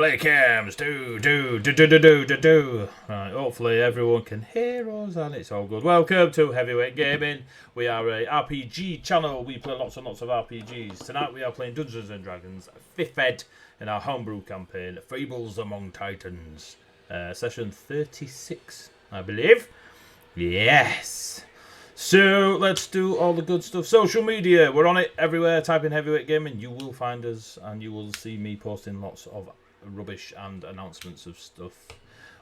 Play cams, do. Right, hopefully everyone can hear us and it's all good. Welcome to Heavyweight Gaming. We are a RPG channel. We play lots and lots of RPGs. Tonight we are playing Dungeons and Dragons 5th Ed in our homebrew campaign, Fables Among Titans. Session 36, I believe. Yes. So let's do all the good stuff. Social media, we're on it everywhere. Type in Heavyweight Gaming, you will find us, and you will see me posting lots of rubbish and announcements of stuff.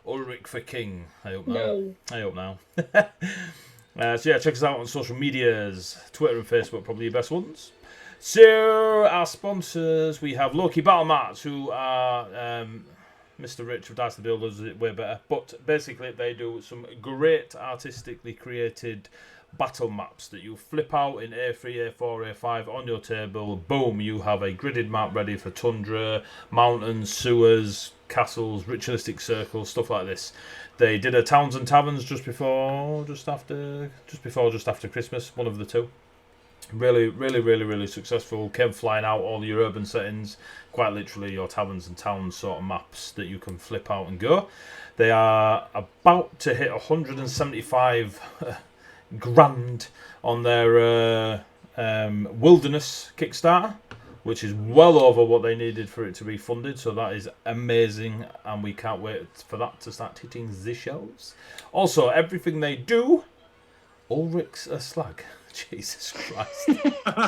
Ulrich for King. I hope now. No. I hope now. So yeah, check us out on social medias. Twitter and Facebook, probably your best ones. So our sponsors, we have Loki Battle Mats, who are Mr. Rich of Dice the Builder does it way better. But basically, they do some great artistically created battle maps that you flip out in A3, A4, A5 on your table. Boom, you have a gridded map ready for tundra, mountains, sewers, castles, ritualistic circles, stuff like this. They did a Towns and Taverns just after Christmas, one of the two. Really successful. Came flying out all your urban settings, quite literally your taverns and towns sort of maps that you can flip out and go. They are about to hit 175 grand on their Wilderness Kickstarter, which is well over what they needed for it to be funded, so that is amazing, and we can't wait for that to start hitting the shelves. Also, everything they do, Ulrich's a slag. Jesus Christ.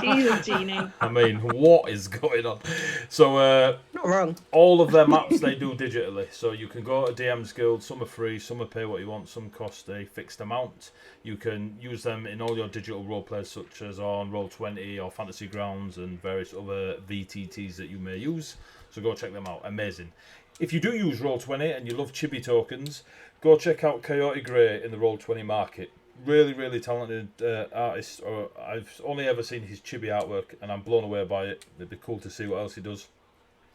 Jesus, Genie. I mean, what is going on? So, Not wrong. all of their maps they do digitally. So you can go to DM's Guild, some are free, some are pay what you want, some cost a fixed amount. You can use them in all your digital roleplays, such as on Roll20 or Fantasy Grounds and various other VTTs that you may use. So go check them out. Amazing. If you do use Roll20 and you love chibi tokens, go check out Coyote Grey in the Roll20 market. Really talented artist. I've only ever seen his chibi artwork and I'm blown away by it. It'd be cool to see what else he does.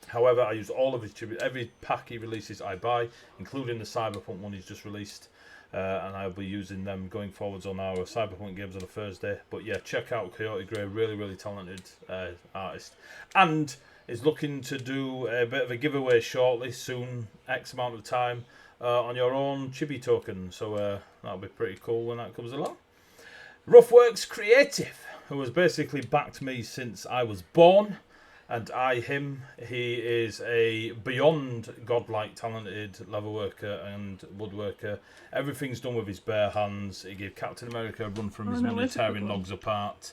However, I use all of his chibi. Every pack he releases I buy, including the Cyberpunk one he's just released. And I'll be using them going forwards on our Cyberpunk games on a Thursday. But yeah, check out Coyote Grey, really talented artist. And is looking to do a bit of a giveaway shortly, soon, X amount of time. On your own chibi token, so that'll be pretty cool when that comes along. Ruffworx Creative, who has basically backed me since I was born, and I him. He is a beyond godlike talented leatherworker and woodworker. Everything's done with his bare hands. He gave Captain America a run from his money tearing logs apart.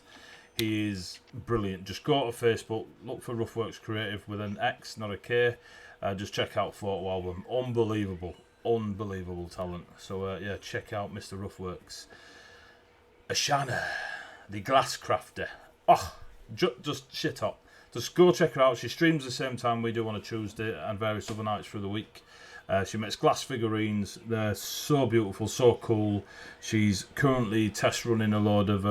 He is brilliant. Just go to Facebook, look for Ruffworx Creative with an X, not a K. Just check out Photo Album. Unbelievable talent. So yeah, check out Mr. Ruffworx. Ashana, the glass crafter. Oh, just shit up. Just go check her out. She streams the same time we do on a Tuesday and various other nights through the week. She makes glass figurines. They're so beautiful, so cool. She's currently test running a load of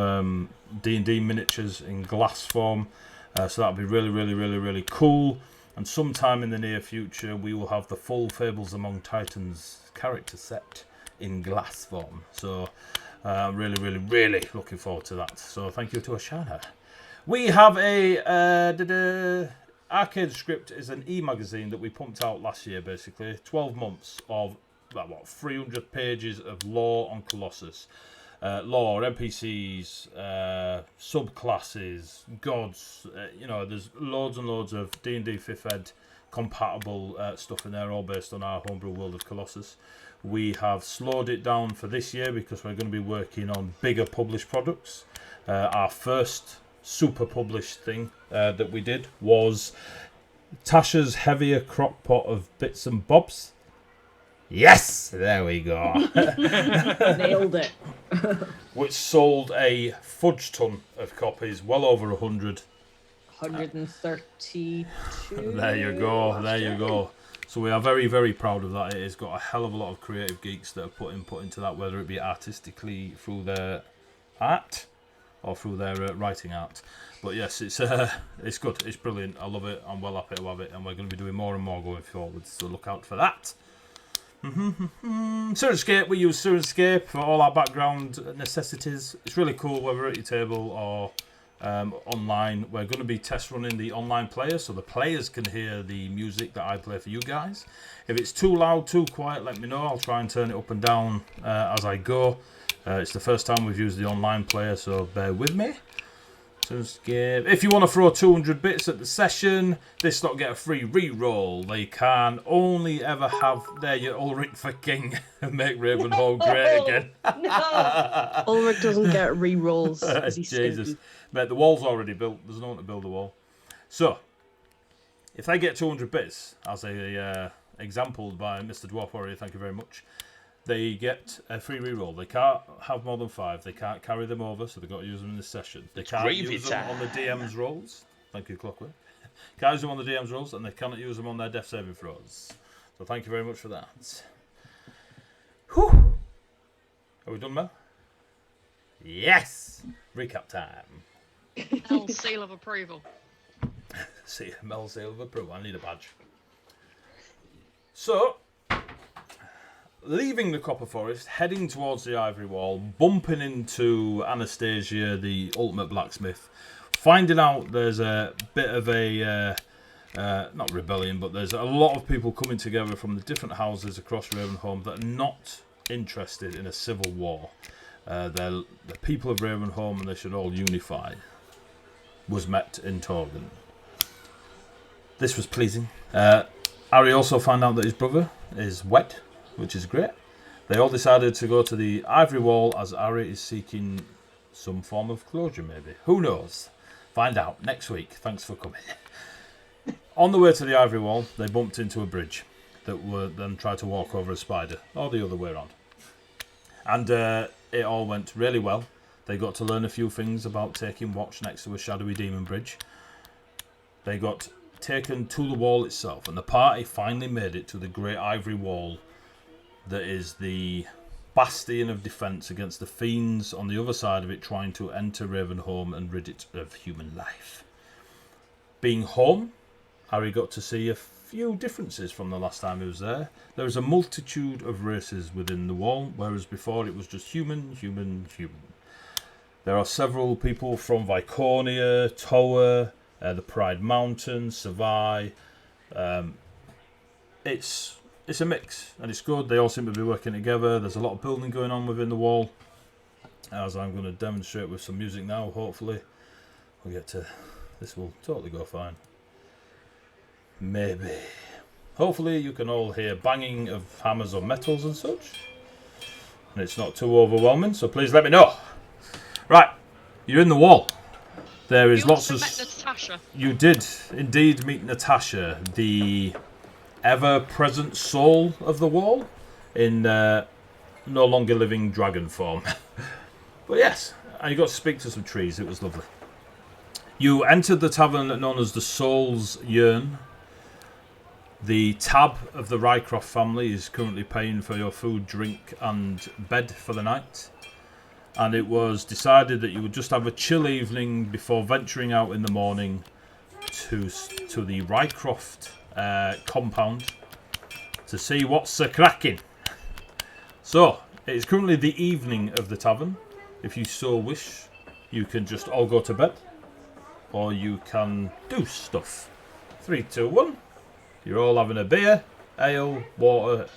D&D miniatures in glass form. So that'll be really cool. And sometime in the near future, we will have the full Fables Among Titans character set in glass form. So, really looking forward to that. So, thank you to Ashana. We have a Arcade Script is an e-magazine that we pumped out last year, basically. 12 months of, 300 pages of lore on Colossus. Lore, NPCs, subclasses, gods, there's loads and loads of D&D 5th Ed compatible stuff in there, all based on our homebrew world of Colossus. We have slowed it down for this year because we're going to be working on bigger published products. Our first super published thing that we did was Tasha's Heavier Crockpot of Bits and Bobs. Yes, there we go. Nailed it. Which sold a fudge ton of copies, well over 100. 132. There you go. So we are very proud of that. It has got a hell of a lot of creative geeks that have put input into that, whether it be artistically through their art or through their writing art. But yes, it's good. It's brilliant. I love it. I'm well happy to have it, and we're going to be doing more and more going forward. So look out for that. Syrinscape, we use Syrinscape for all our background necessities. It's really cool whether at your table or online. We're going to be test running the online player so the players can hear the music that I play for you guys. If it's too loud, too quiet, let me know. I'll try and turn it up and down as I go. It's the first time we've used the online player, so bear with me. If you want to throw 200 bits at the session, this lot get a free re-roll. They can only ever have your Ulrich for King and make Ravenholm great again. No, Ulrich doesn't get re-rolls. Jesus, mate, the wall's already built. There's no one to build the wall. So, if they get 200 bits, as exampled by Mr. Dwarf Warrior, thank you very much. They get a free reroll. They can't have more than 5. They can't carry them over, so they've got to use them in this session. They can't use them on the DM's rolls. Thank you, Clockwork. Can't use them on the DM's rolls, and they cannot use them on their death saving throws. So thank you very much for that. Whew. Are we done, Mel? Yes! Recap time. Mel's seal of approval. See, Mel's seal of approval. I need a badge. So, leaving the Copper Forest, heading towards the Ivory Wall, bumping into Anastasia, the ultimate blacksmith, finding out there's a bit of a, not rebellion, but there's a lot of people coming together from the different houses across Ravenholm that are not interested in a civil war. They're the people of Ravenholm and they should all unify. Was met in Torgan. This was pleasing. Ari also found out that his brother is wet, which is great. They all decided to go to the Ivory Wall as Ari is seeking some form of closure, maybe. Who knows? Find out next week. Thanks for coming. On the way to the Ivory Wall, they bumped into a bridge that would then try to walk over a spider, or the other way around. And it all went really well. They got to learn a few things about taking watch next to a shadowy demon bridge. They got taken to the wall itself, and the party finally made it to the Great Ivory Wall that is the bastion of defence against the fiends on the other side of it trying to enter Ravenholm and rid it of human life. Being home, Harry got to see a few differences from the last time he was there. There is a multitude of races within the wall, whereas before it was just human, human, human. There are several people from Viconia, Tower, the Pride Mountains, Savai. It's a mix, and it's good. They all seem to be working together. There's a lot of building going on within the wall, as I'm going to demonstrate with some music now, hopefully. We'll get to... This will totally go fine. Maybe. Hopefully you can all hear banging of hammers or metals and such. And it's not too overwhelming, so please let me know. Right, you're in the wall. There is lots of... met Natasha. You did indeed meet Natasha, the ever-present soul of the wall, in no longer living dragon form. But yes, and you got to speak to some trees. It was lovely. You entered the tavern known as the Soul's Yearn. The tab of the Rycroft family is currently paying for your food, drink, and bed for the night. And it was decided that you would just have a chill evening before venturing out in the morning to the Rycroft compound to see what's cracking. So, it is currently the evening of the tavern. If you so wish, you can just all go to bed, or you can do stuff. 3, 2, 1. You're all having a beer, ale, water,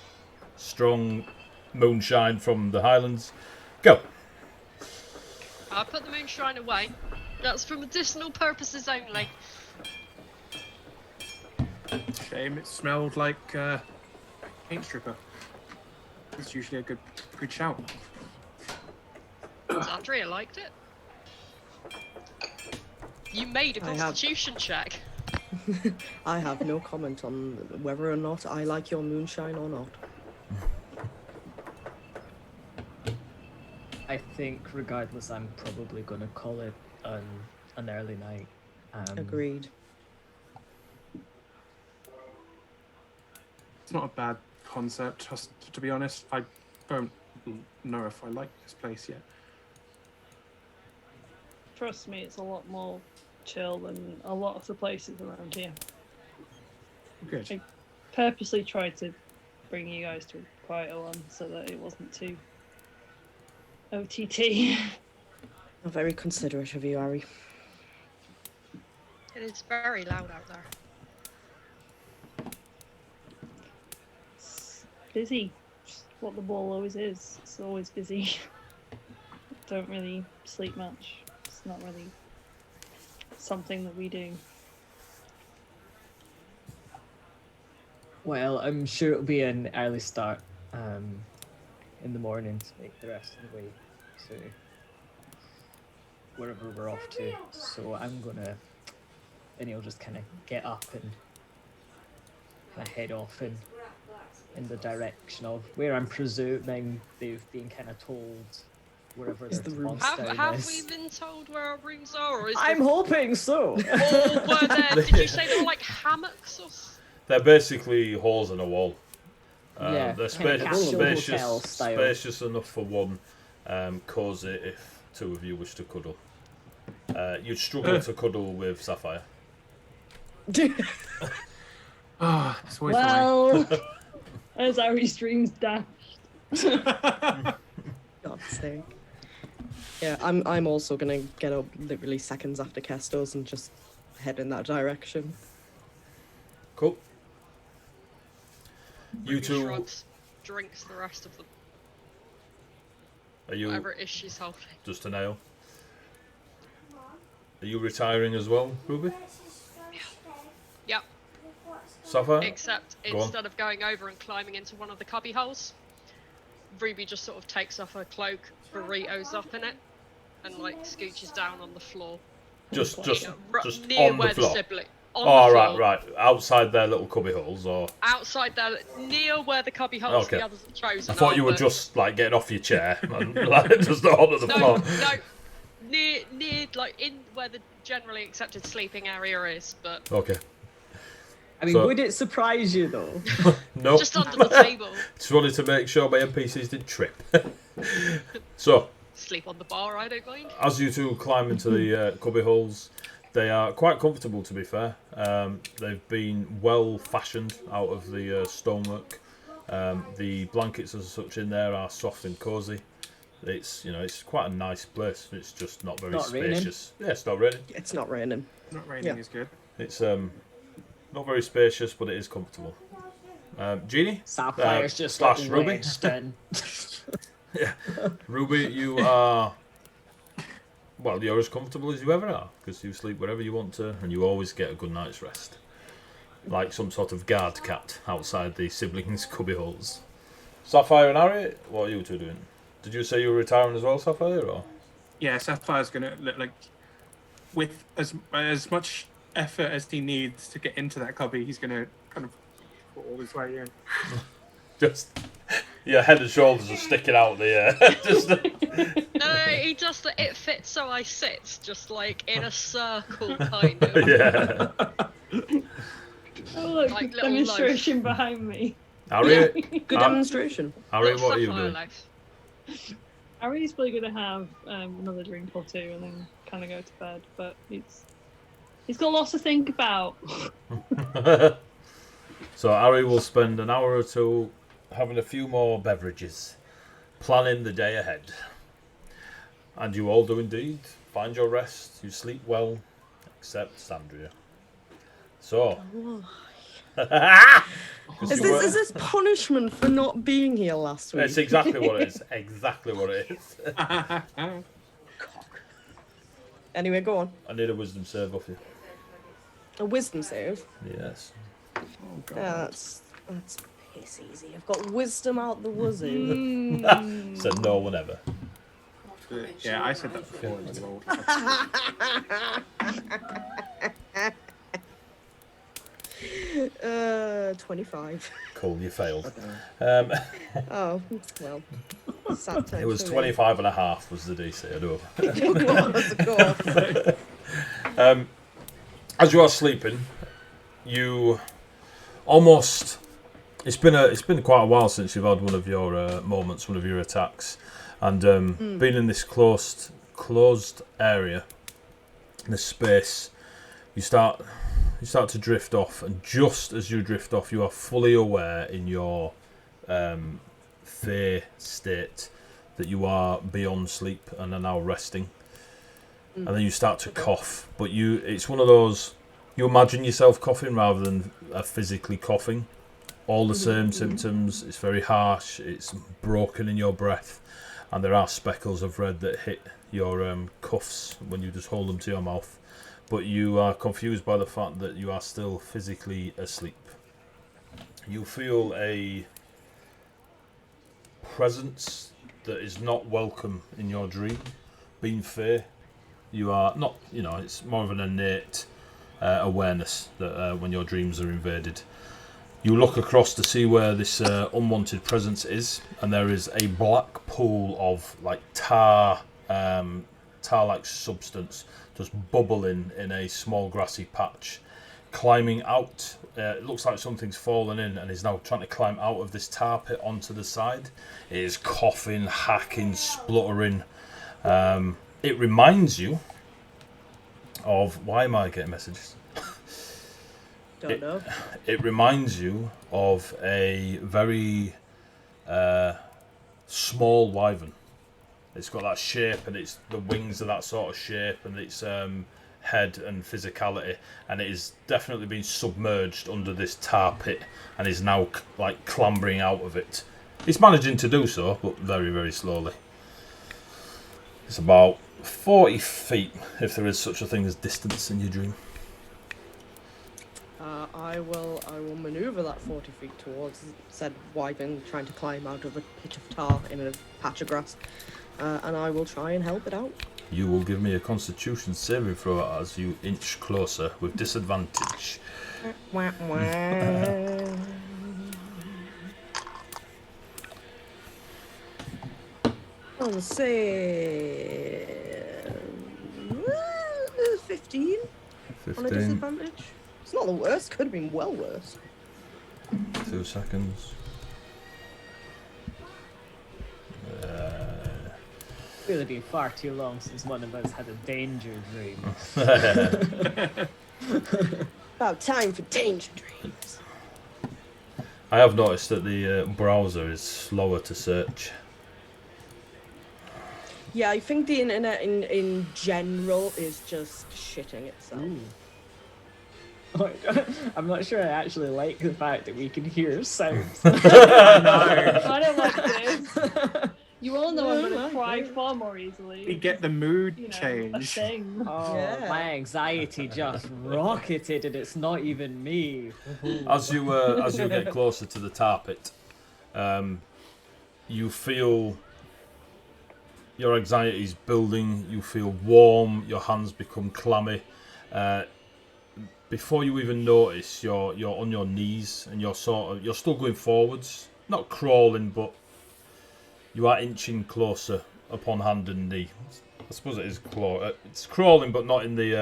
strong moonshine from the Highlands. Go. I put the moonshine away. That's for medicinal purposes only. Shame it smelled like paint stripper. It's usually a good shout. Andrea liked it. You made a constitution check. I have no comment on whether or not I like your moonshine or not. I think, regardless, I'm probably going to call it an early night. Agreed. It's not a bad concept, just to be honest. I don't know if I like this place yet. Trust me, it's a lot more chill than a lot of the places around here. Good. I purposely tried to bring you guys to a quieter one so that it wasn't too OTT. Very considerate of you, Ari. It is very loud out there. It's busy. Just what the ball always is. It's always busy. Don't really sleep much. It's not really something that we do. Well, I'm sure it'll be an early start in the morning to make the rest of the way to wherever we're off to. So I'm gonna, and he'll just kind of get up and kind of head off in the direction of where I'm presuming they've been kind of told wherever Is their the room- monster Have is. we been told where our rooms are? Or is I'm hoping so. or were there? Did you say they were like hammocks or? They're basically holes in a wall. Yeah, They're kinda capsule hotel spacious, style. spacious enough for one, cosy if two of you wish to cuddle. You'd struggle to cuddle with Sapphire. Ah, it's always the Well, as our dreams dashed. God's sake. Yeah, I'm also gonna get up literally seconds after Kestos and just head in that direction. Cool. You Ruby two, shrugs, drinks the rest of them. are you Whatever it is she's holding. just a nail? Are you retiring as well, Ruby? Yep. Sapphire? Except Go on. instead of going over and climbing into one of the cubby holes, Ruby just sort of takes off her cloak, burritos up in it, and like scooches down on the floor. Just Near on where the floor. sibling. On Oh, the right, floor, right. Outside their little cubby holes, or outside there, near where the cubby holes Okay. the others have chosen. I thought are, you were but- just like getting off your chair and like just not onto the No, floor. no. Near, like in where the generally accepted sleeping area is, but Okay. I mean, So- would it surprise you though? No. just under the table. Just wanted to make sure my NPCs didn't trip. So, Sleep on the bar, I don't mind. as you two climb into the cubby holes, they are quite comfortable, to be fair. They've been well fashioned out of the stonework. The blankets as such in there are soft and cosy. It's quite a nice place. It's just not very Not raining. spacious. Yeah, it's not raining. It's not raining. Not raining Yeah. is good. It's not very spacious, but it is comfortable. Genie, Sapphire's just slash like Ruby. wedged in. Ruby, you are. Well, you're as comfortable as you ever are because you sleep wherever you want to, and you always get a good night's rest, like some sort of guard cat outside the siblings' cubby holes. Sapphire and Harry, what are you two doing? Did you say you were retiring as well, Sapphire? Or Yeah, Sapphire's gonna look like, with as much effort as he needs to get into that cubby, he's gonna kind of put all his way in. just your head and shoulders are sticking out the just. No, he does the it fits so I sit, just like in a circle kind of. Yeah. Oh look, Like little demonstration behind me. Harry, Good demonstration. Harry, Not what are you Sapphire doing? life. Ari's probably gonna have another drink or two and then kind of go to bed, but he's got lots to think about. So Harry will spend an hour or two having a few more beverages, planning the day ahead. And you all do indeed. Find your rest. You sleep well, except Sandria. So. Is this punishment for not being here last week? It's exactly what it is. Exactly what it is. Anyway, go on. I need a wisdom save off you. A wisdom save. Yes. Yeah, that's piss easy. I've got wisdom out the wazoo. Said no one ever. Yeah, I said that before as well. 25. Cool, you failed. Oh, well. Sad time It was for me. 25 and a half was the DC, I know. Of course. As you are sleeping, you almost. It's been quite a while since you've had one of your moments, one of your attacks, and being in this closed area, in this space, you start to drift off, and just as you drift off, you are fully aware in your fair state that you are beyond sleep and are now resting. And then you start to cough, but it's one of those You imagine yourself coughing rather than physically coughing. All the same symptoms. It's very harsh. It's broken in your breath, and there are speckles of red that hit your cuffs when you just hold them to your mouth. But you are confused by the fact that you are still physically asleep. You feel a presence that is not welcome in your dream. Being fair, you are not. It's more of an innate awareness that when your dreams are invaded. You look across to see where this unwanted presence is, and there is a black pool of like tar-like substance just bubbling in a small grassy patch. Climbing out, it looks like something's fallen in and is now trying to climb out of this tar pit onto the side. It is coughing, hacking, spluttering. It reminds you of... Why am I getting messages? Don't know. It reminds you of a very small wyvern. It's got that shape, and the wings are that sort of shape, and its head and physicality, and it is definitely been submerged under this tar pit, and is now like clambering out of it. It's managing to do so, but very, very slowly. It's about 40 feet, if there is such a thing as distance in your dream. I will maneuver that 40 feet towards said wyvern trying to climb out of a pit of tar in a patch of grass, and I will try and help it out. You will give me a Constitution saving throw as you inch closer with disadvantage. I'll say 15 on a disadvantage. It's not the worst. Could have been well worse. 2 seconds. It's really been far too long since one of us had a danger dream. About time for danger dreams. I have noticed that the browser is slower to search. Yeah, I think the internet in general is just shitting itself. I'm not sure I actually like the fact that we can hear sounds. I don't like this. You all know I'm gonna cry far more easily. We get the mood A change. thing. Oh, Yeah. my anxiety just rocketed, and it's not even me. As you get closer to the tar pit, you feel your anxiety's building. You feel warm. Your hands become clammy. Before you even notice, you're on your knees, and you're still going forwards, not crawling, but you are inching closer upon hand and knee. I suppose it is it's crawling, but not in the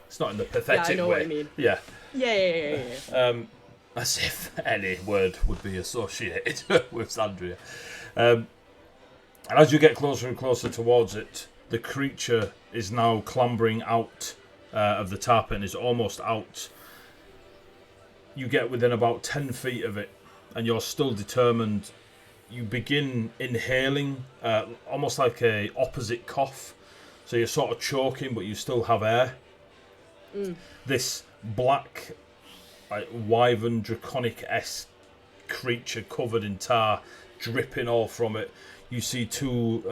it's not in the pathetic way. I know what you mean. Yeah. Yeah. As if any word would be associated with Sandria. And as you get closer and closer towards it, the creature is now clambering out of the tar pit and is almost out. You get within about 10 feet of it, and you're still determined. You begin inhaling, almost like a opposite cough. So you're sort of choking, but you still have air. This black, like, wyvern, draconic-esque creature covered in tar, dripping all from it. You see two,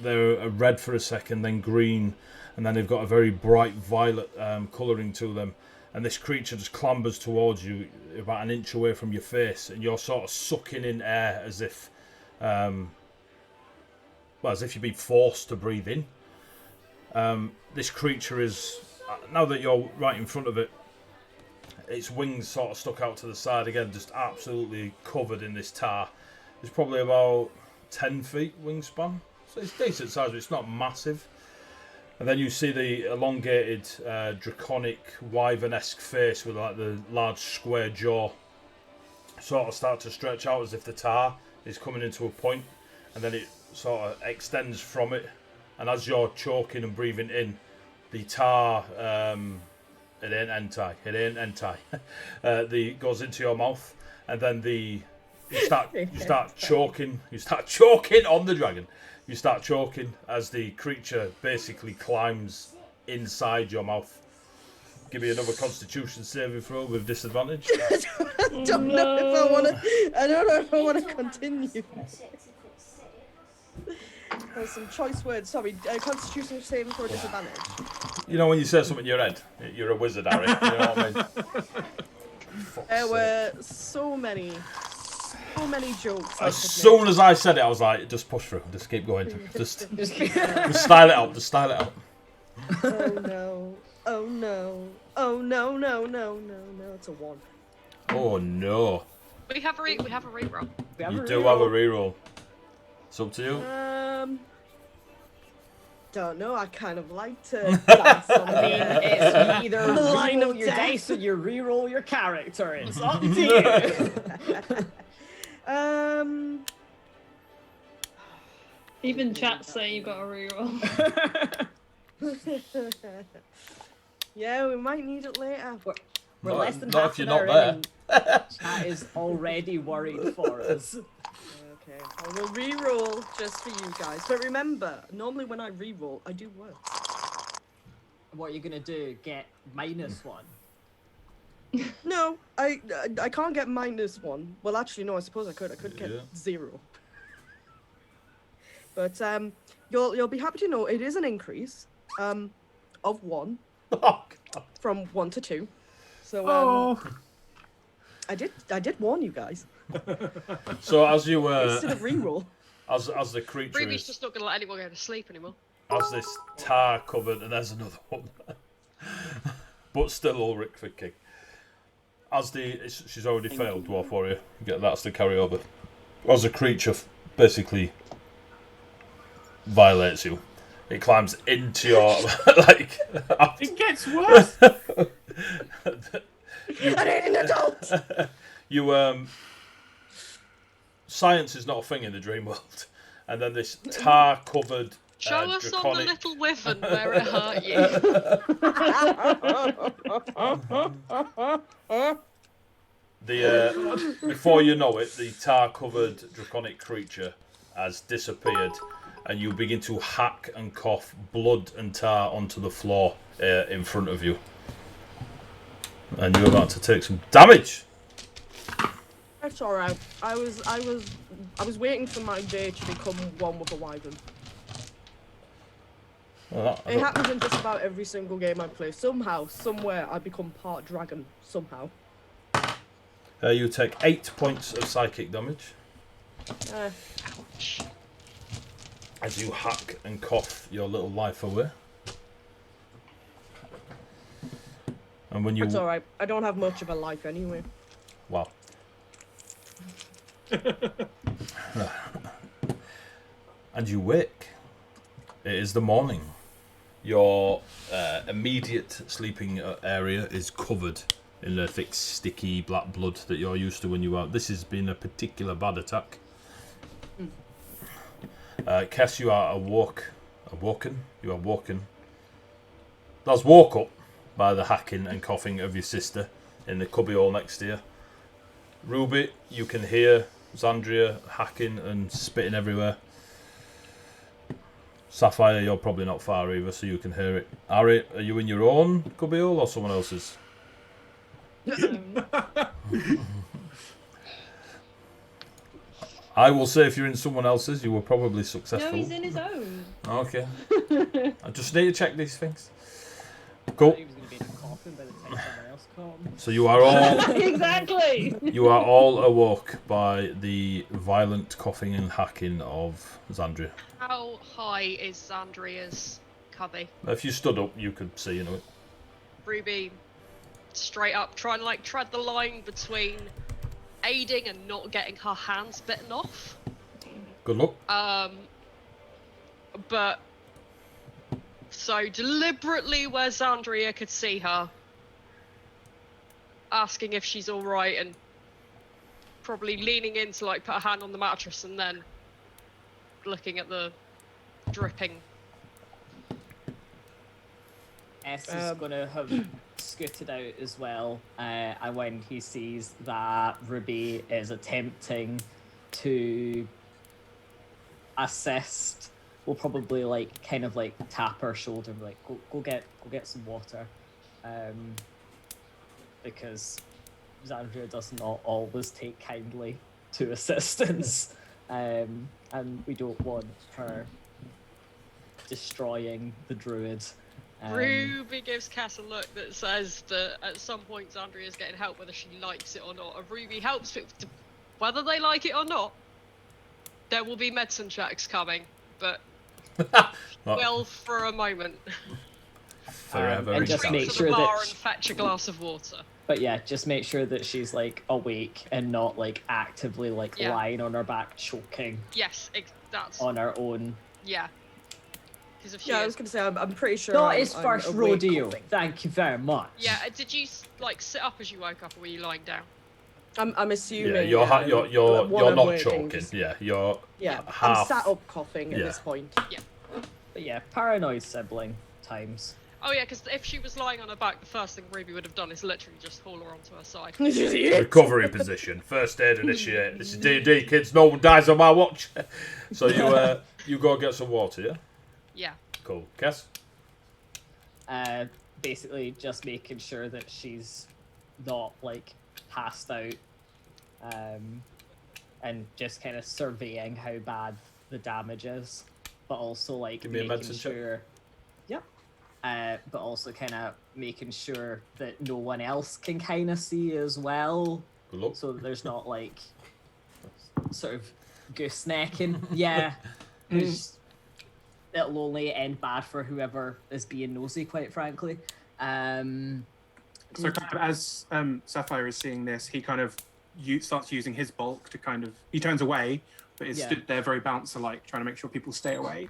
they're red for a second, then green, and then they've got a very bright violet colouring to them. And this creature just clambers towards you about an inch away from your face, and you're sort of sucking in air as if you've been forced to breathe in. This creature is, now that you're right in front of it, its wings sort of stuck out to the side again, just absolutely covered in this tar. It's probably about 10 feet wingspan, so it's decent size, but it's not massive. And then you see the elongated, draconic, wyvern-esque face with like the large square jaw sort of start to stretch out as if the tar is coming into a point, and then it sort of extends from it. And as you're choking and breathing in, the tar, it ain't entai. The goes into your mouth, and then you start choking. You start choking on the dragon. You start choking as the creature basically climbs inside your mouth. Give me another Constitution saving throw with disadvantage. I don't know if I want to. I don't know if I want to continue. There's some choice words. Sorry, Constitution saving for a disadvantage. You know when you say something in your head, you're a wizard, Harry. You know what I mean? There were so many jokes. As soon as I said it, I was like, just push through. Just keep going. Just style it out. Just style it out. Oh no. Oh no. Oh no, no, no, no, no. It's a 1. Oh no. We have a reroll. You do have a reroll. It's up to you. Don't know. I kind of like to dance on I mean, it's you either line reroll of your death. dice or you reroll your character. It's up to you. Even chat say you got a reroll. Yeah, we might need it later. We're Not- less than not half if you're an hour not in, chat is already worried for us. Okay, I will re-roll just for you guys. But remember, normally when I re-roll, I do work. What are you gonna do? Get -1? No, I can't get -1. Well, actually, no. I suppose I could. I could get 0. But you'll be happy to know it is an increase of 1 from 1 to 2. So I did warn you guys. So as you Instead of re-roll. as the creature Ruby's is, just not going to let anyone go to sleep anymore. as this tar covered, and there's another one, but still Ulrich for king. As she's already failed, Dwarf Warrior. You get that's the carry over. As the creature basically violates you, it climbs into your like. It gets worse. I need an adult. You science is not a thing in the dream world, and then this tar covered. Show us on the draconic... little wyvern where it hurt you. Before you know it, the tar-covered draconic creature has disappeared, and you begin to hack and cough blood and tar onto the floor in front of you, and you're about to take some damage. That's all right. I was waiting for my day to become one with a wyvern. Well, It happens in just about every single game I play. Somehow, somewhere, I become part dragon. Somehow. You take 8 points of psychic damage Ouch. as you hack and cough your little life away. And when you It's all right. I don't have much of a life anyway. wow. And you wake. It is the morning. Your immediate sleeping area is covered in the thick, sticky black blood that you're used to when you are. This has been a particular bad attack. Kess, you are awoken. You are woken. That's woke up by the hacking and coughing of your sister in the cubbyhole next to you. Ruby, you can hear Xandria hacking and spitting everywhere. Sapphire, you're probably not far either, so you can hear it. Harry, are you in your own cubbyhole or someone else's? I will say if you're in someone else's, you were probably successful. No, he's in his own. Okay. I just need to check these things. Cool. He was going to be in a coffin by the time someone else comes. So you are all Exactly. you are all awoke by the violent coughing and hacking of Xandria. How high is Xandria's cubby? If you stood up, you could see it. Ruby, straight up, trying to like tread the line between aiding and not getting her hands bitten off. Good luck. But so deliberately where Xandria could see her, asking if she's all right, and probably leaning in to like put a hand on the mattress, and then looking at the dripping. S is going to have scooted out as well, and when he sees that Ruby is attempting to assist, we'll probably like kind of like tap her shoulder and be like, go get some water. because Xandria does not always take kindly to assistance, and we don't want her destroying the druid. Ruby gives Cass a look that says that at some point Xandria is getting help whether she likes it or not, and Ruby helps with whether they like it or not. There will be medicine checks coming, but well, for a moment. Forever. And just Retreat make to sure the bar that and fetch a glass of water. But yeah, just make sure that she's like awake and not like actively like Yeah. lying on her back choking Yes, that's on her own. yeah. Because if she Yeah, I is- was gonna say I'm pretty sure. Not I'm his first awake rodeo. coughing. Thank you very much. yeah, did you like sit up as you woke up, or were you lying down? I'm assuming. Yeah, while you're I'm not waking, choking. just- Yeah, you're Yeah, I'm half. sat up coughing at Yeah. this point. But yeah, paranoid sibling times. Oh yeah, because if she was lying on her back, the first thing Ruby would have done is literally just haul her onto her side. recovery position. First aid initiate. This is D&D, kids. No one dies on my watch. So you go get some water, yeah? Yeah. Cool. Cass? Basically just making sure that she's not like passed out, and just kind of surveying how bad the damage is, but also like Give me a making medicine check. sure. Yep. But also kind of making sure that no one else can kind of see as well, Good luck. so that there's not like sort of goosenecking. Yeah. 'Cause it'll only end bad for whoever is being nosy, quite frankly. So kind of as Sapphire is seeing this, he kind of starts using his bulk to kind of... He turns away, but is Yeah. stood there very bouncer-like, trying to make sure people stay away.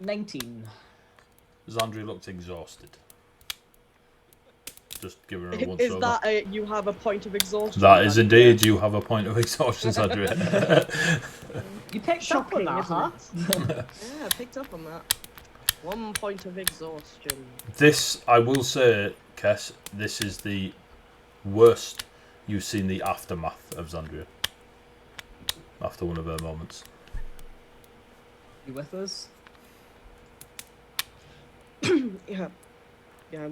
19. Xandria looked exhausted. Just give her a once Is over. that you have a point of exhaustion? That is indeed, you have a point of exhaustion, Xandria. You picked up on Shocking, that, isn't huh? it? Yeah, I picked up on that. 1 point of exhaustion. This, I will say, Kess, this is the worst you've seen the aftermath of Xandria. After one of her moments. You with us? Yeah. Yeah,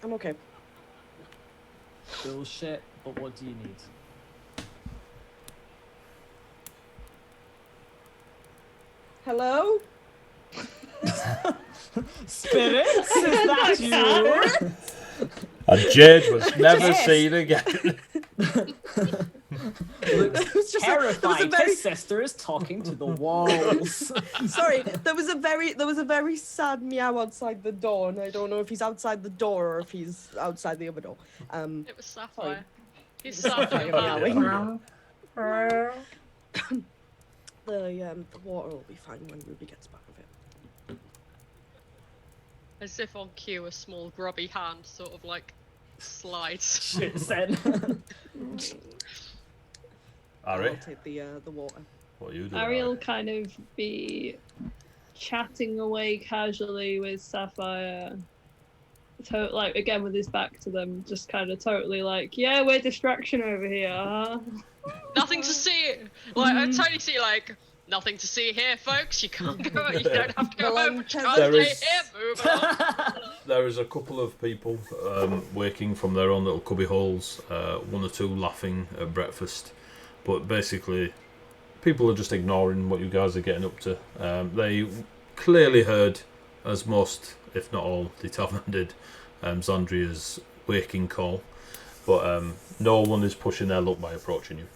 I'm okay. Bullshit, but what do you need? Hello? Spirits? Is that you? And Jade was never Yes. seen again. Looks It was just terrified. very- His sister is talking to the walls. Sorry, there was a very sad meow outside the door, and I don't know if he's outside the door or if he's outside the other door. It was Sapphire. Sorry. He's Sapphire. Meowing. Yeah. The water will be fine when Ruby gets back of it. As if on cue, a small grubby hand sort of like slides. Shoots in. Ari, I'll take the water. what are you doing? Ariel Ari? kind of be chatting away casually with Sapphire. Like again with his back to them, just kind of totally like, yeah, we're distraction over here. Huh? Nothing to see. Like I totally see like nothing to see here, folks. You can't go. You don't have to go Well, home. I'm Just There stay is- here. Move on. There is a couple of people waking from their own little cubby holes, one or two laughing at breakfast, but basically people are just ignoring what you guys are getting up to. They clearly heard, as most, if not all, the tavern did, Xandria's waking call, but no one is pushing their luck by approaching you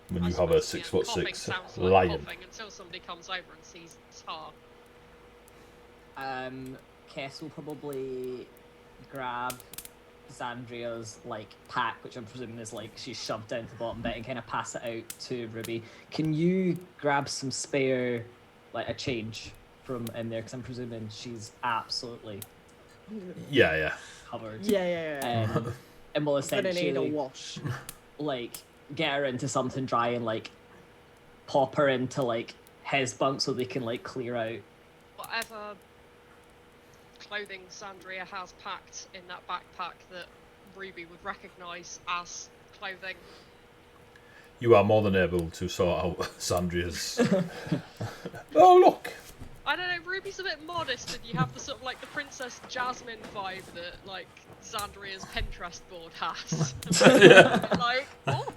when you I have a suppose, yeah, 6'6" coughing sounds like lion. coughing until somebody comes over and sees tar. Kess will probably grab Xandria's like pack, which I'm presuming is like she's shoved down to the bottom bit, and kind of pass it out to Ruby. Can you grab some spare, like a change from in there? Because I'm presuming she's absolutely Yeah. covered. Yeah. And we'll Gonna need a essentially wash. like get her into something dry and like pop her into like his bunk so they can like clear out. Whatever clothing Xandria has packed in that backpack that Ruby would recognise as clothing. You are more than able to sort out Xandria's. Oh look, I don't know, Ruby's a bit modest, and you have the sort of like the Princess Jasmine vibe that like Xandria's Pinterest board has. Like, oh,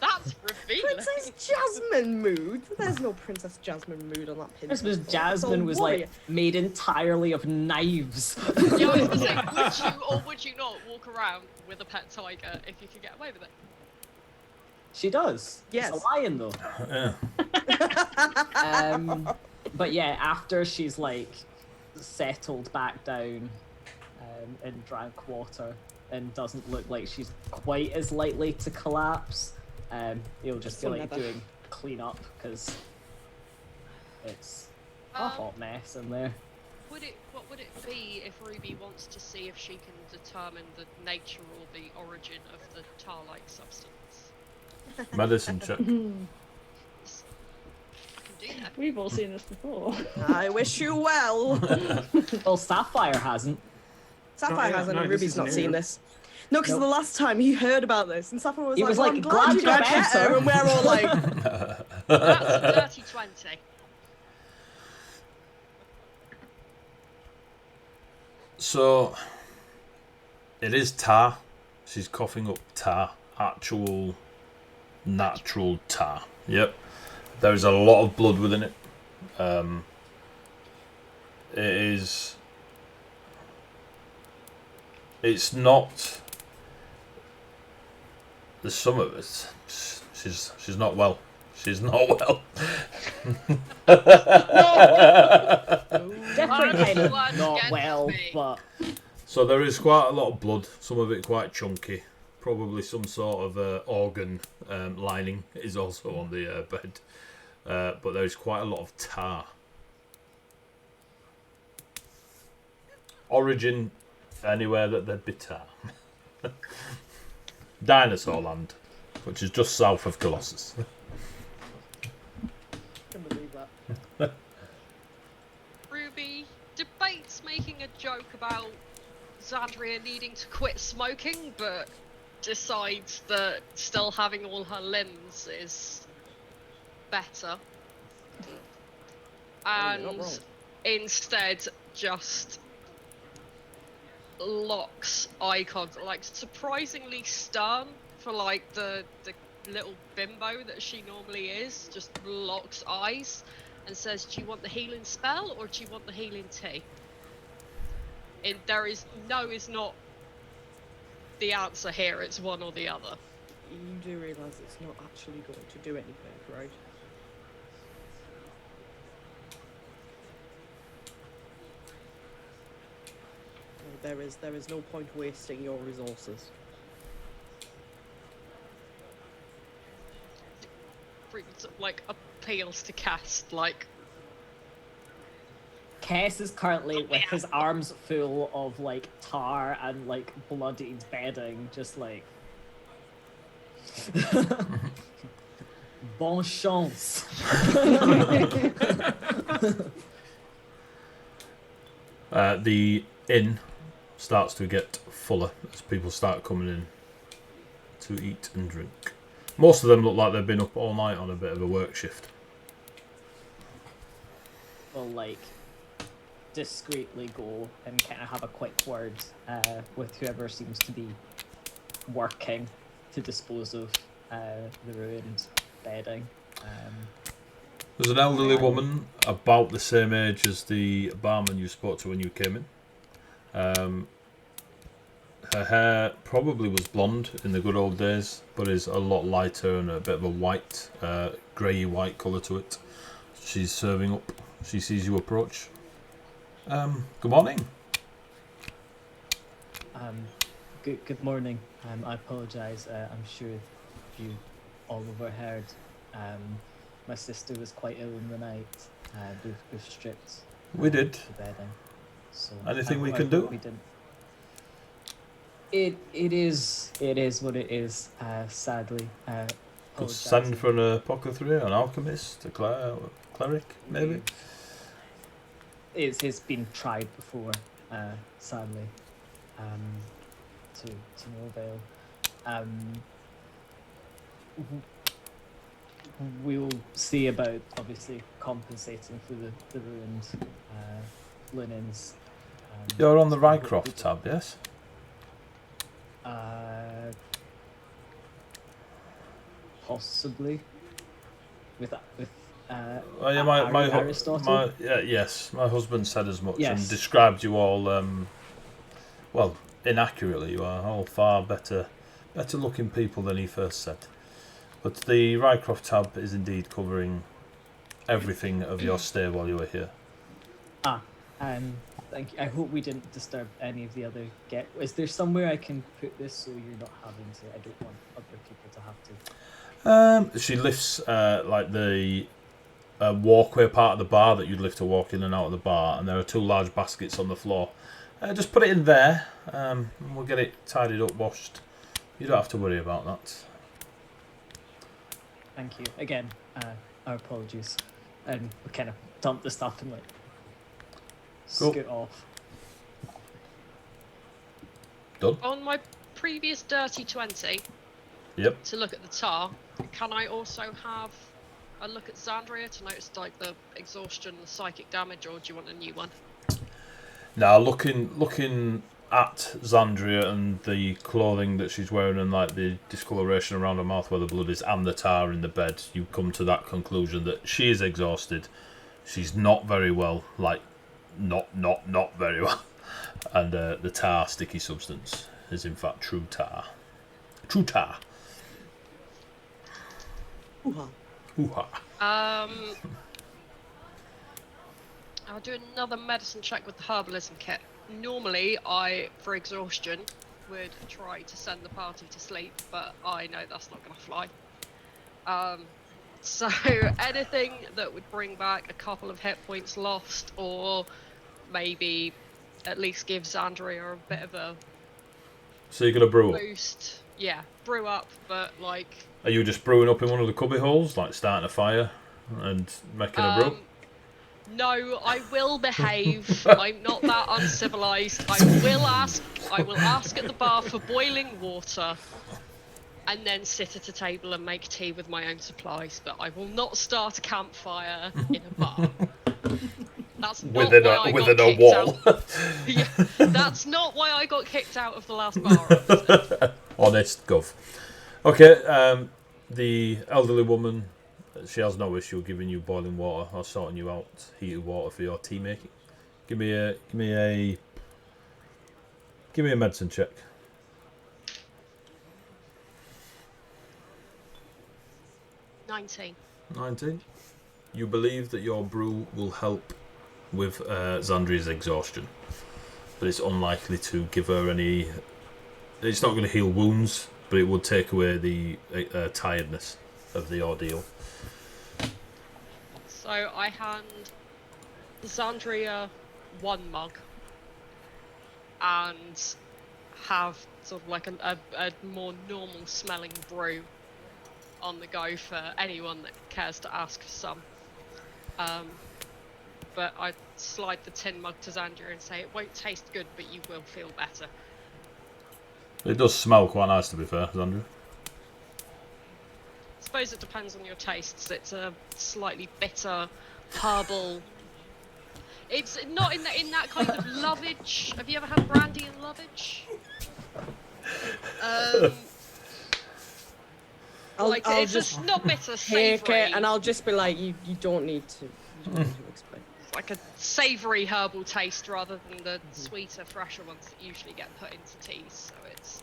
that's revealing. Princess Jasmine mood? There's no Princess Jasmine mood on that Pinterest Christmas board. It's Jasmine all was warrior. like made entirely of knives. Yeah, I was gonna say, would you or would you not walk around with a pet tiger if you could get away with it? She does. Yes. It's a lion though. Yeah. But yeah, after she's like settled back down and drank water and doesn't look like she's quite as likely to collapse, you'll just be So like never. doing cleanup because it's a Um, hot mess in there. What would it be if Ruby wants to see if she can determine the nature or the origin of the tar-like substance? Medicine check. I can do that. We've all seen this before. I wish you well. Well, Sapphire hasn't. Sapphire yeah, hasn't, no, and this Ruby's is not new. seen this. No, because Nope. the last time he heard about this, and Sapphire was He like, was well, like, I'm glad glad you you got got better, better. and we're all like, That's a dirty 20. So, it is tar. She's coughing up tar. Actual, natural tar. Yep. There is a lot of blood within it. It is... It's not... There's some of it. She's not well. She's not well. Different kind of Words not against well, me. but So there is quite a lot of blood, some of it quite chunky. Probably some sort of organ lining is also on the bed. But there is quite a lot of tar. Origin, anywhere that there'd be tar. Dinosaur Land, which is just south of Colossus. can believe that. Ruby debates making a joke about Xandria needing to quit smoking, but decides that still having all her limbs is better. You're not And wrong. instead just locks eye contact, like surprisingly stern for like the little bimbo that she normally is, just locks eyes and says, do you want the healing spell or do you want the healing tea? And there is no is not the answer here, it's one or the other. You do realise it's not actually going to do anything, right? No, there is no point wasting your resources. Ruby sort of like appeals to cast like Kess is currently with his arms full of like tar and like bloodied bedding, just like bon chance. The inn starts to get fuller as people start coming in to eat and drink. Most of them look like they've been up all night on a bit of a work shift. Will like discreetly go and kind of have a quick word with whoever seems to be working to dispose of the ruined bedding. There's an elderly woman about the same age as the barman you spoke to when you came in. Her hair probably was blonde in the good old days, but is a lot lighter and a bit of a white, grey white colour to it. She's serving up. She sees you approach. Good morning. Good morning. I apologise. I'm sure you all overheard. My sister was quite ill in the night. We've stripped We did. the bedding. So Anything we I can hope do? We didn't. It is what it is. Sadly, Could apologise. send for an apothecary, an alchemist, a cleric, maybe. It's been tried before, sadly, to no avail. we'll see about obviously compensating for the ruined linens. You're on the Rycroft tab, yes? Possibly. With Oh, yeah, my Aristotle. yes, my husband said as much Yes. and described you all. Well, inaccurately. You are all far better looking people than he first said. But the Rycroft tab is indeed covering everything of your stay while you were here. Thank you. I hope we didn't disturb any of the other Is there somewhere I can put this so you're not having to? I don't want other people to have to. She lifts like the walkway part of the bar that you'd lift to walk in and out of the bar, and there are 2 large baskets on the floor. Just put it in there, and we'll get it tidied up, washed. You don't have to worry about that. Thank you. Again, our apologies. And we kind of dump the stuff and like scoot off. Done? On my previous dirty 20, Yep. to look at the tar, can I also have a look at Xandria to notice like the exhaustion, the psychic damage, or do you want a new one? Now, looking at Xandria and the clothing that she's wearing and like the discoloration around her mouth where the blood is and the tar in the bed, you come to that conclusion that she is exhausted. She's not very well, like not very well. And the tar, sticky substance, is in fact true tar. True tar. Hoo-ha. Hoo-ha. I'll do another medicine check with the herbalism kit. Normally, I, for exhaustion, would try to send the party to sleep, but I know that's not going to fly. So anything that would bring back a couple of hit points lost, or maybe at least give Xandria a bit of a So you're gonna brew up? boost. Yeah, brew up, but like... Are you just brewing up in one of the cubby holes, like starting a fire and making a brew? No, I will behave. I'm not that uncivilized. I will ask at the bar for boiling water, and then sit at a table and make tea with my own supplies. But I will not start a campfire in a bar. That's not Within why I got a kicked wall. out. Yeah, that's not why I got kicked out of the last bar. Honest, gov. Okay, the elderly woman, she has no issue giving you boiling water or sorting you out heated water for your tea making. Give me a medicine check. 19. 19. You believe that your brew will help with Xandria's exhaustion, but it's unlikely to give her any. It's not going to heal wounds, but it would take away the tiredness of the ordeal. So I hand Xandria 1 mug and have sort of like a more normal smelling brew on the go for anyone that cares to ask for some. But I slide the tin mug to Xandria and say it won't taste good, but you will feel better. It does smell quite nice, to be fair, Xandria. I suppose it depends on your tastes. It's a slightly bitter, herbal. It's not in that kind of lovage. Have you ever had brandy and lovage? I'll It's just just not bitter, take savoury. it, and I'll just be like, you don't need to explain. It's like a savoury herbal taste rather than the sweeter, fresher ones that usually get put into teas. So it's.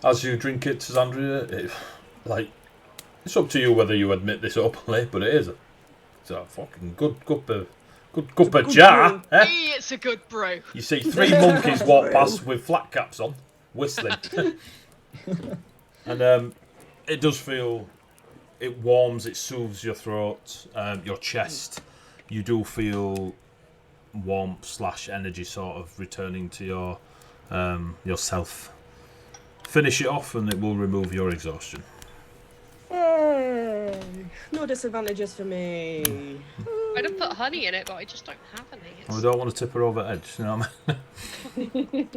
As you drink it, Xandria, it's up to you whether you admit this openly, but it is. It's a fucking good cup of jar. Eh? Hey, it's a good brew. You see 3 monkeys walk past with flat caps on, whistling. And it does feel, it warms, it soothes your throat, your chest. You do feel warmth / energy sort of returning to yourself. Finish it off and it will remove your exhaustion. Yay! No disadvantages for me. I'd have put honey in it, but I just don't have any. We don't want to tip her over the edge, you know what I mean?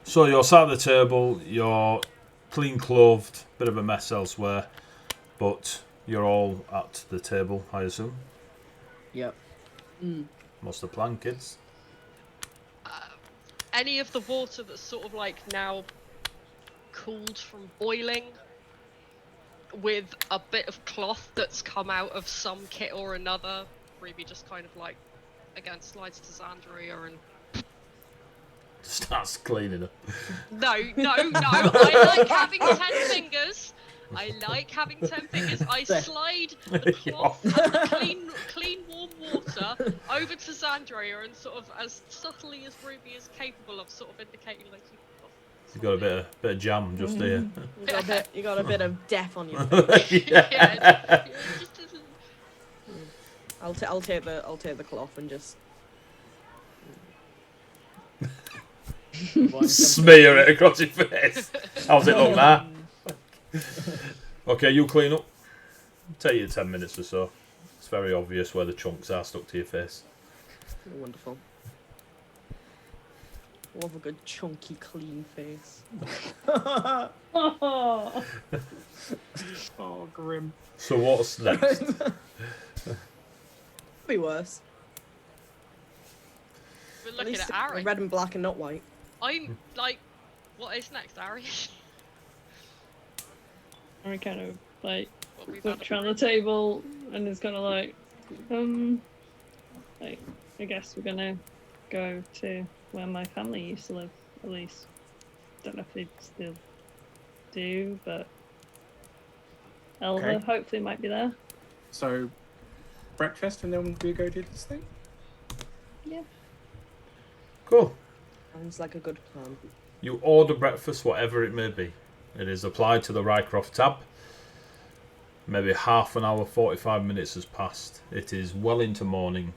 So you're sat at the table, you're clean clothed, bit of a mess elsewhere. But you're all at the table, I assume. Yep. What's the plan, kids? Any of the water that's sort of like now cooled from boiling, with a bit of cloth that's come out of some kit or another, Ruby just kind of like, again, slides to Xandria and... Starts cleaning up. No, I like having 10 fingers. I like having 10 fingers. I slide the cloth and the clean warm water over to Xandria and sort of, as subtly as Ruby is capable of, sort of indicating like You got a bit of jam just here. You got a bit of death on your face. yeah, just isn't... I'll take the cloth and just smear it across your face. How's it look now? Okay, you clean up. Take you 10 minutes or so. It's very obvious where the chunks are stuck to your face. wonderful. Love a good chunky clean face. Oh, Oh, grim. So what's next? Be worse. We're At looking least at Ari. red and black and not white. I'm like, what is next, Ari? I kind of like What we've had looks around the table and is kind of like, like, I guess we're gonna go to where my family used to live, at least. Don't know if they still do, but Elva Okay. hopefully might be there. So, breakfast and then we go do this thing? Yeah. Cool. Sounds like a good plan. You order breakfast, whatever it may be. It is applied to the Rycroft tab. Maybe half an hour, 45 minutes has passed. It is well into morning.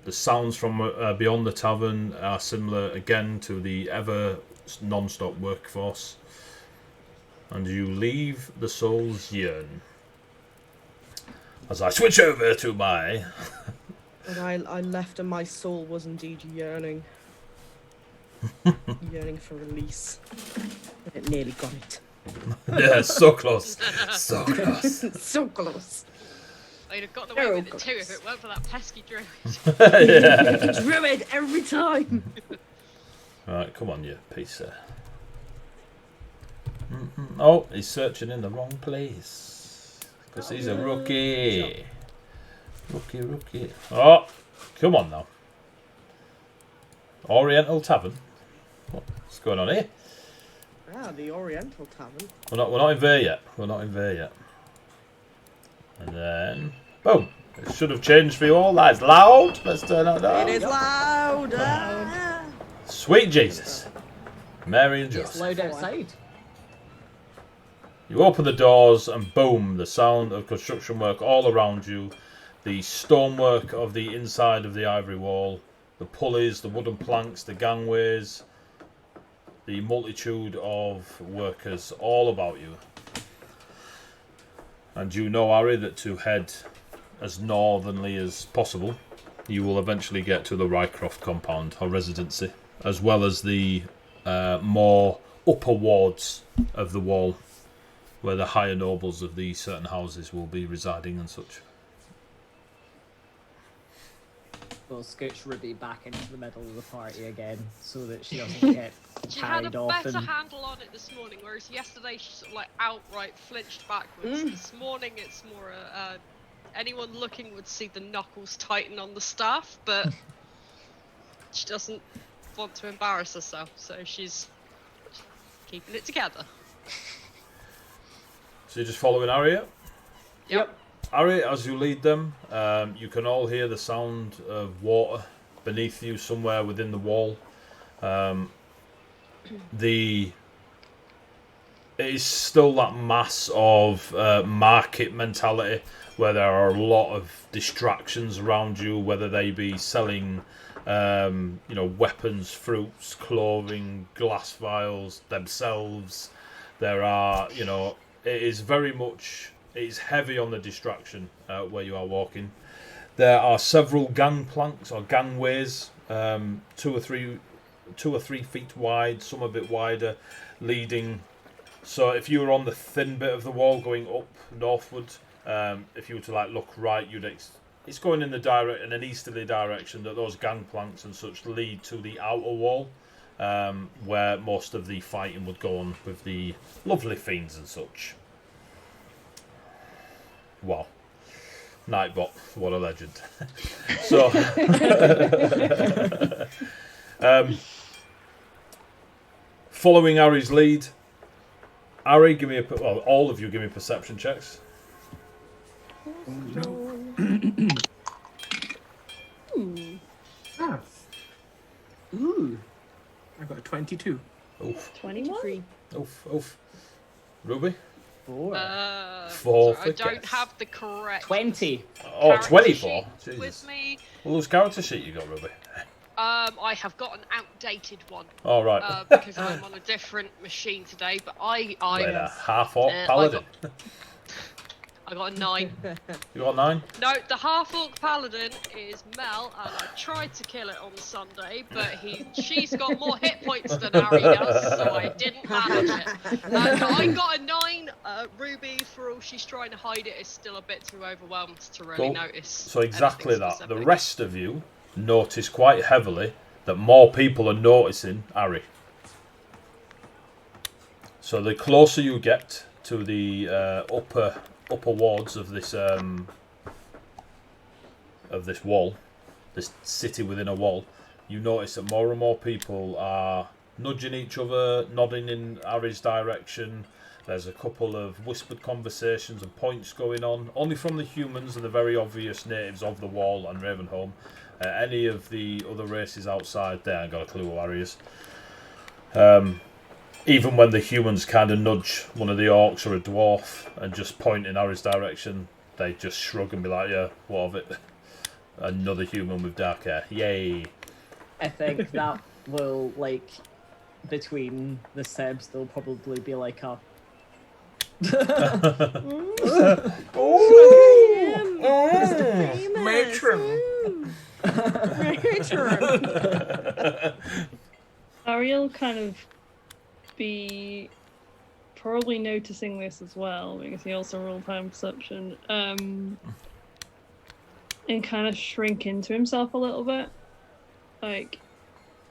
The sounds from beyond the tavern are similar again to the ever non-stop workforce. And you leave the Soul's Yearn. As I switch over to my... And I left and my soul was indeed yearning. Yearning for release. And it nearly got it. Yeah, so close. So close. So close. I'd have gotten away Oh, with it too God. if it weren't for that pesky druid. Yeah. Druid every time. Right, come on, you piece of... Oh, he's searching in the wrong place. Because he's a rookie. Rookie. Oh, come on now. Oriental Tavern. What's going on here? Ah, the Oriental Tavern. We're not in there yet. And then, boom. It should have changed for you all. That's loud. Let's turn that down. It is loud. Sweet Jesus. Mary and It's Joseph. loud outside. You open the doors and boom, the sound of construction work all around you. The stonework of the inside of the ivory wall. The pulleys, the wooden planks, the gangways. The multitude of workers all about you. And you know, Ari, that to head as northernly as possible, you will eventually get to the Rycroft compound or residency, as well as the more upper wards of the wall, where the higher nobles of these certain houses will be residing and such. We'll scooch Ruby back into the middle of the party again, so that she doesn't get She had carried a off. better And handle on it this morning, whereas yesterday she sort of like outright flinched backwards. This morning it's more anyone looking would see the knuckles tighten on the staff, but she doesn't want to embarrass herself, so she's keeping it together. So you're just following Ari up? Yep. Ari, as you lead them, you can all hear the sound of water beneath you somewhere within the wall. It is still that mass of market mentality where there are a lot of distractions around you, whether they be selling weapons, fruits, clothing, glass vials themselves. There are, it is very much... It is heavy on the distraction where you are walking. There are several gangplanks or gangways, 2 or 3 feet wide, some a bit wider, leading So if you were on the thin bit of the wall going up northward, if you were to like look right, it's going in an easterly direction that those gangplanks and such lead to the outer wall, where most of the fighting would go on with the lovely fiends and such. Wow. Nightbot, what a legend. So, following Ari's lead, Ari, give me all of you give me perception checks. Ooh. I got a 22. Oof. 21? Oof. Ruby? 4. 4. I don't have the correct 20. Oh, character 24. sheet Jesus. with me. Well, whose character sheet you got, Ruby? I have got an outdated one. All right. Because I'm on a different machine today, but Wait, a half-orc I paladin. I got a 9. You got 9? No, the half-orc paladin is Mel, and I tried to kill it on Sunday, but she's got more hit points than Ari does, so I didn't manage it. I got a 9. Ruby, for all she's trying to hide it, is still a bit too overwhelmed to really notice. So exactly anything that. specific. The rest of you notice quite heavily that more people are noticing Ari. So the closer you get to the upper wards of this wall, this city within a wall, you notice that more and more people are nudging each other, nodding in Ari's direction. There's a couple of whispered conversations and points going on, only from the humans and the very obvious natives of the wall and Ravenholm. Any of the other races outside, they ain't got a clue who Ari is. Even when the humans kind of nudge one of the orcs or a dwarf and just point in Ari's direction, they just shrug and be like, yeah, what of it? Another human with dark hair. Yay. I think that will, like, between the Sebs, there'll probably be like a... Matron. Ariel kind of be probably noticing this as well, because he also rolled time perception, and kind of shrink into himself a little bit. Like,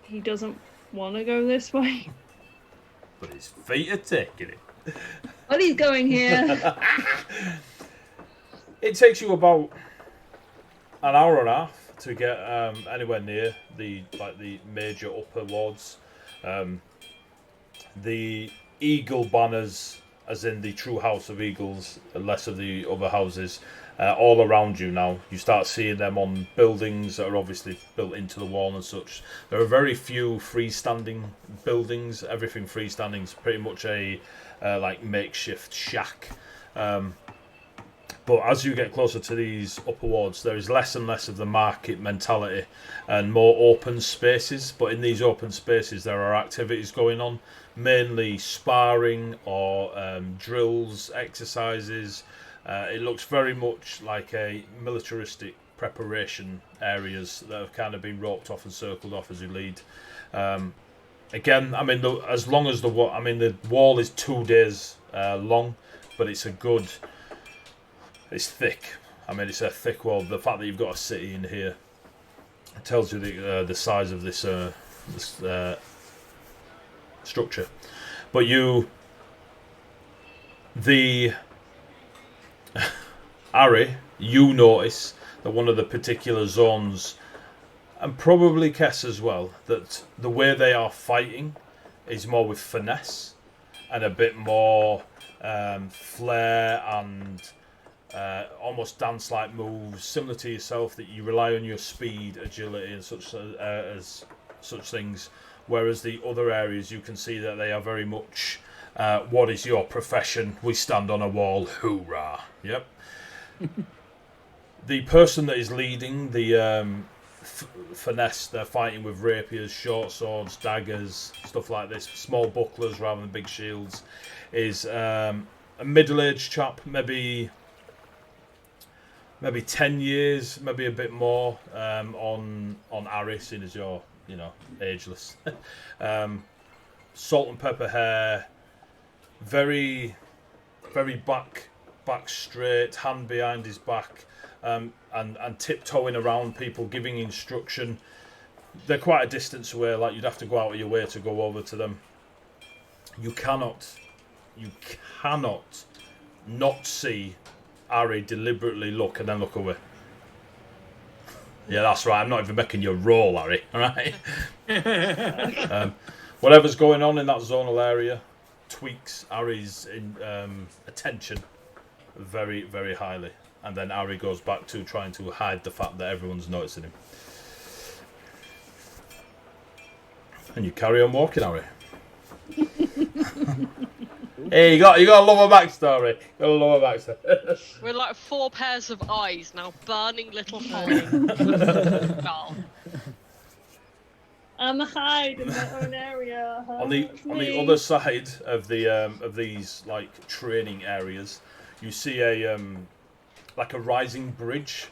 he doesn't want to go this way. But his feet are taking it. But he's going here. It takes you about an hour and a half to get anywhere near the major upper wards. The eagle banners, as in the true house of eagles, less of the other houses, all around you now. You start seeing them on buildings that are obviously built into the wall and such. There are very few freestanding buildings. Everything freestanding is pretty much a makeshift shack. But as you get closer to these upper wards, there is less and less of the market mentality and more open spaces. But in these open spaces, there are activities going on, mainly sparring or drills, exercises. It looks very much like a militaristic preparation areas that have kind of been roped off and circled off as you lead. Again, I mean, as long as the wall is 2 days long, but it's thick. I mean, it's a thick wall. The fact that you've got a city in here tells you the size of this structure. But Ari, you notice that one of the particular zones, and probably Kess as well, that the way they are fighting is more with finesse and a bit more flair and almost dance-like moves, similar to yourself, that you rely on your speed, agility, and such things. Whereas the other areas, you can see that they are very much, what is your profession? We stand on a wall, hoorah! Yep. The person that is leading the finesse, they're fighting with rapiers, short swords, daggers, stuff like this, small bucklers rather than big shields, is a middle-aged chap, maybe 10 years, maybe a bit more, on Ari, seeing as you're, ageless. Salt and pepper hair, very, very back straight, hand behind his back, and tiptoeing around people, giving instruction. They're quite a distance away, like you'd have to go out of your way to go over to them. You cannot not see Ari deliberately look and then look away. Yeah, that's right. I'm not even making you roll, Ari. All right. Whatever's going on in that zonal area tweaks Ari's attention very, very highly, and then Ari goes back to trying to hide the fact that everyone's noticing him. And you carry on walking, Ari. Hey, you got to love a backstory. We're like 4 pairs of eyes now, burning little holes. I'm hide in my own area. On the other side of these like training areas, you see a like a rising bridge,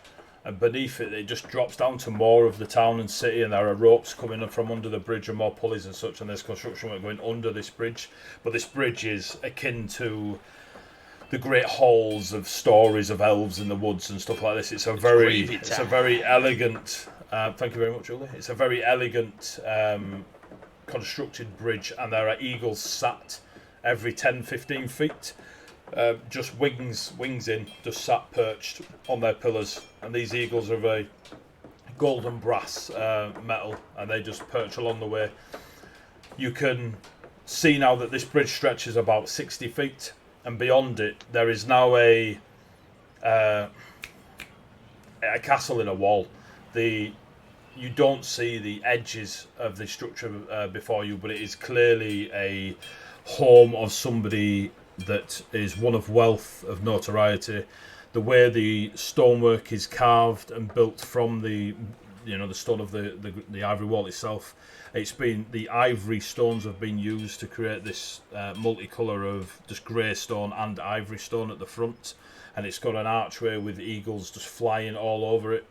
and beneath it just drops down to more of the town and city, and there are ropes coming up from under the bridge and more pulleys and such, and there's construction work going under this bridge. But this bridge is akin to the great halls of stories of elves in the woods and stuff like this. It's a very elegant. Thank you very much, Uli. It's a very elegant constructed bridge, and there are eagles sat every 10-15 feet. Just wings in, just sat perched on their pillars, and these eagles are of a golden brass metal, and they just perch along the way. You can see now that this bridge stretches about 60 feet, and beyond it there is now a castle in a wall. You don't see the edges of the structure before you, but it is clearly a home of somebody that is one of wealth, of notoriety. The way the stonework is carved and built from the stone of the ivory wall itself, the ivory stones have been used to create this multicolour of just grey stone and ivory stone at the front, and it's got an archway with eagles just flying all over it.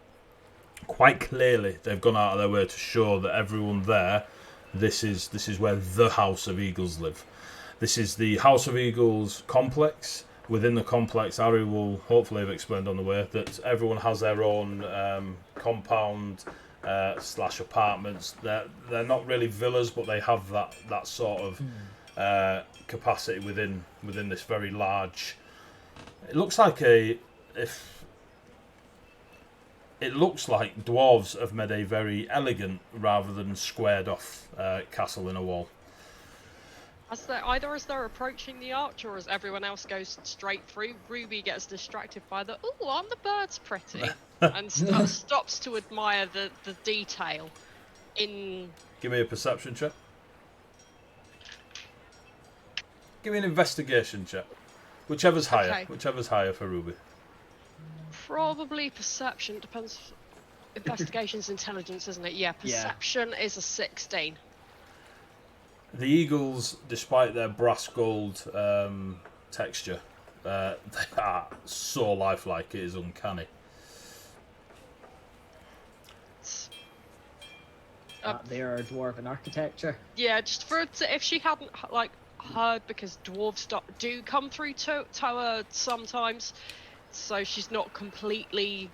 Quite clearly, they've gone out of their way to show that everyone there, this is where the House of Eagles live. This is the House of Eagles complex. Within the complex, Ari will hopefully have explained on the way that everyone has their own compound / apartments. They're not really villas, but they have that sort of capacity within this very large. It looks like dwarves have made a very elegant rather than squared off castle in a wall. As they're approaching the arch, or as everyone else goes straight through, Ruby gets distracted by aren't the birds pretty? And stops to admire the detail in... Give me a perception check. Give me an investigation check. Whichever's higher. Okay. Whichever's higher for Ruby. Probably perception, depends. Investigation's intelligence, isn't it? Yeah, perception is a 16. The eagles, despite their brass gold texture, they are so lifelike, it is uncanny. They are dwarven architecture. Yeah, just if she hadn't heard, because dwarves do come through tower sometimes, so she's not completely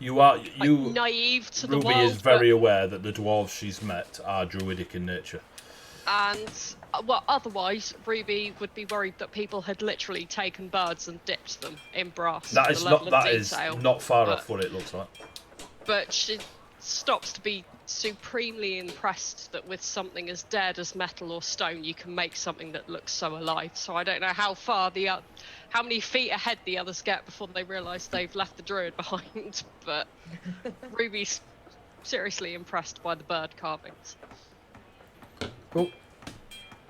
naive to the world. Ruby is very aware that the dwarves she's met are druidic in nature. And, otherwise, Ruby would be worried that people had literally taken birds and dipped them in brass. That is not far off what it looks like. But she stops to be supremely impressed that with something as dead as metal or stone, you can make something that looks so alive. So I don't know how many feet ahead the others get before they realise they've left the druid behind, but Ruby's seriously impressed by the bird carvings. Cool.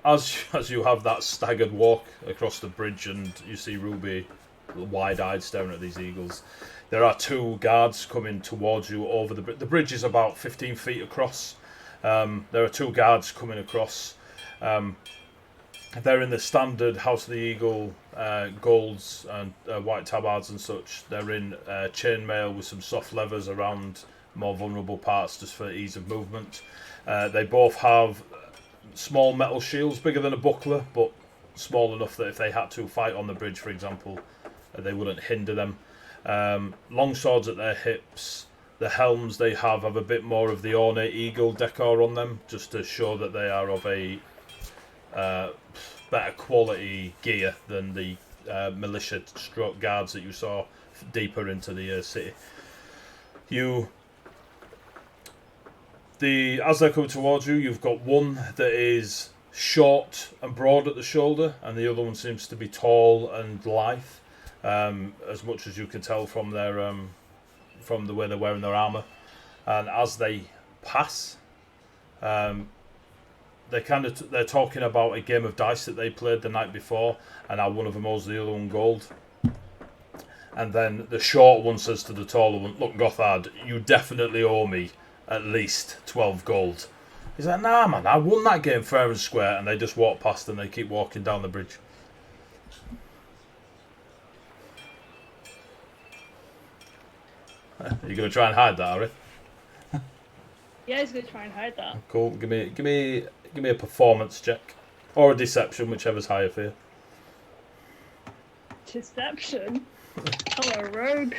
As you have that staggered walk across the bridge and you see Ruby wide-eyed staring at these eagles, there are 2 guards coming towards you over the bridge. The bridge is about 15 feet across. There are 2 guards coming across. They're in the standard House of the Eagle golds and white tabards and such. They're in chainmail with some soft levers around more vulnerable parts just for ease of movement. They both have small metal shields, bigger than a buckler, but small enough that if they had to fight on the bridge, for example, they wouldn't hinder them. Long swords at their hips. The helms they have a bit more of the ornate eagle decor on them, just to show that they are of a better quality gear than the militia stroke guards that you saw deeper into the city. As they come towards you, you've got one that is short and broad at the shoulder, and the other one seems to be tall and lithe, as much as you can tell from their from the way they're wearing their armor. And as they pass, they're talking about a game of dice that they played the night before, and how one of them owes the other one gold. And then the short one says to the taller one, "Look, Gothard, you definitely owe me at least 12 gold." He's like, "Nah, man, I won that game fair and square." And they just walk past and they keep walking down the bridge. Are you going to try and hide that, Harry? Yeah, he's gonna try and hide that. Cool. Give me a performance check, or a deception, whichever's higher for you. Deception. I'm a rogue.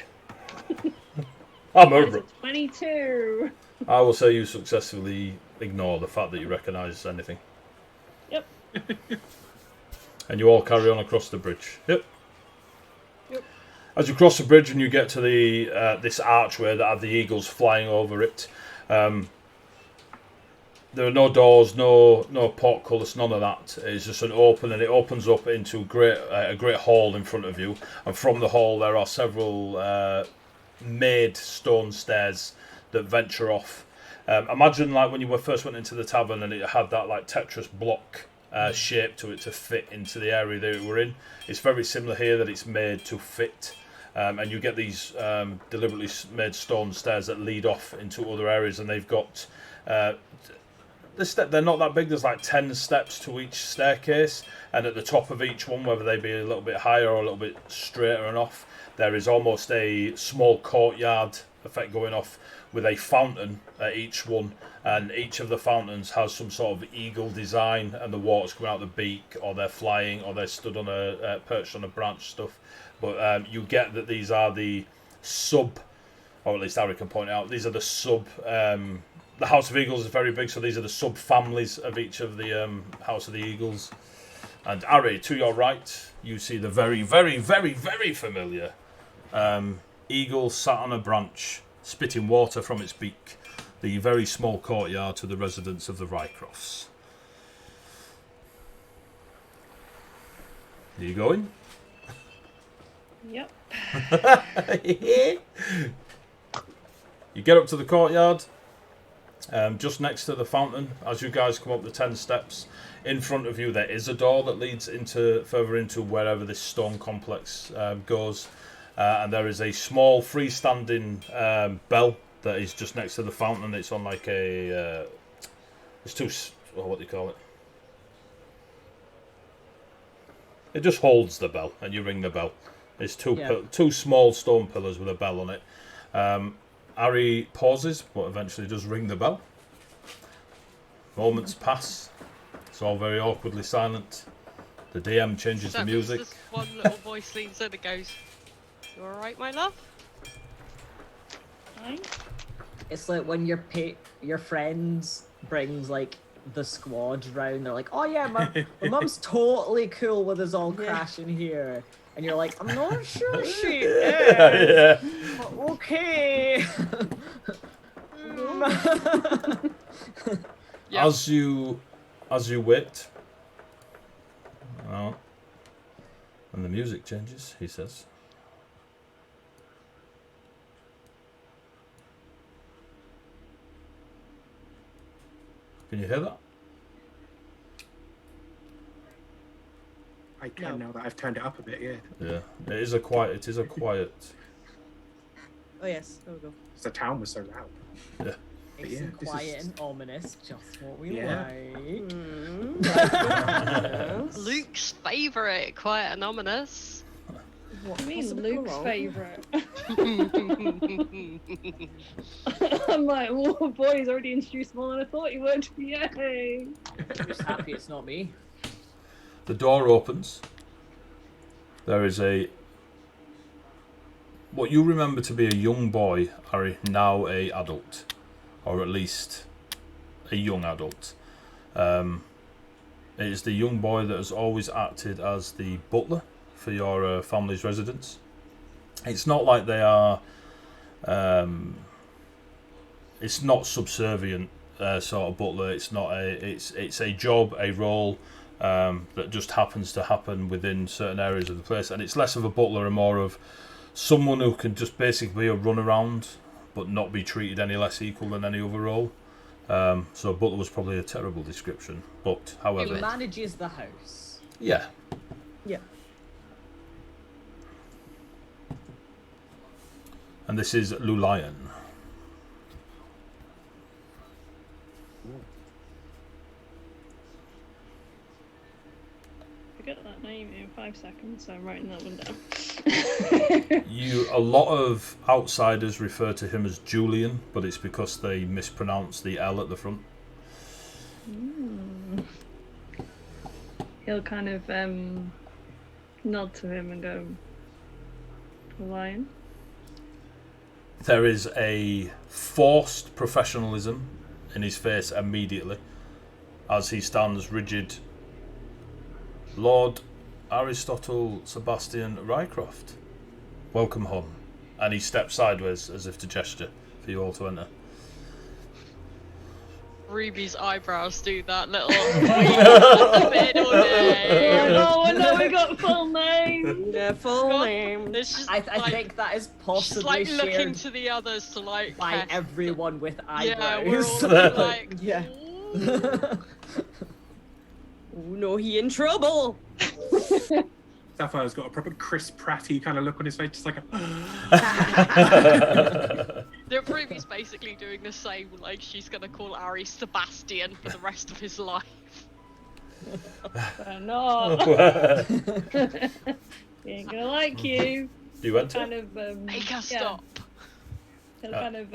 I'm It's over a it. 22. I will say you successfully ignore the fact that you recognise anything. Yep. And you all carry on across the bridge. Yep. Yep. As you cross the bridge and you get to the this archway that had the eagles flying over it, there are no doors, no portcullis, none of that. It's just an open, and it opens up into a great hall in front of you. And from the hall there are several made stone stairs that venture off. Imagine like when you first went into the tavern and it had that like Tetris block shape to it to fit into the area that we were in. It's very similar here, that it's made to fit. And you get these deliberately made stone stairs that lead off into other areas, and they've got they're not that big. There's like 10 steps to each staircase, and at the top of each one, whether they be a little bit higher or a little bit straighter and off, there is almost a small courtyard effect going off with a fountain at each one, and each of the fountains has some sort of eagle design, and the water's coming out the beak, or they're flying, or they're stood on perched on a branch stuff. But you get that these are the sub, or at least Harry can point out, these are the sub. The House of Eagles is very big, so these are the sub families of each of the House of the Eagles. And Harry, to your right, you see the very, very, very, very familiar eagle sat on a branch, spitting water from its beak. The very small courtyard to the residence of the Rycrofts. Are you going? Yep. You get up to the courtyard, just next to the fountain. As you guys come up the 10 steps, in front of you there is a door that leads further into wherever this stone complex goes, and there is a small freestanding bell that is just next to the fountain. It's on like a it's two, what do you call it? It just holds the bell, and you ring the bell. It's two small stone pillars with a bell on it. Harry pauses, but eventually does ring the bell. Moments pass. It's all very awkwardly silent. The DM changes the music. This one little voice leans in and goes, "You alright, my love?" Fine. It's like when your friends brings like the squad round. They're like, "Oh yeah, my mum's totally cool with us all crashing here," and you're like, "I'm not sure she is." But okay. Yep. As you wait, and the music changes, he says. Can you hear that? I can now that I've turned it up a bit, yeah. Yeah, it is a quiet. Oh yes, there we go. The town was so loud. Yeah. It's Yeah, this quiet is- and ominous, just what we Yeah. like. Luke's favourite, quiet and ominous. What I mean, possibly go Luke's wrong? favourite. I'm like, oh boy, he's already introduced more than I thought he would. Yay! I'm just happy it's not me. The door opens. There is what you remember to be a young boy, Harry, now a adult, or at least a young adult. It is the young boy that has always acted as the butler for your family's residence. It's not like they are. It's not subservient sort of butler. It's not It's a job, a role that just happens to happen within certain areas of the place, and it's less of a butler and more of someone who can just basically be a runaround, but not be treated any less equal than any other role. So butler was probably a terrible description, but however, He manages the house. yeah. Yeah. And this is Lulian. Forget that name in 5 seconds, so I'm writing that one down. A lot of outsiders refer to him as Julian, but it's because they mispronounce the L at the front. He'll kind of nod to him and go, "Lion." There is a forced professionalism in his face immediately as he stands rigid. Lord Aristotle Sebastian Rycroft, welcome home. And he steps sideways as if to gesture for you all to enter. Ruby's eyebrows do that little middle name. Oh no, we got full name. Yeah, full name. It's just I like, think that is she's possibly like looking shared to the others to like by test everyone with Yeah, we're eyebrows. all like, Yeah. "Ooh." Oh no, he in trouble. Sapphire's got a proper Chris Pratty kind of look on his face, just like a... Ruby's basically doing the same, like she's gonna call Ari Sebastian for the rest of his life. But not. He ain't gonna like you. Do you enter? Kind of Make her yeah. stop. He'll kind of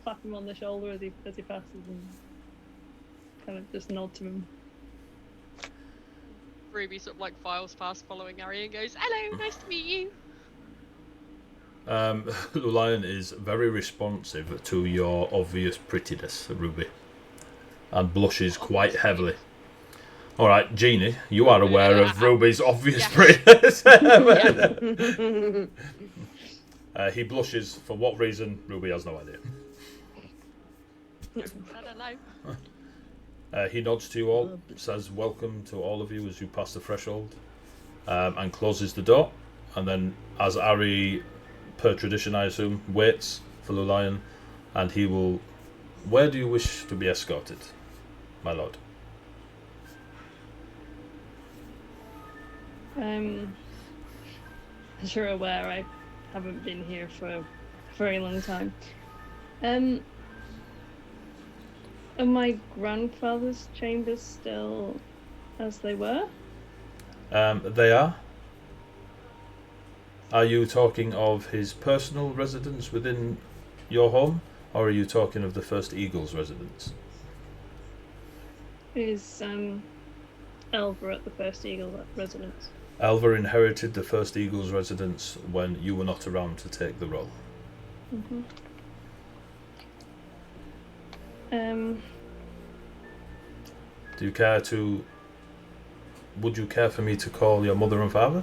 clap him on the shoulder as he passes and kind of just nod to him. Ruby sort of like files past following Ari and goes, "Hello, nice to meet you." Lulian is very responsive to your obvious prettiness, Ruby, and blushes quite heavily. Alright, Jeannie, you are aware of Ruby's obvious prettiness. He blushes. For what reason, Ruby has no idea. I don't know. He nods to you all, says welcome to all of you as you pass the threshold, and closes the door. And then, as Ari, per tradition I assume, waits for Lulian, and he will... Where do you wish to be escorted, my lord? As you're aware, I haven't been here for a very long time. Are my grandfather's chambers still as they were? They are. Are you talking of his personal residence within your home, or are you talking of the First Eagle's residence? Is Elva at the First Eagle residence? Elva inherited the First Eagle's residence when you were not around to take the role. Mm-hmm. Do you care to... Would you care for me to call your mother and father?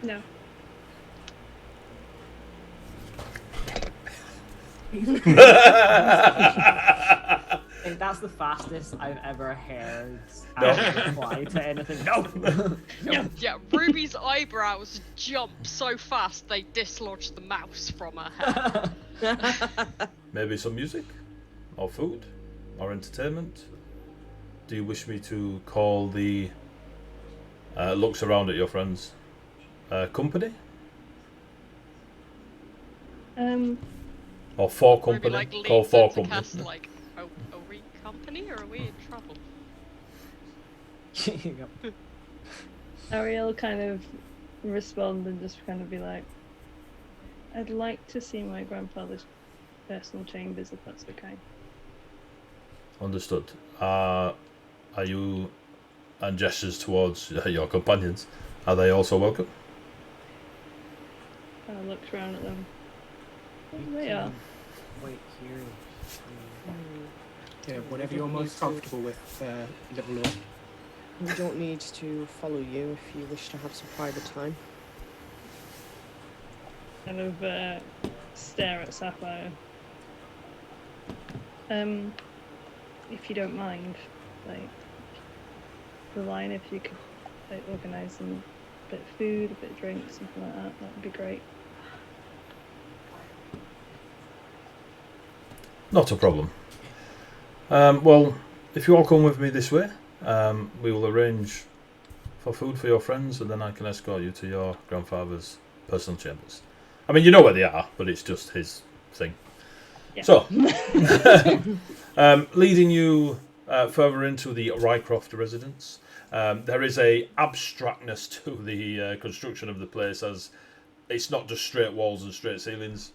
No. I think that's the fastest I've ever heard No. reply to anything. No! Yeah, Ruby's eyebrows jump so fast they dislodge the mouse from her head. Maybe some music? Or food? Or entertainment? Do you wish me to call the... looks around at your friends. Company? Or for Ruby company? like Call leans for into company. Cass like, are we company or are we in trouble? Ariel kind of respond and just kind of be like, I'd like to see my grandfather's personal chambers if that's okay. Understood. Are you and gestures towards your companions. Are they also welcome? Kind of looks around at them. We They can are. wait here. Yeah, whatever you're most comfortable with, little Lord. We don't need to follow you if you wish to have some private time. Kind of stare at Sapphire. If you don't mind, like, the line, if you could like organise some bit of food, a bit of drink, something like that, that would be great. Not a problem. Well, if you all come with me this way, we will arrange for food for your friends, and then I can escort you to your grandfather's personal chambers. I mean, you know where they are, but it's just his thing. Yeah. So, leading you further into the Rycroft residence, there is a abstractness to the construction of the place, as it's not just straight walls and straight ceilings.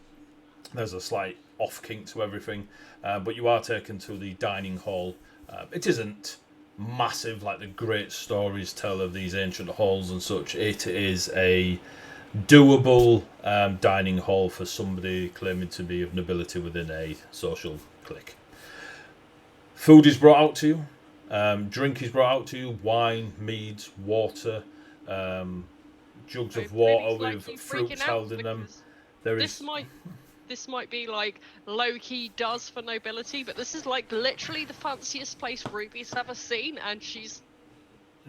There's a slight off-kink to everything, but you are taken to the dining hall. It isn't massive like the great stories tell of these ancient halls and such. It is a doable dining hall for somebody claiming to be of nobility within a social clique. Food is brought out to you. Drink is brought out to you. Wine, meads, water, jugs of water with fruits held in them. There is. This might be like Loki does for nobility, but this is like literally the fanciest place Ruby's ever seen, and she's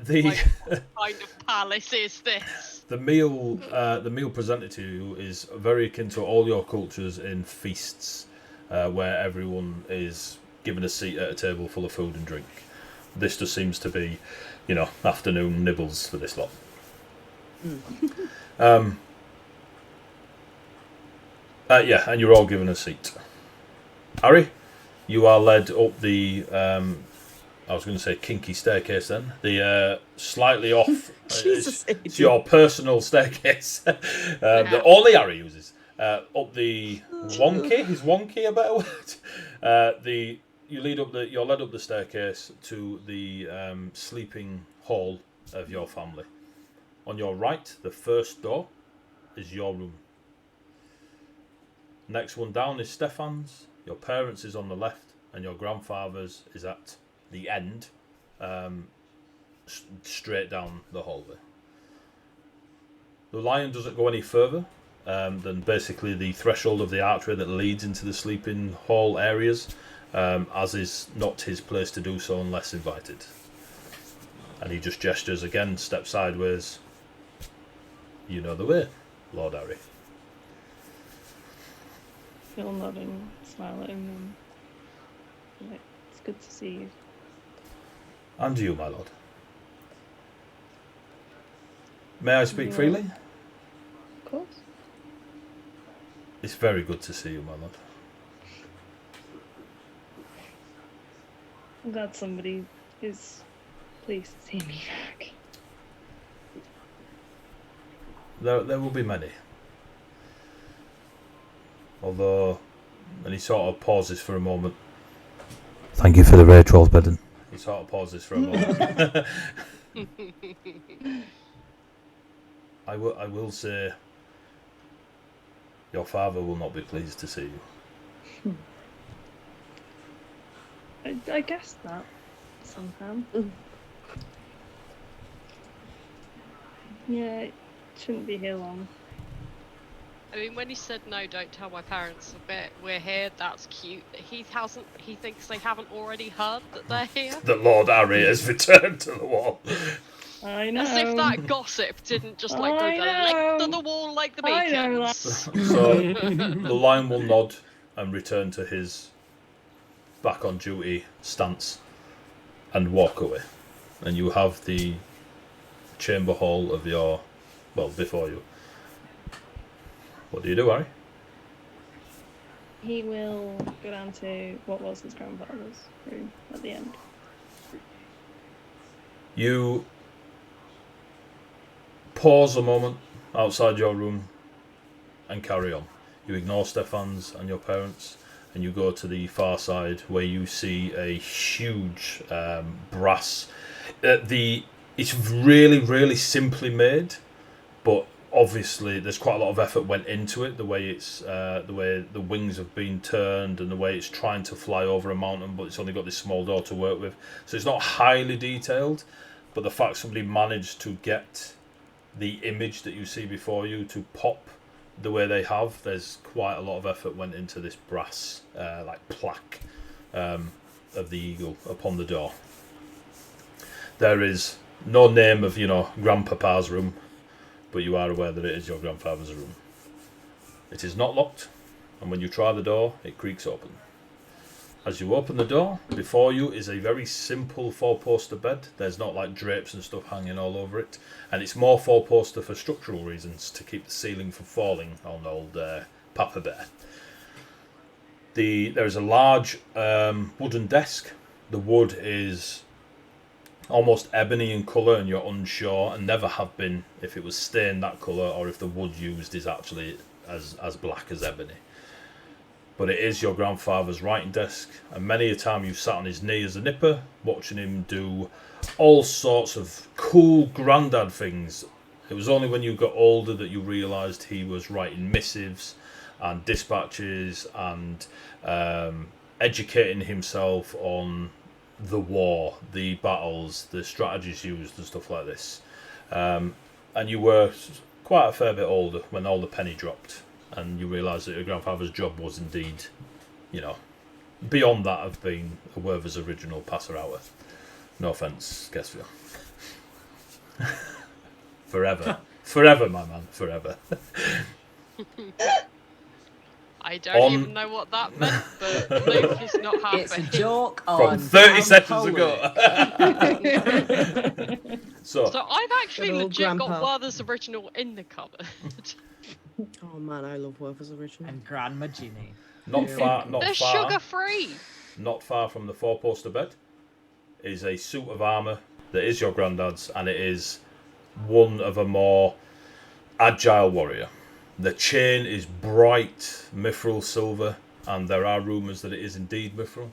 like, what kind of palace is this? The meal presented to you is very akin to all your cultures in feasts, where everyone is given a seat at a table full of food and drink. This just seems to be, afternoon nibbles for this lot. Yeah, and you're all given a seat. Harry, you are led up the, I was going to say kinky staircase then. The slightly off, Jesus, it's your personal staircase that only Harry uses. Up the wonky, is wonky a better word? You're led up the staircase to the sleeping hall of your family. On your right, the first door is your room. Next one down is Stefan's. Your parents' is on the left, and your grandfather's is at the end, straight down the hallway. The line doesn't go any further than basically the threshold of the archway that leads into the sleeping hall areas, as is not his place to do so unless invited. And he just gestures again, steps sideways. You know the way, Lord Harry. He'll nod and smile at him and it's good to see you. And you, my lord. May I speak freely? Of course. It's very good to see you, my lord. I'm glad somebody is pleased to see me back. There will be many. Although, and he sort of pauses for a moment. Thank you for the rage rolls, Bedden. He sort of pauses for a moment. I will say, your father will not be pleased to see you. I guessed that somehow. Yeah, it shouldn't be here long. I mean, when he said no, don't tell my parents a bit, we're here, that's cute. He thinks they haven't already heard that they're here. The Lord Harry has returned to the wall. I know. As if that gossip didn't just like go the length of the wall like the I know beacons. So the lion will nod and return to his back on duty stance and walk away. And you have the chamber hall of before you. What do you do, Harry? He will go down to what was his grandfather's room at the end. You pause a moment outside your room and carry on. You ignore Stefan's and your parents, and you go to the far side where you see a huge brass It's really, really simply made, but obviously there's quite a lot of effort went into it. The way the wings have been turned and the way it's trying to fly over a mountain, but it's only got this small door to work with. So it's not highly detailed, but the fact somebody managed to get the image that you see before you to pop the way they have, there's quite a lot of effort went into this brass like plaque of the eagle upon the door. There is no name of, Grandpapa's room, but you are aware that it is your grandfather's room. It is not locked, and when you try the door, it creaks open. As you open the door, before you is a very simple four-poster bed. There's not like drapes and stuff hanging all over it, and it's more four-poster for structural reasons, to keep the ceiling from falling on old Papa Bear. There is a large wooden desk. The wood is almost ebony in colour, and you're unsure, and never have been, if it was stained that colour or if the wood used is actually as black as ebony. But it is your grandfather's writing desk, and many a time you've sat on his knee as a nipper, watching him do all sorts of cool grandad things. It was only when you got older that you realised he was writing missives and dispatches and educating himself on the war, the battles, the strategies used and stuff like this. And you were quite a fair bit older when all the penny dropped, and you realised that your grandfather's job was indeed, beyond that of being a Werther's original passer outer. No offence, Guestville. Forever. Forever, my man, forever. I don't even know what that meant, but Luke is not happy. It's a joke From on 30 seconds ago. So I've actually Good old legit got Grandpa. Werther's original in the cupboard. Oh man, I love Werther's original. and Grandma Ginny. Not far They're sugar-free. not far from the four-poster bed is a suit of armour that is your granddad's, and it is one of a more agile warrior. The chain is bright mithril silver, and there are rumours that it is indeed mithril.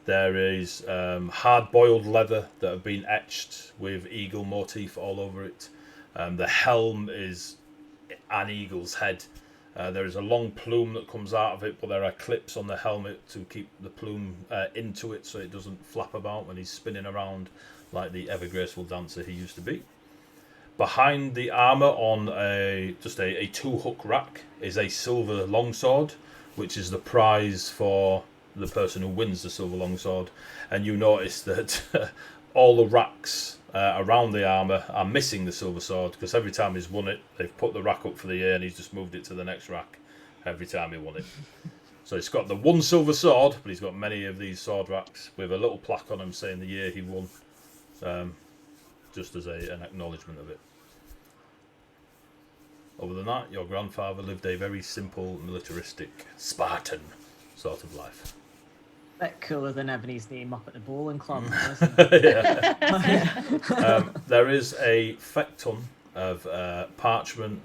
There is hard-boiled leather that have been etched with eagle motif all over it. The helm is an eagle's head. There is a long plume that comes out of it, but there are clips on the helmet to keep the plume into it so it doesn't flap about when he's spinning around like the ever-graceful dancer he used to be. Behind the armour on a two-hook rack is a silver longsword, which is the prize for the person who wins the silver longsword. And you notice that all the racks around the armour are missing the silver sword, because every time he's won it, they've put the rack up for the year and he's just moved it to the next rack every time he won it. So he's got the one silver sword, but he's got many of these sword racks with a little plaque on them saying the year he won, just as an acknowledgement of it. Other than that, your grandfather lived a very simple, militaristic, Spartan sort of life. Bit cooler than having his name up at the bowling club, isn't it? Yeah. There is a feck ton of parchment,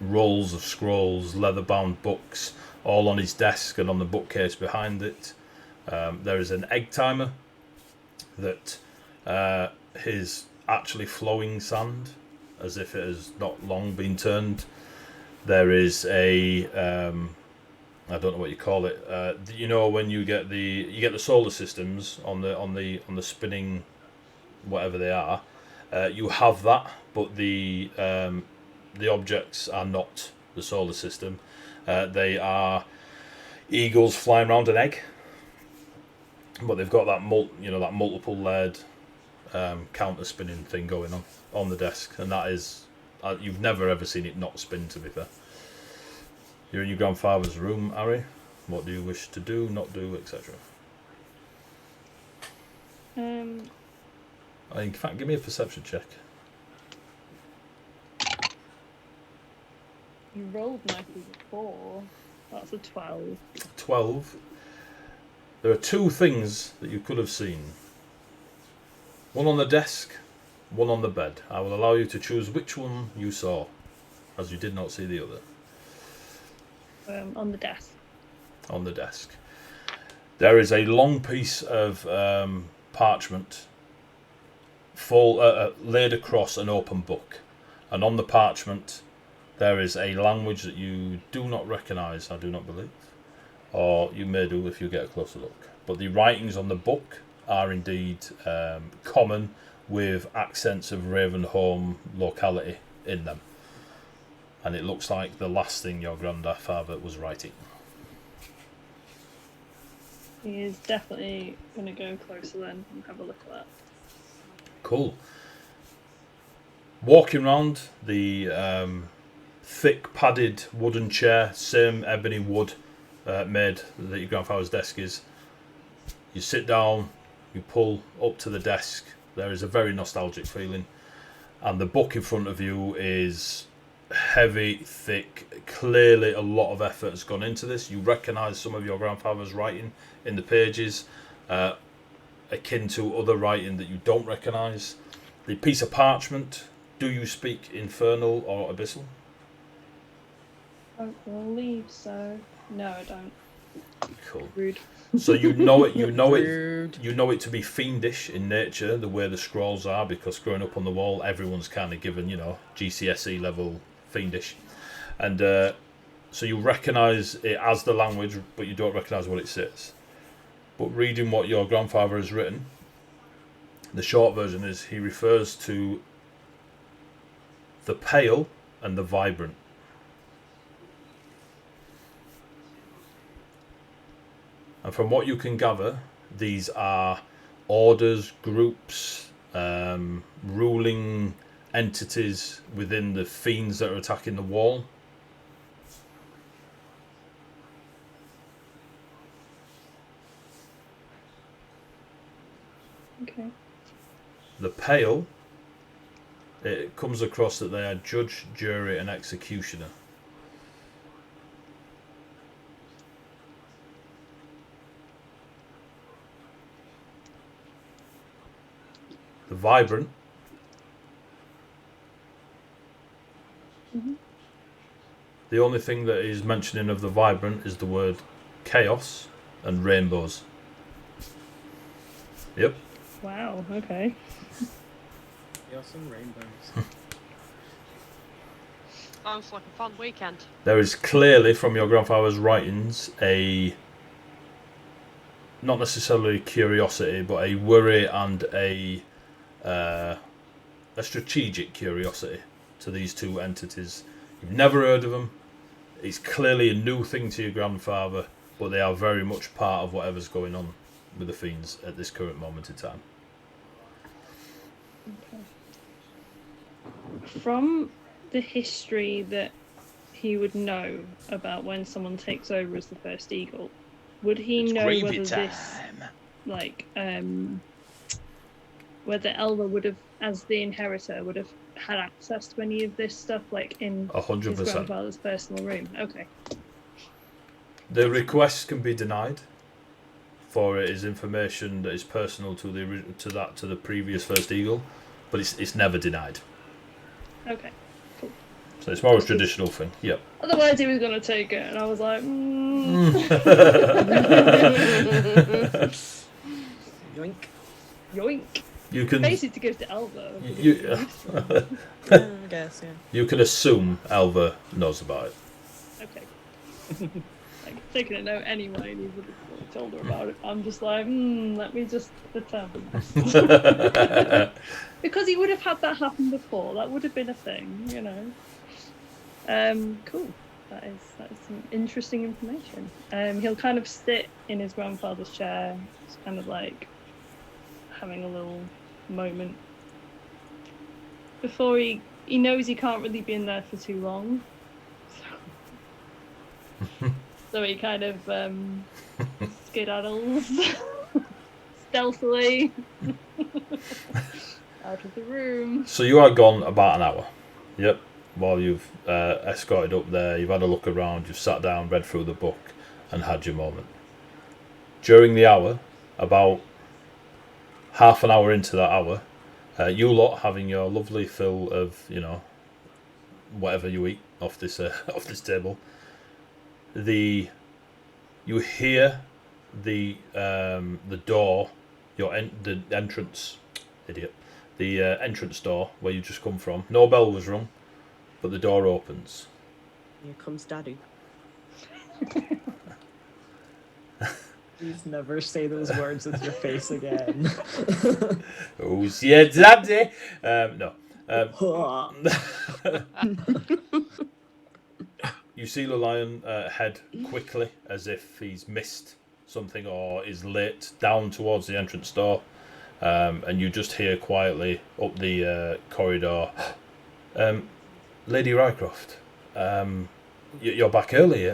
rolls of scrolls, leather-bound books, all on his desk and on the bookcase behind it. There is an egg timer that is actually flowing sand, as if it has not long been turned. There is a I don't know what you call it. When you get the solar systems on the spinning, whatever they are, you have that, but the objects are not the solar system. They are eagles flying around an egg, but they've got that multiple layered counter spinning thing going on the desk, and that is you've never ever seen it not spin, to be fair. You're in your grandfather's room, Harry. What do you wish to do, not do, etc.? In fact, give me a perception check. You rolled nicely before. That's a 12. 12. There are two things that you could have seen. One on the desk, one on the bed. I will allow you to choose which one you saw, as you did not see the other. On the desk. On the desk. There is a long piece of parchment laid across an open book, and on the parchment there is a language that you do not recognise, I do not believe, or you may do if you get a closer look. But the writings on the book are indeed common, with accents of Ravenholm locality in them, and it looks like the last thing your grandfather was writing. He is definitely going to go closer then and have a look at that. Cool. Walking round the thick padded wooden chair, same ebony wood made that your grandfather's desk is. You sit down, you pull up to the desk. There is a very nostalgic feeling, and the book in front of you is heavy, thick. Clearly a lot of effort has gone into this. You recognise some of your grandfather's writing in the pages, akin to other writing that you don't recognise. The piece of parchment, do you speak Infernal or Abyssal? I don't believe so. No, I don't. Cool. Rude. So you know it Rude. you know it to be fiendish in nature, the way the scrolls are, because growing up on the wall, everyone's kind of given, GCSE level fiendish. And so you recognise it as the language, but you don't recognise what it says. But reading what your grandfather has written, the short version is he refers to the pale and the vibrant. And from what you can gather, these are orders, groups, ruling entities within the fiends that are attacking the wall. Okay. The pale, it comes across that they are judge, jury and executioner. The vibrant, the only thing that is mentioning of the vibrant is the word chaos and rainbows. Yep. Wow, okay. Chaos and rainbows. Sounds like a fun weekend. There is clearly, from your grandfather's writings, a not necessarily curiosity, but a worry and a strategic curiosity to these two entities. You've never heard of them. It's clearly a new thing to your grandfather, but they are very much part of whatever's going on with the fiends at this current moment in time. Okay. From the history that he would know about when someone takes over as the first eagle, would he It's know gravy whether time. whether Elva would have, as the inheritor, would have had access to any of this stuff, like in 100%. his grandfather's personal room? Okay. The request can be denied, for it is information that is personal to the previous first eagle, but it's never denied. Okay. Cool. So it's more a traditional thing. Yep. Otherwise, he was going to take it, and I was like, Yoink. yoink. You can Basically, to give to Elva. I guess, yeah. you can assume Elva knows about it. Okay. Like, taking a note anyway, and he would have told her about it. I'm just like, let me just determine this. Because he would have had that happen before. That would have been a thing, Cool. That is some interesting information. He'll kind of sit in his grandfather's chair, just kind of like having a little moment before he knows he can't really be in there for too long. So he kind of skedaddles stealthily out of the room. So you are gone about an hour. Yep. While you've escorted up there, you've had a look around, you've sat down, read through the book, and had your moment. During the hour, about half an hour into that hour, you lot having your lovely fill of, whatever you eat off this table. You hear the door, the entrance, idiot, the entrance door where you just come from. No bell was rung, but the door opens. Here comes Daddy. Please never say those words with your face again. Who's your daddy? No. You see the lion head quickly as if he's missed something or is late down towards the entrance door. And you just hear quietly up the corridor, Lady Rycroft, you're back early.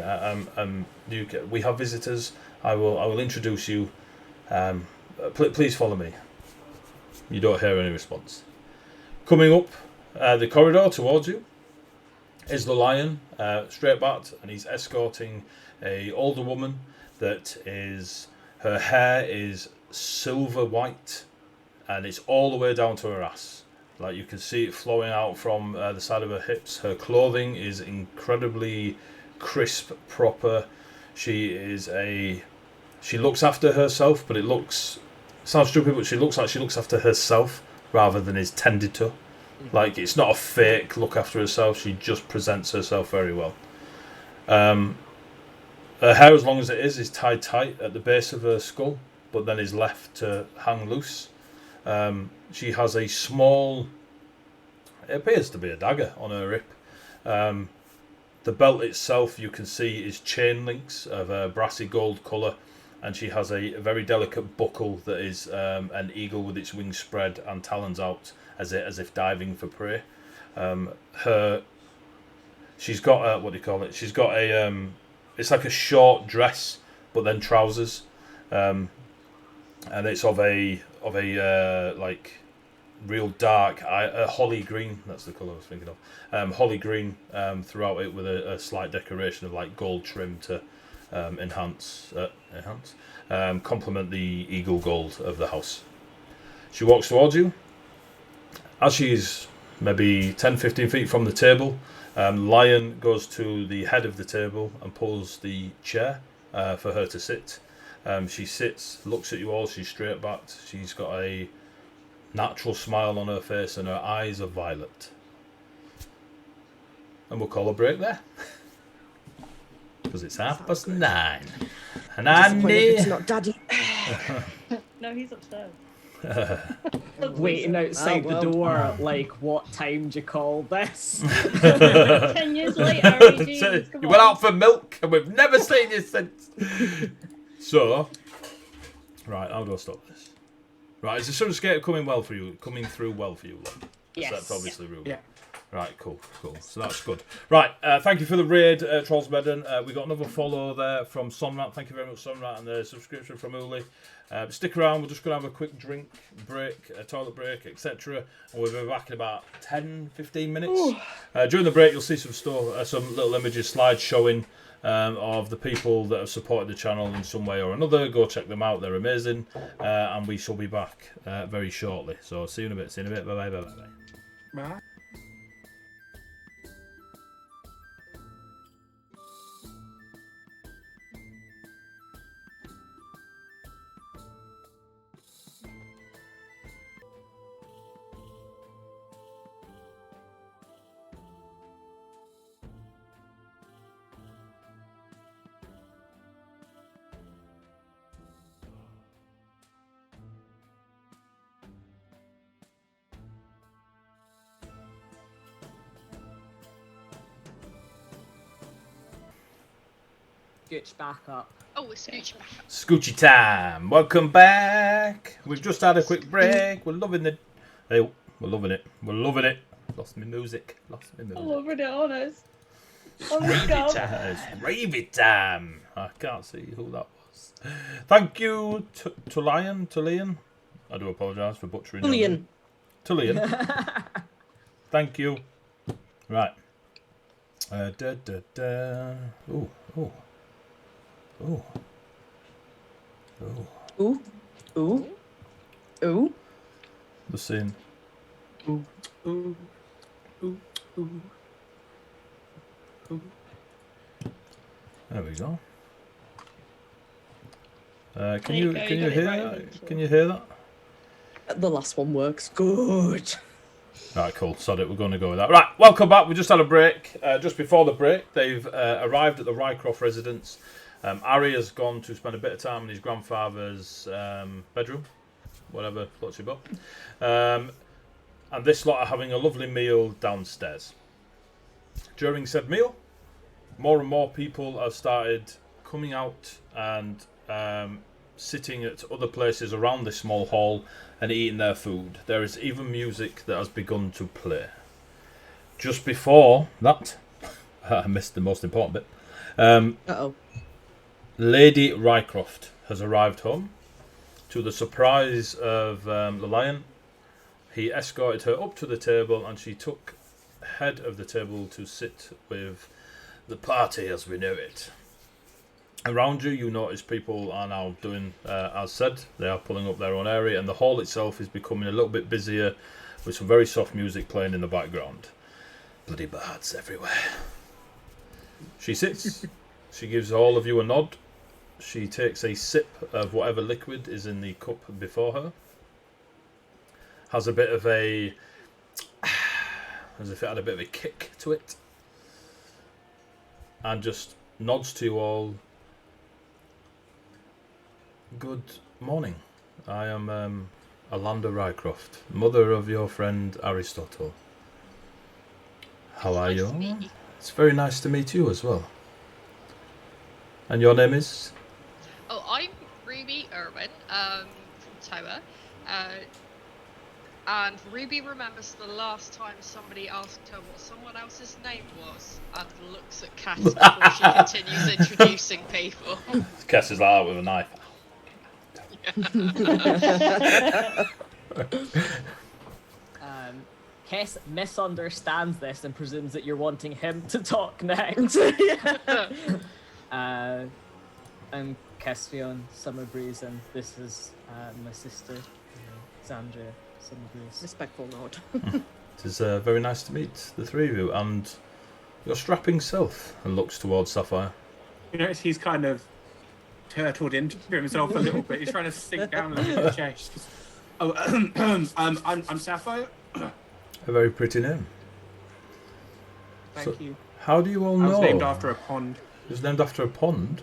We have visitors. I will introduce you. Please follow me. You don't hear any response. Coming up the corridor towards you is the lion, straight backed, and he's escorting a older woman that is, her hair is silver white, and it's all the way down to her ass. Like, you can see it flowing out from the side of her hips. Her clothing is incredibly crisp, proper. She looks after herself, but sounds stupid, but she looks like she looks after herself rather than is tended to. Like, it's not a fake look after herself. She just presents herself very well. Her hair, as long as it is tied tight at the base of her skull, but then is left to hang loose. She has a small, it appears to be a dagger on her hip. The belt itself, you can see, is chain links of a brassy gold colour, and she has a very delicate buckle that is an eagle with its wings spread and talons out, as if diving for prey. She's got a, what do you call it? She's got a, it's like a short dress, but then trousers, and it's of a like real dark holly green. That's the colour I was thinking of. Holly green throughout it, with a slight decoration of like gold trim to complement the eagle gold of the house. She walks towards you. As she's maybe 10-15 feet from the table, Lion goes to the head of the table and pulls the chair for her to sit. She sits, looks at you all. She's straight backed. She's got a natural smile on her face, and her eyes are violet. And we'll call a break there, because it's 9:30, and I need. It's not Daddy. No, he's upstairs. Waiting outside the door, like, what time do you call this? 10 years later, REGs, come You went on. out for milk, and we've never seen you since. So, right, how do I stop this? Right, is the Syrinscape coming through well for you, Loke? Yes. That's obviously real. Yeah. Right, cool. So that's good. Right, thank you for the raid, Trolls Bedden. We got another follow there from Somrat. Thank you very much, Somrat, and the subscription from Uli. Stick around. We're just going to have a quick drink break, a toilet break, etc. And we'll be back in about 10-15 minutes. During the break, you'll see some little images, slides showing of the people that have supported the channel in some way or another. Go check them out. They're amazing. And we shall be back very shortly. So see you in a bit. Bye-bye. Bye. Scooch back up. Oh, it's Scooch back. Scoochie time. Welcome back. We've just had a quick break. We're loving it. Hey, we're loving it. Lost me music. I'm already honest. It's gravy time. I can't see who that was. Thank you to Lion. I do apologise for butchering your name. Tullian. Thank you. Right. Ooh. The scene. Ooh. There we go. Can There you you go, hear you got it that? right, Can you hear that? The last one works good. Right, cool. Sod it, we're going to go with that. Right, welcome back. We just had a break. Just before the break, they've arrived at the Rycroft residence. Harry has gone to spend a bit of time in his grandfather's bedroom, whatever floats your boat. And this lot are having a lovely meal downstairs. During said meal, more and more people have started coming out and sitting at other places around this small hall and eating their food. There is even music that has begun to play. Just before that, I missed the most important bit. Uh-oh. Lady Rycroft has arrived home. To the surprise of the lion, he escorted her up to the table and she took head of the table to sit with the party as we know it. Around you, you notice people are now doing as said. They are pulling up their own area, and the hall itself is becoming a little bit busier with some very soft music playing in the background. Bloody birds everywhere. She sits. She gives all of you a nod. She takes a sip of whatever liquid is in the cup before her. Has a bit of a... as if it had a bit of a kick to it. And just nods to you all. Good morning. I am Alanda Rycroft, mother of your friend Aristotle. How are Nice you? to meet you. It's very nice to meet you as well. And your name is? Oh, I'm Ruby Irwin from Tower. And Ruby remembers the last time somebody asked her what someone else's name was and looks at Cass before she continues introducing people. Cass is like that with a knife. Kess misunderstands this and presumes that you're wanting him to talk next. I'm Caspian Summerbreeze, and this is my sister, Xandria Summerbreeze. Respectful nod. It is very nice to meet the three of you and your strapping self. And looks towards Sapphire. You notice he's kind of turtled into himself a little bit. He's trying to sink down a little bit the chest. Oh, I'm Sapphire. A very pretty name. Thank you. How do you all I know? was named after a pond. It was named after a pond.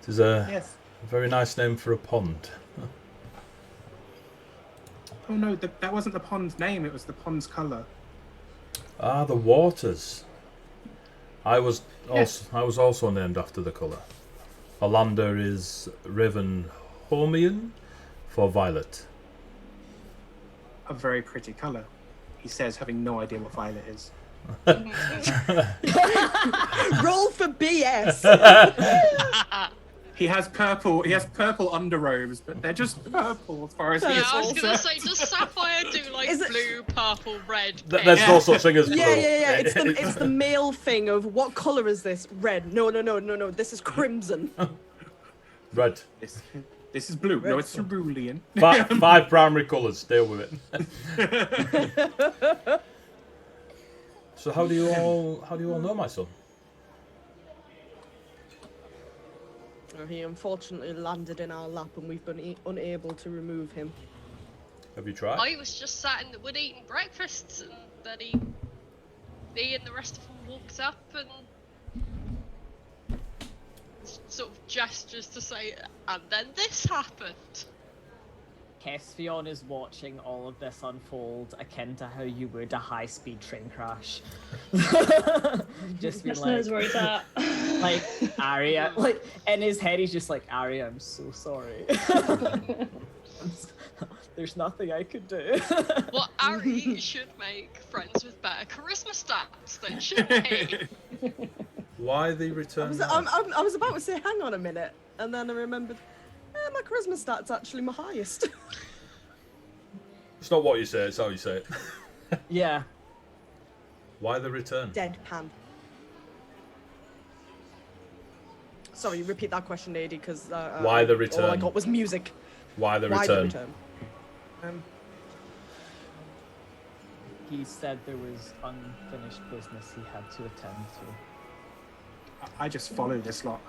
It is a Yes. very nice name for a pond. Oh no, that wasn't the pond's name. It was the pond's colour. Ah, the waters. I was also named after the colour. Alanda is Raven Homian for violet. A very pretty colour. He says, having no idea what violet is. Roll for BS. He has purple. He has purple underrobes, but they're just purple as far as Yeah, he's I was gonna concerned. say, does Sapphire do like Is it- blue, purple, red? There's pink? no such thing as blue. Yeah. It's the male thing of what color is this? Red. No. This is crimson. Red. This is blue. No, it's cerulean. Five primary colours. Deal with it. So how do you all know my son? He unfortunately landed in our lap, and we've been unable to remove him. Have you tried? I was just sat in the wood eating breakfast, and then he and the rest of them walked up and sort of gestures to say, and then this happened. Caspian is watching all of this unfold akin to how you would a high-speed train crash. Just be That's knows where like, it's at. like, Arya, like, in his head he's just like, Arya, I'm so sorry. There's nothing I could do. Well, Ari should make friends with better charisma stats than shouldn't he? Why the return? I was about to say, hang on a minute, and then I remembered, my charisma stat's actually my highest. It's not what you say, it's how you say it. Yeah. Why the return? Deadpan. Sorry, repeat that question, Lady, because Why the all I return? got was music. Why the Why the return? return? He said there was unfinished business he had to attend to. I just follow this lot.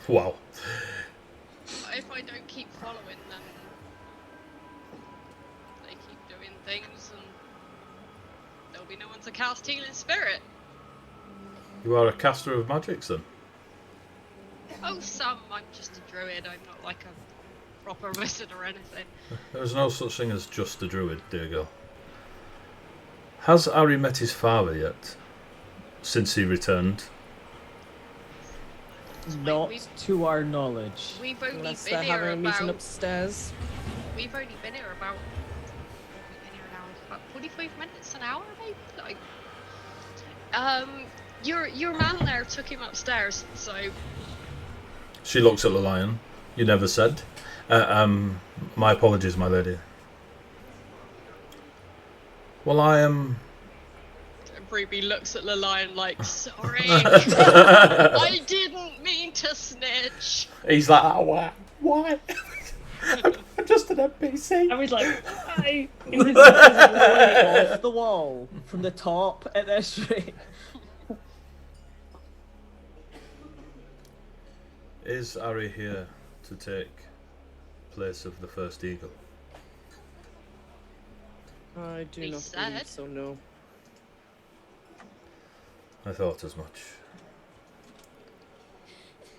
Wow. If I keep following them, they keep doing things, and there'll be no one to cast Healing Spirit. You are a caster of magics, then? Oh, I'm just a druid. I'm not like a proper wizard or anything. There's no such thing as just a druid, dear girl. Has Harry met his father yet? Since he returned? Not we've- to our knowledge. We've only Unless been they're here having a meeting about. upstairs. We've only been here about. We've been here an hour, about 45 minutes, an hour, maybe. Like, your man there took him upstairs, so. She looks at the lion. You never said. My apologies, my lady. Well, I am. Ruby looks at the lion like, sorry, I didn't mean to snitch. He's like, oh, why? I'm just an NPC. I was like, hi! Invisible off the wall from the top at this rate. Is Harry here to take place of the first eagle? I do He not said. believe so, no. I thought as much.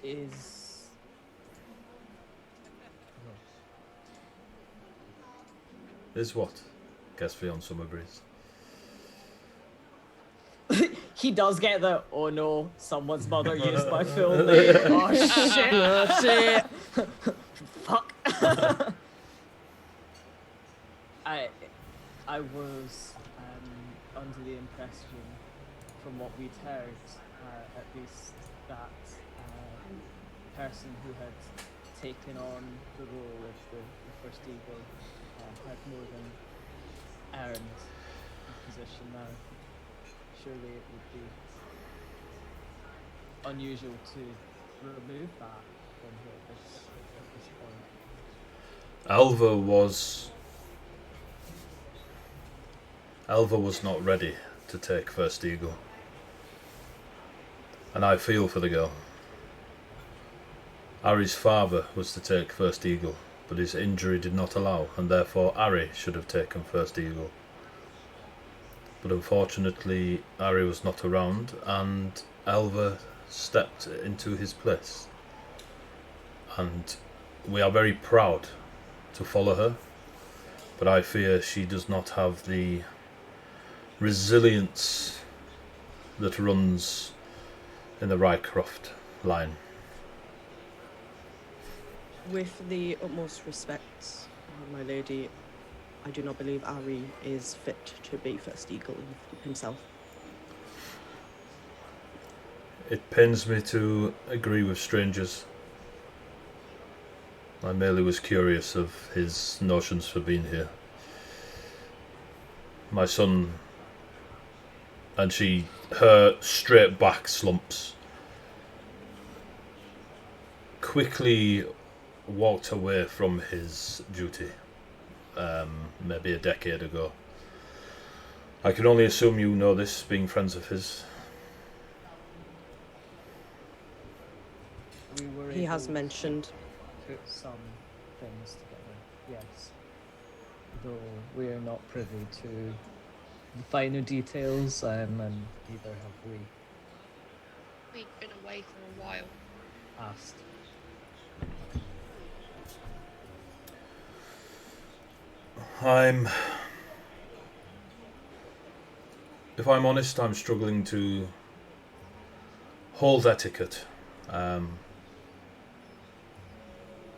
Is... Is what? Gatsby on Summer Breeze. He does get the, oh no, someone's mother used my full name. Oh shit! Oh, shit! Fuck! I was under the impression, from what we'd heard, at least, that person who had taken on the role of the first eagle had more than earned the position now. Surely it would be unusual to remove that from here at this point. Elva was not ready to take first eagle. And I feel for the girl. Harry's father was to take first eagle, but his injury did not allow, and therefore Harry should have taken first eagle. But unfortunately, Harry was not around, and Elva stepped into his place. And we are very proud to follow her, but I fear she does not have the resilience that runs in the Rycroft line. With the utmost respect, my lady, I do not believe Ari is fit to be first eagle himself. It pains me to agree with strangers. I merely was curious of his notions for being here. My son, and her straight back slumps, quickly walked away from his duty, maybe a decade ago. I can only assume you know this, being friends of his. He has mentioned. Put some things together, yes. Though we are not privy to the finer details, and neither have we We've been away for a while. asked. If I'm honest, I'm struggling to hold etiquette.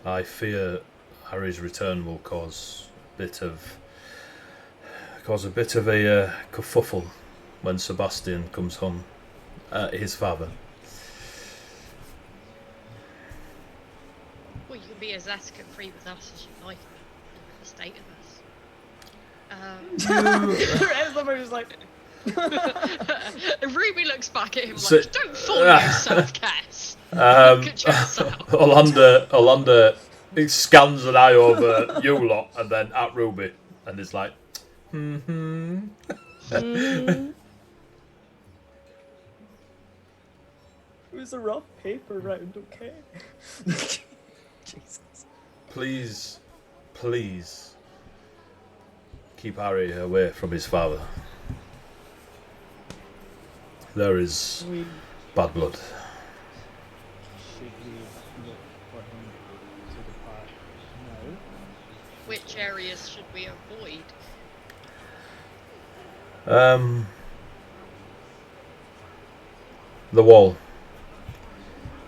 I fear Harry's return will cause a bit of a kerfuffle when Sebastian comes home, his father. Well, you can be as etiquette free with us as you like, in the state of us. Somebody's like, Ruby looks back at him So- like, don't fool yourself, Cass. Look at yourself. Olander scans an eye over you lot and then at Ruby and is like, Mm. it was a rough paper round, okay? Jesus. please, please keep Harry away from his father. There is We bad blood. Should we look for him to depart now? Which areas should we avoid? The wall.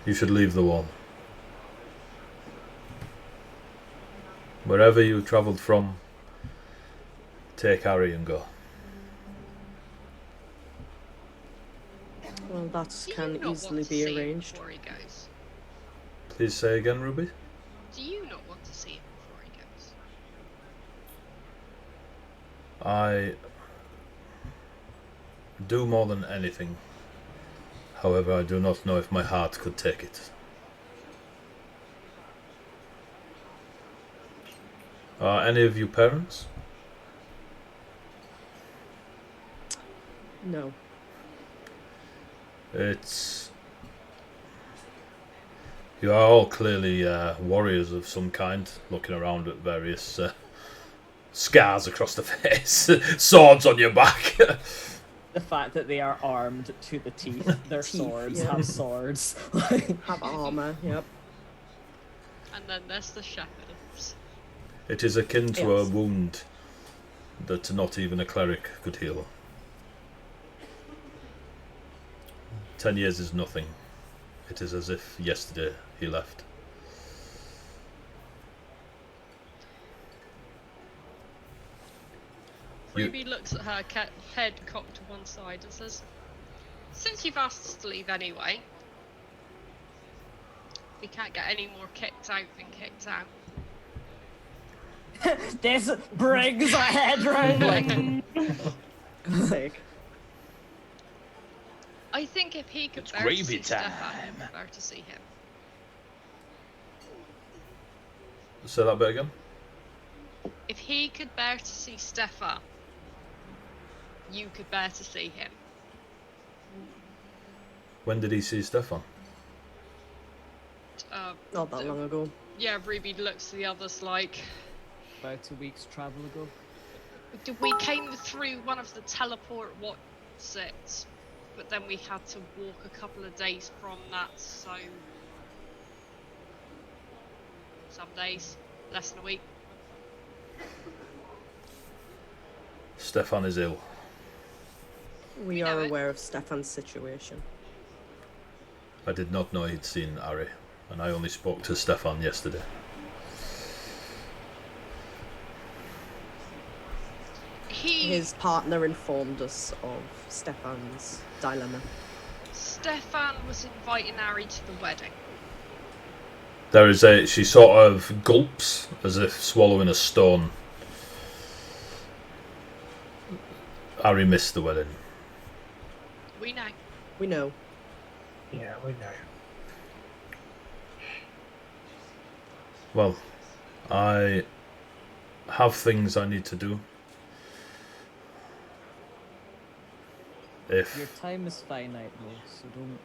You should leave the wall. Wherever you travelled from, take Harry and go. well, that Do you can not want easily to be see him arranged. before he goes? Please say again, Ruby. Do you not want to see him before he goes? I do more than anything. However, I do not know if my heart could take it. Are any of you parents? No. It's... You are all clearly warriors of some kind, looking around at various scars across the face, swords on your back. The fact that they are armed to the teeth, their Teeth, swords yeah. have swords. Have armor, yep. And then there's the shepherds. It is akin to Yes. a wound that not even a cleric could heal. 10 years is nothing. It is as if yesterday he left. You- Ruby looks at her head cocked to one side and says, "Since you've asked us to leave anyway, we can't get any more kicked out than kicked out." This brings a head round like Sake. I think if he could It's bear to gravy see Stefan, time. he could bear to see him. Say that bit again. If he could bear to see Stefan, you could bear to see him. When did he see Stefan? Not that long ago. Yeah, Ruby looks to the others like, about a week's travel ago. we came through one of the teleport what's it, but then we had to walk a couple of days from that, so some days, less than a week. Stefan is ill. We We know are it. aware of Stefan's situation. I did not know he'd seen Ari, and I only spoke to Stefan yesterday. His partner informed us of Stefan's dilemma. Stefan was inviting Ari to the wedding. There is a... She sort of gulps, as if swallowing a stone. Ari missed the wedding. We know. We know. Yeah, we know. Well, I have things I need to do. Your If... time is finite though, so don't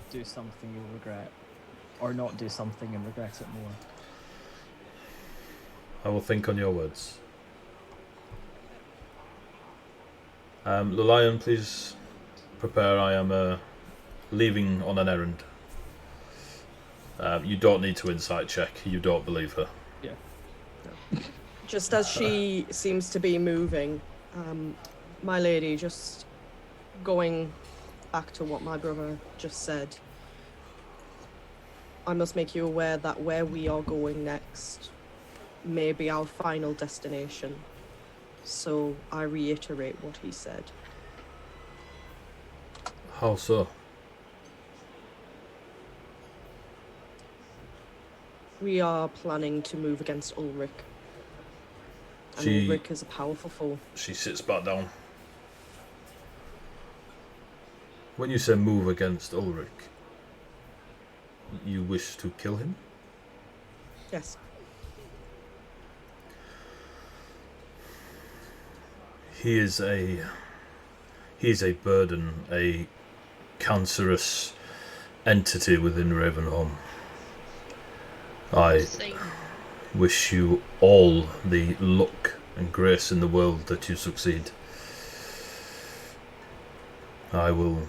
do something you'll regret. Or not do something and regret it more. I will think on your words. Lilian, please prepare. I am leaving on an errand. You don't need to insight check. You don't believe her. Yeah. Just as she seems to be moving, my lady, just going back to what my brother just said, I must make you aware that where we are going next may be our final destination. So I reiterate what he said. How so? We are planning to move against Ulrich. And She- Ulrich is a powerful foe. She sits back down. When you say move against Ulrich, you wish to kill him? Yes. He is a burden, a cancerous entity within Ravenholm. Same. wish you all the luck and grace in the world that you succeed. I will...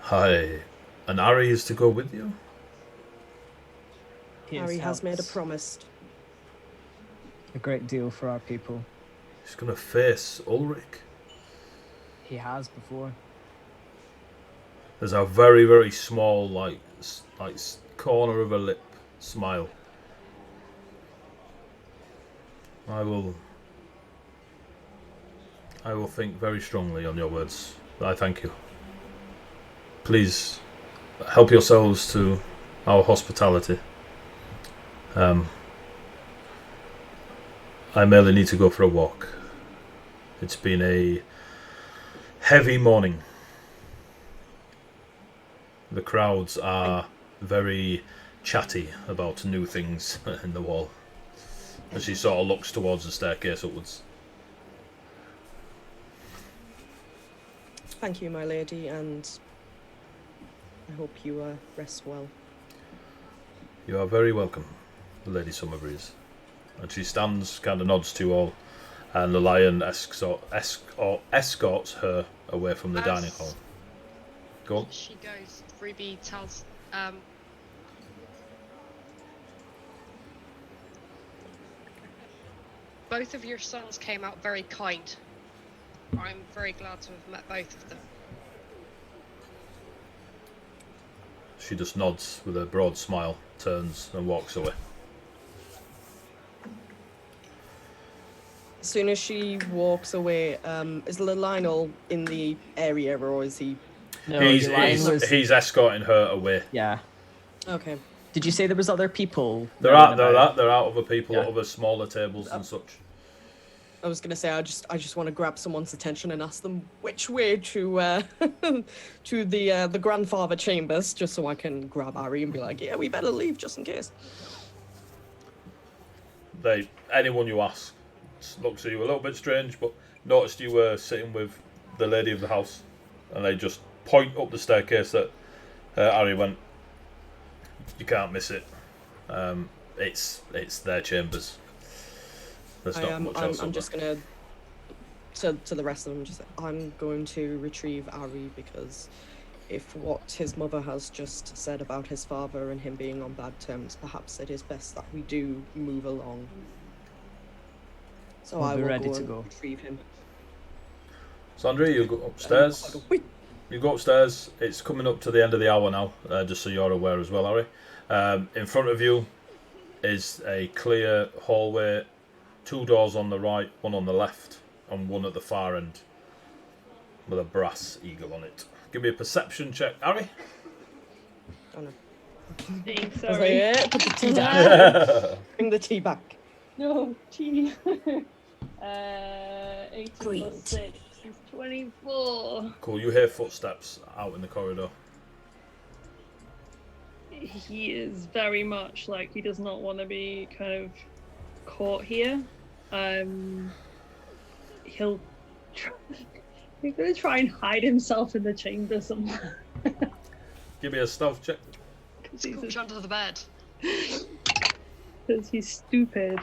Hi. And Ari is to go with you? Harry has made a promise. A great deal for our people. He's going to face Ulrich. He has before. There's a very, very small, like corner of a lip smile. I will think very strongly on your words. I thank you. Please help yourselves to our hospitality. I merely need to go for a walk. It's been a heavy morning. The crowds are very chatty about new things in the wall. As she sort of looks towards the staircase upwards. Thank you, my lady, and I hope you rest well. You are very welcome, Lady Summerbreeze. And she stands, kind of nods to you all, and the lion escorts her away from the dining hall. Go on. She goes. Ruby tells. Both of your sons came out very kind. I'm very glad to have met both of them. She just nods with a broad smile, turns and walks away. As soon as she walks away, is Lionel in the area, or is he? No, he's escorting her away. Yeah. Okay. Did you say there was other people? There are other people at Yeah. other smaller tables and such. I was gonna say I just want to grab someone's attention and ask them which way to to the grandfather chambers, just so I can grab Ari and be like, yeah, we better leave just in case. Anyone you ask looks at you a little bit strange, but noticed you were sitting with the lady of the house, and they just point up the staircase that Ari went. You can't miss it. It's their chambers. There's not much else. I'm just gonna to the rest of them. I'm going to retrieve Ari, because if what his mother has just said about his father and him being on bad terms, perhaps it is best that we do move along. So We'll I be will ready go to and go. retrieve him. Sandra, you go upstairs. You go upstairs. It's coming up to the end of the hour now, just so you're aware as well, Ari. In front of you is a clear hallway, 2 doors on the right, one on the left, and one at the far end with a brass eagle on it. Give me a perception check, Ari. Oh no. Thanks, I was like, sorry. yeah, put the tea down. Bring the tea back. No, tea. 18 Great. plus 6 is 24. Cool, you hear footsteps out in the corridor. He is very much like he does not want to be kind of caught here. He's gonna try and hide himself in the chamber somewhere. Give me a stealth check. Scooch under the bed. Because he's stupid.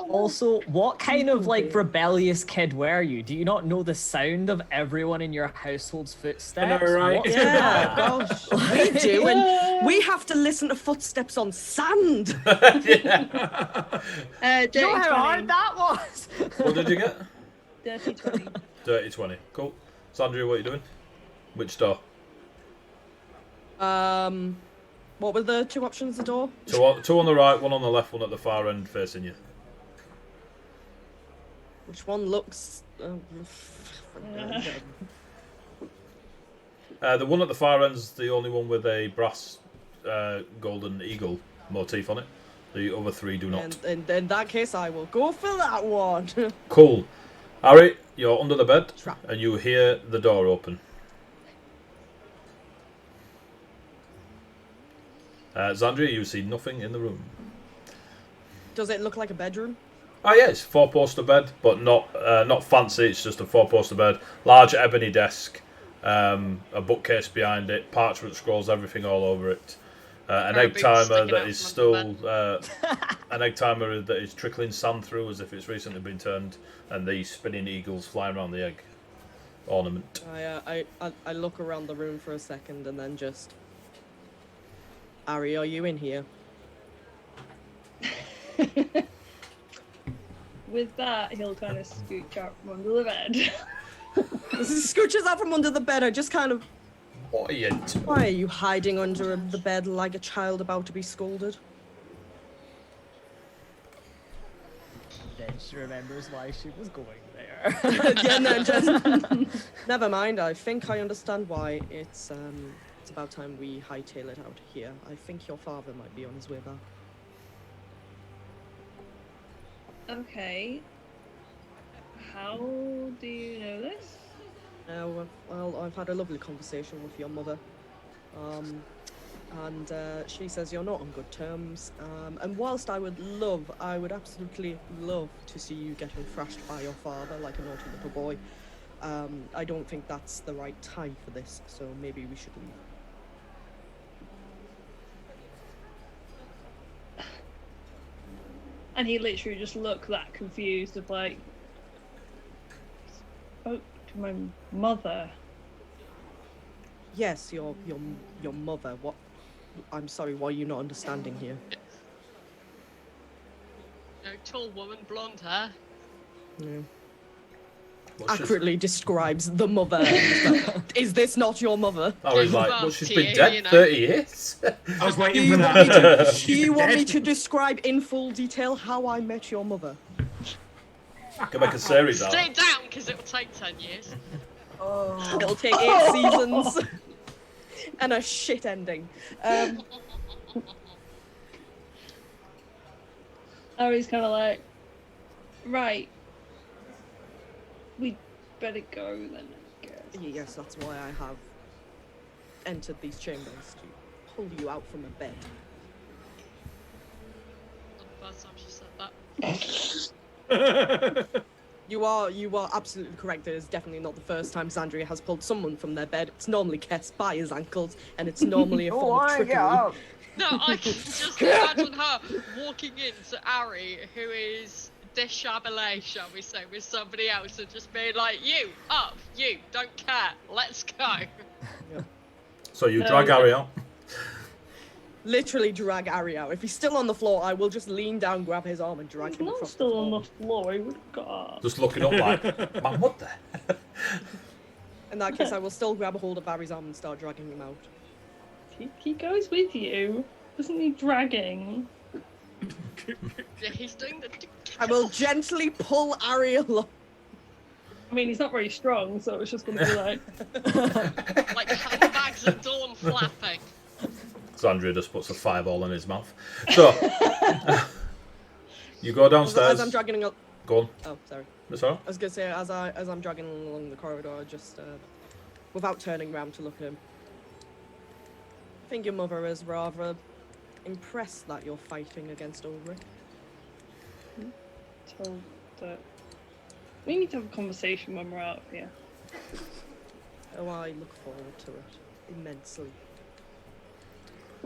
Also, what kind of like rebellious kid were you? Do you not know the sound of everyone in your household's footsteps? I know, right? What's Yeah, that? gosh, we do, and we have to listen to footsteps on sand. Yeah. Dirty You know how 20. hard that was? What did you get? Dirty 20. Dirty 20. Cool. Sandra, what are you doing? Which door? What were the two options? The door. Two on the right, one on the left, one at the far end facing you. Which one looks? The one at the far end's the only one with a brass golden eagle motif on it. The other three do not. And in that case, I will go for that one. Cool. Ari, you're under the bed, Trap. and you hear the door open. Zandria, you see nothing in the room. Does it look like a bedroom? Oh yeah, it's 4-poster bed, but not fancy. It's just a 4-poster bed, large ebony desk, a bookcase behind it, parchment scrolls, everything all over it. An Her egg boobs timer sticking that out is from under still an egg timer that is trickling sand through as if it's recently been turned, and the spinning eagles flying around the egg ornament. I look around the room for a second and then just... Ari, are you in here? With that, he'll kind of scooch out from under the bed. Scooches out from under the bed. I just kind of... What are you doing? Why are you hiding under the bed like a child about to be scolded? Then she remembers why she was going there. Yeah, no, just... Never mind, I think I understand why. It's about time we hightail it out here. I think your father might be on his way back. Okay. How do you know this? Well, I've had a lovely conversation with your mother. And she says you're not on good terms. And whilst I would absolutely love to see you getting thrashed by your father like a naughty little boy, I don't think that's the right time for this, so maybe we should leave. And he literally just looked that confused of like, spoke to my mother. Yes, your mother. What? I'm sorry. Why are you not understanding here? No, tall woman, blonde hair. Yeah. What's Accurately describes the mother. Is this not your mother? I was like, Well, well, she's to been you, dead you know. 30 years. I was Do waiting you for want me that. to, do you want me to describe in full detail how I met your mother? Can make a series out. Stay down, because it will take 10 years. It'll take 8 seasons and a shit ending. Ari's kind of like, right, we better go then, I guess. Yes, that's why I have entered these chambers, to pull you out from a bed. Not the first time she said that. You are absolutely correct. It is definitely not the first time Xandria has pulled someone from their bed. It's normally Kess by his ankles, and it's normally a form of trickery. No, I can just imagine her walking into Ari, who is dishabille, shall we say, with somebody else, and just being like, you, up, you, don't care, let's go. So you drag Harry out. Literally drag Ari out. If he's still on the floor, I will just lean down, grab his arm, and drag He's him not across still the on floor. the floor, he would have got up. Just looking up like, man, what the? In that case, I will still grab a hold of Ari's arm and start dragging him out. He goes with you. Doesn't need dragging. Yeah, he's doing the... I will gently pull Ari along. I mean, he's not very strong, so it's just going to be like... like handbags at dawn flapping. Xandria just puts a fireball in his mouth. So, you go downstairs. As I'm dragging him. Go on. Oh, sorry. That's all right. I was gonna say as I'm dragging along the corridor, just without turning round to look at him. I think your mother is rather impressed that you're fighting against Ulrich. Told that we need to have a conversation when we're out of here. Oh, I look forward to it immensely.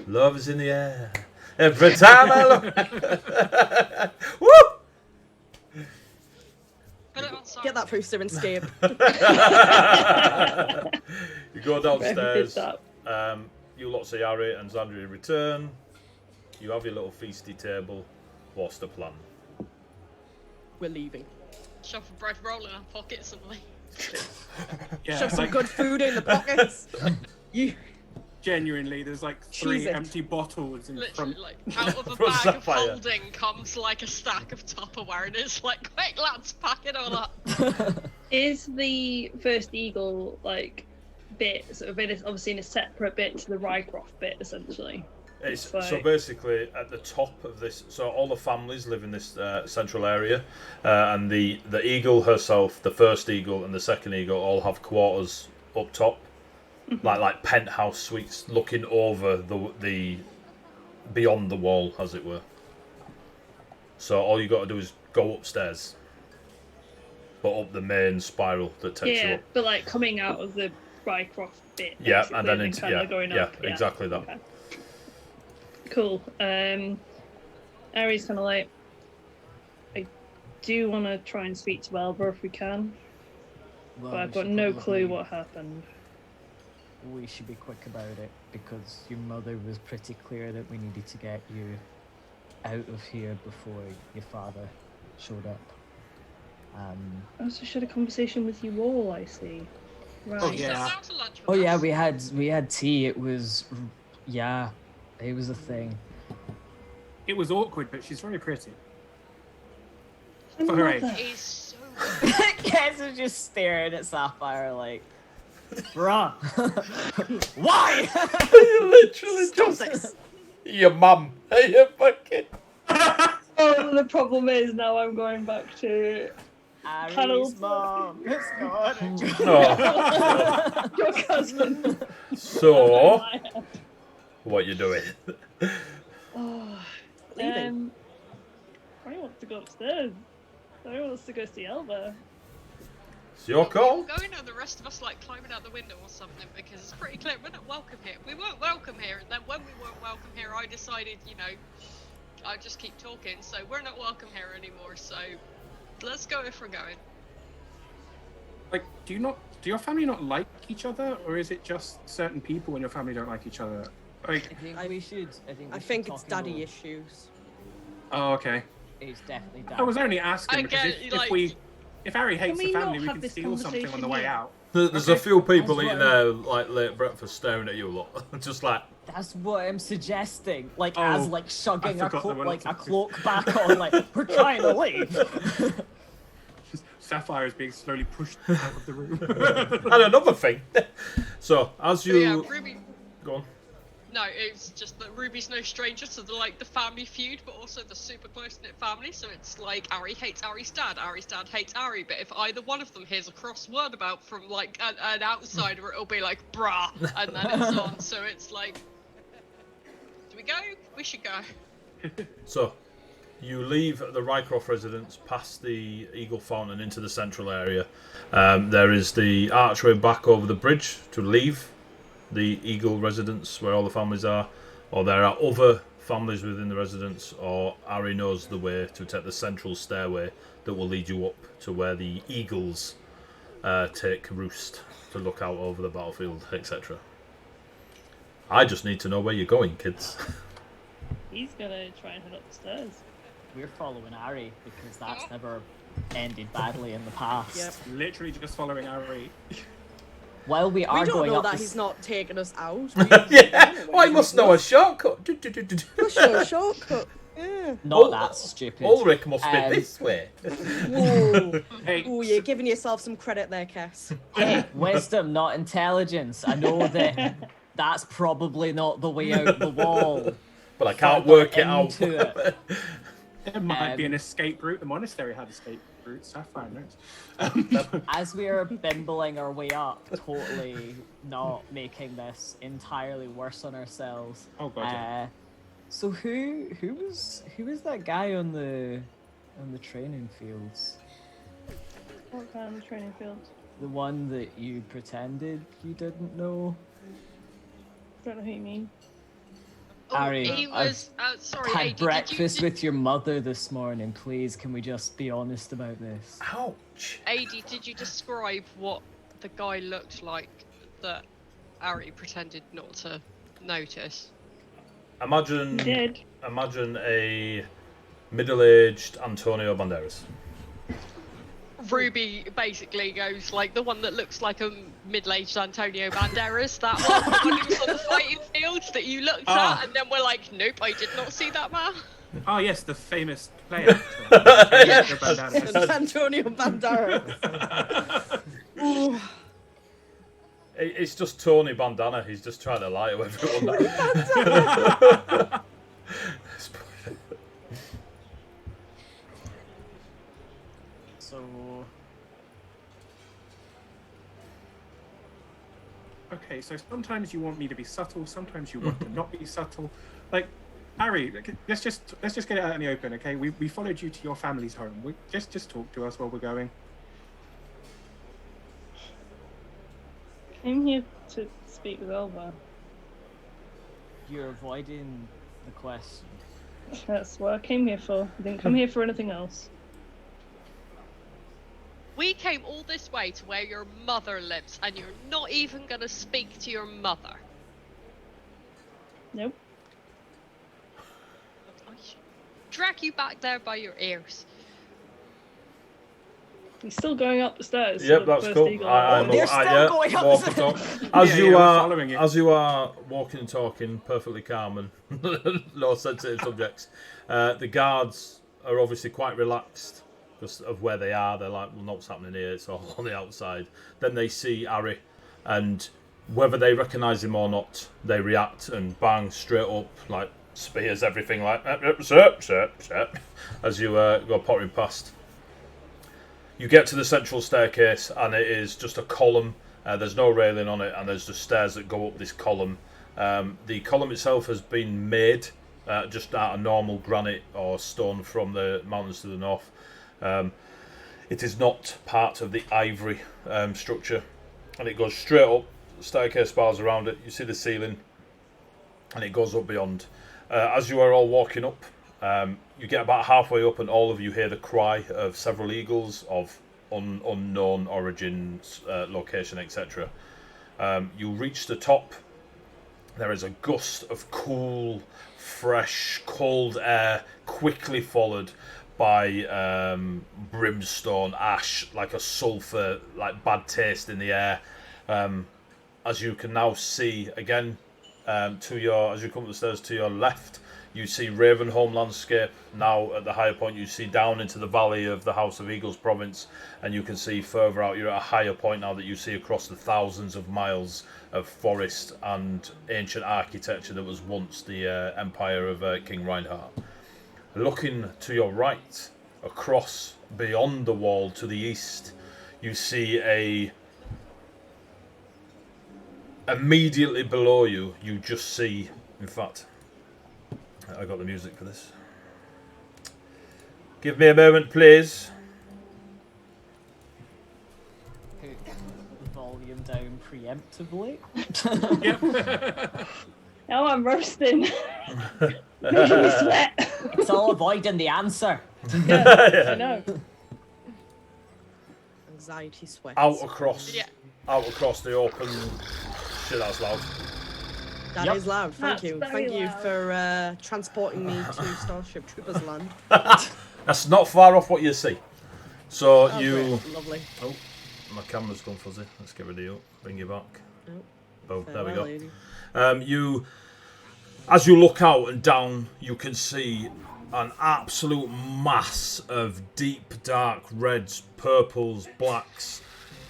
Love is in the air. Every time I look. Woo! Put it on silent. Get that through Syrinscape. You go Whoever did downstairs. that. You lot see Harry and Xandria return. You have your little feasty table. What's the plan? We're leaving. Shove a bread roll in our pocket suddenly. Yeah, Shove it's some like, good food in the pockets. You. genuinely, there's like 3 Cheese it. empty bottles in Literally, front. like, out of a From bag of Sapphire. holding comes like a stack of Tupperware, and it's like, quick lads, pack it all up. Is the first eagle like bit sort of obviously in a separate bit to the Rycroft bit essentially? It's So- so basically at the top of this. So all the families live in this central area, and the eagle herself, the first eagle and the second eagle, all have quarters up top, like penthouse suites looking over the beyond the wall, as it were. So all you got to do is go upstairs, but up the main spiral that takes you Yeah, up. but like coming out of the Rycroft bit. Yeah, basically, and then into kinda going up. exactly that. Okay. Cool. Ari's kind of like, I do want to try and speak to Elba if we can, Well, but I've we got should no probably- clue what happened. We should be quick about it because your mother was pretty clear that we needed to get you out of here before your father showed up. I also had a conversation with you all, I see. Right. Oh, She yeah. sat down to lunch with Oh yeah, us. we had tea. It was, yeah, it was a thing. It was awkward, but she's very pretty. My For her age. mother. He's so Guys are just staring at Sapphire like, bruh, why? Literally Stop just this. your mum. You fucking. Oh, the problem is now I'm going back to Ari's mom. It's not. No. your cousin. So, what you doing? Oh, Leaving. Ronnie wants to go upstairs. Ronnie wants to go see Elba. It's your call. We're going and the rest of us like climbing out the window or something because it's pretty clear we're not welcome here. We weren't welcome here, and then when we weren't welcome here, I decided, you know, I'd just keep talking. So we're not welcome here anymore. So let's go if we're going. Like, do your family not like each other, or is it just certain people in your family don't like each other? Like, I think it's daddy issues. oh, okay. It's definitely daddy. I was only asking because get, if Ari hates we the not family, we have can this steal something on the conversation way here? out. There's Okay. a few people That's eating what their like late breakfast staring at you a lot. Just like, That's what I'm suggesting. Like Oh, as like shugging I a forgot there were like lots a of- cloak back on, like we're trying to leave. Sapphire is being slowly pushed out of the room. and another thing. So as But yeah, you Ruby. go on. No, it's just that Ruby's no stranger to the family feud, but also the super close-knit family. So it's like Ari hates Ari's dad hates Ari. But if either one of them hears a cross word about from like an outsider, it'll be like brah, and then it's on. So it's like, do we go? We should go. So you leave the Rycroft residence past the Eagle Fountain into the central area. There is the archway back over the bridge to leave the Eagle residence where all the families are, or there are other families within the residence, or Ari knows the way to take the central stairway that will lead you up to where the Eagles take roost to look out over the battlefield, etc. I just need to know where you're going, kids. He's gonna try and head up the stairs. We're following Ari because that's never ended badly in the past. Yep. Literally just following Ari. While we are We don't going know up that the he's not taking us out. Yeah, well, I must know a shortcut. Push a shortcut. Yeah. not that stupid. Ulrich must be Um, this way. Whoa. Hey, Ooh, you're giving yourself some credit there, Kess. Hey, wisdom, not intelligence. I know that that's probably not the way out the wall. But I can't Further work it out. into it. there might be an Um, escape route. The monastery had escape routes. Sapphire knows. As we are bimbling our way up, totally not making this entirely worse on ourselves. Oh god. Yeah. So who was that guy on the training fields? What kind of training field? The one that you pretended you didn't know? Don't know who you mean. Oh, Ari, he was. Sorry, Had AD, breakfast did you, with your mother this morning, please. Can we just be honest about this? Ouch. AD, did you describe what the guy looked like that Ari pretended not to notice? Imagine You did. a middle-aged Antonio Banderas. Ruby basically goes like the one that looks like a middle-aged Antonio Banderas, that one, the one who was on the fighting field that you looked Ah. at, and then we're like, nope, I did not see that man. Oh yes, the famous player. actor. Yeah. Bandanas. Antonio Banderas. Ooh. It's just Tony Bandana. He's just trying to lie to everyone. So Okay, so sometimes you want me to be subtle, sometimes you want to not be subtle. Like, Ari, let's just get it out in the open, okay? We followed you to your family's home. Just talk to us while we're going. Came here to speak with Elba. you're avoiding the question. That's what I came here for. I didn't come here for anything else. We came all this way to where your mother lives, and you're not even gonna speak to your mother. Nope. I should drag you back there by your ears. He's still going up the stairs. Yep, to the that's first cool. eagle. They're still going up walk the and talk. Yeah, yeah, we're following you. As you are walking and talking, perfectly calm and no sensitive subjects, the guards are obviously quite relaxed because of where they are. They're like, well, not what's happening here. It's all on the outside. Then they see Harry, and whether they recognise him or not, they react and bang straight up, like spears, everything, like sir, as you go pottering past. You get to the central staircase, and it is just a column. There's no railing on it, and there's just stairs that go up this column. The column itself has been made just out of normal granite or stone from the mountains to the north. It is not part of the ivory structure, and it goes straight up. Staircase bars around it. You see the ceiling, and it goes up beyond. As you are all walking up, you get about halfway up, and all of you hear the cry of several eagles of unknown origins, location, etc. You reach the top. There is a gust of cool, fresh, cold air, quickly followed by brimstone, ash, like a sulphur, like bad taste in the air. As you can now see again, as you come up the stairs to your left, you see Ravenholm landscape. Now at the higher point, you see down into the valley of the House of Eagles province, and you can see further out. You're at a higher point now that you see across the thousands of miles of forest and ancient architecture that was once the empire of King Reinhardt. Looking to your right, across beyond the wall to the east, you see immediately below you, you just see, in fact, I got the music for this. Give me a moment, please. Volume down preemptively. Now I'm roasting. Making me sweat. It's all avoiding the answer. Yeah, I know. Anxiety sweat. Out across the open. Shit, that's loud. That is loud. Thank That's you. very Thank you loud. for transporting me to Starship Troopers land. That's not far off what you see. So Oh, you. great. Lovely. Oh, my camera's gone fuzzy. Let's get rid of you. Bring you back. Oh, Boom. There we farewell, go. lady. As you look out and down, you can see an absolute mass of deep, dark reds, purples, blacks,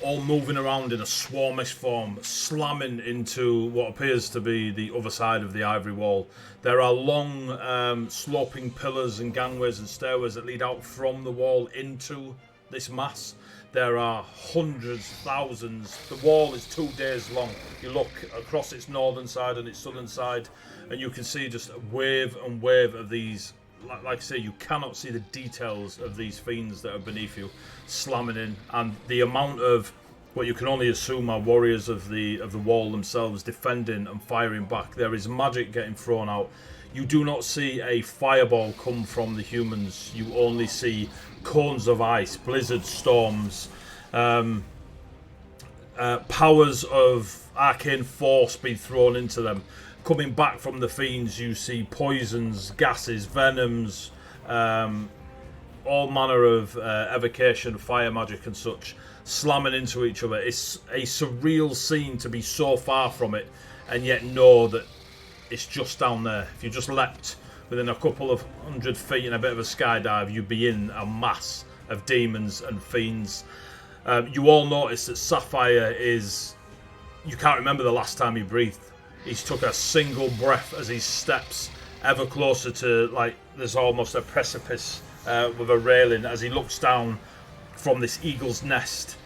all moving around in a swarmish form, slamming into what appears to be the other side of the ivory wall. There are long, sloping pillars and gangways and stairways that lead out from the wall into this mass. There are hundreds, thousands. The wall is 2 days long. You look across its northern side and its southern side, and you can see just a wave and wave of these. Like I say, you cannot see the details of these fiends that are beneath you, slamming in, and the amount of what you can only assume are warriors of the wall themselves defending and firing back. There is magic getting thrown out. You do not see a fireball come from the humans. You only see cones of ice, blizzard storms, powers of arcane force being thrown into them. Coming back from the fiends, you see poisons, gases, venoms, all manner of evocation, fire magic and such, slamming into each other. It's a surreal scene to be so far from it and yet know that it's just down there. If you just leapt within a couple of 100 feet in a bit of a skydive, you'd be in a mass of demons and fiends. You all notice that Sapphire is... You can't remember the last time he breathed. He's took a single breath as he steps ever closer to, like, there's almost a precipice with a railing as he looks down from this eagle's nest.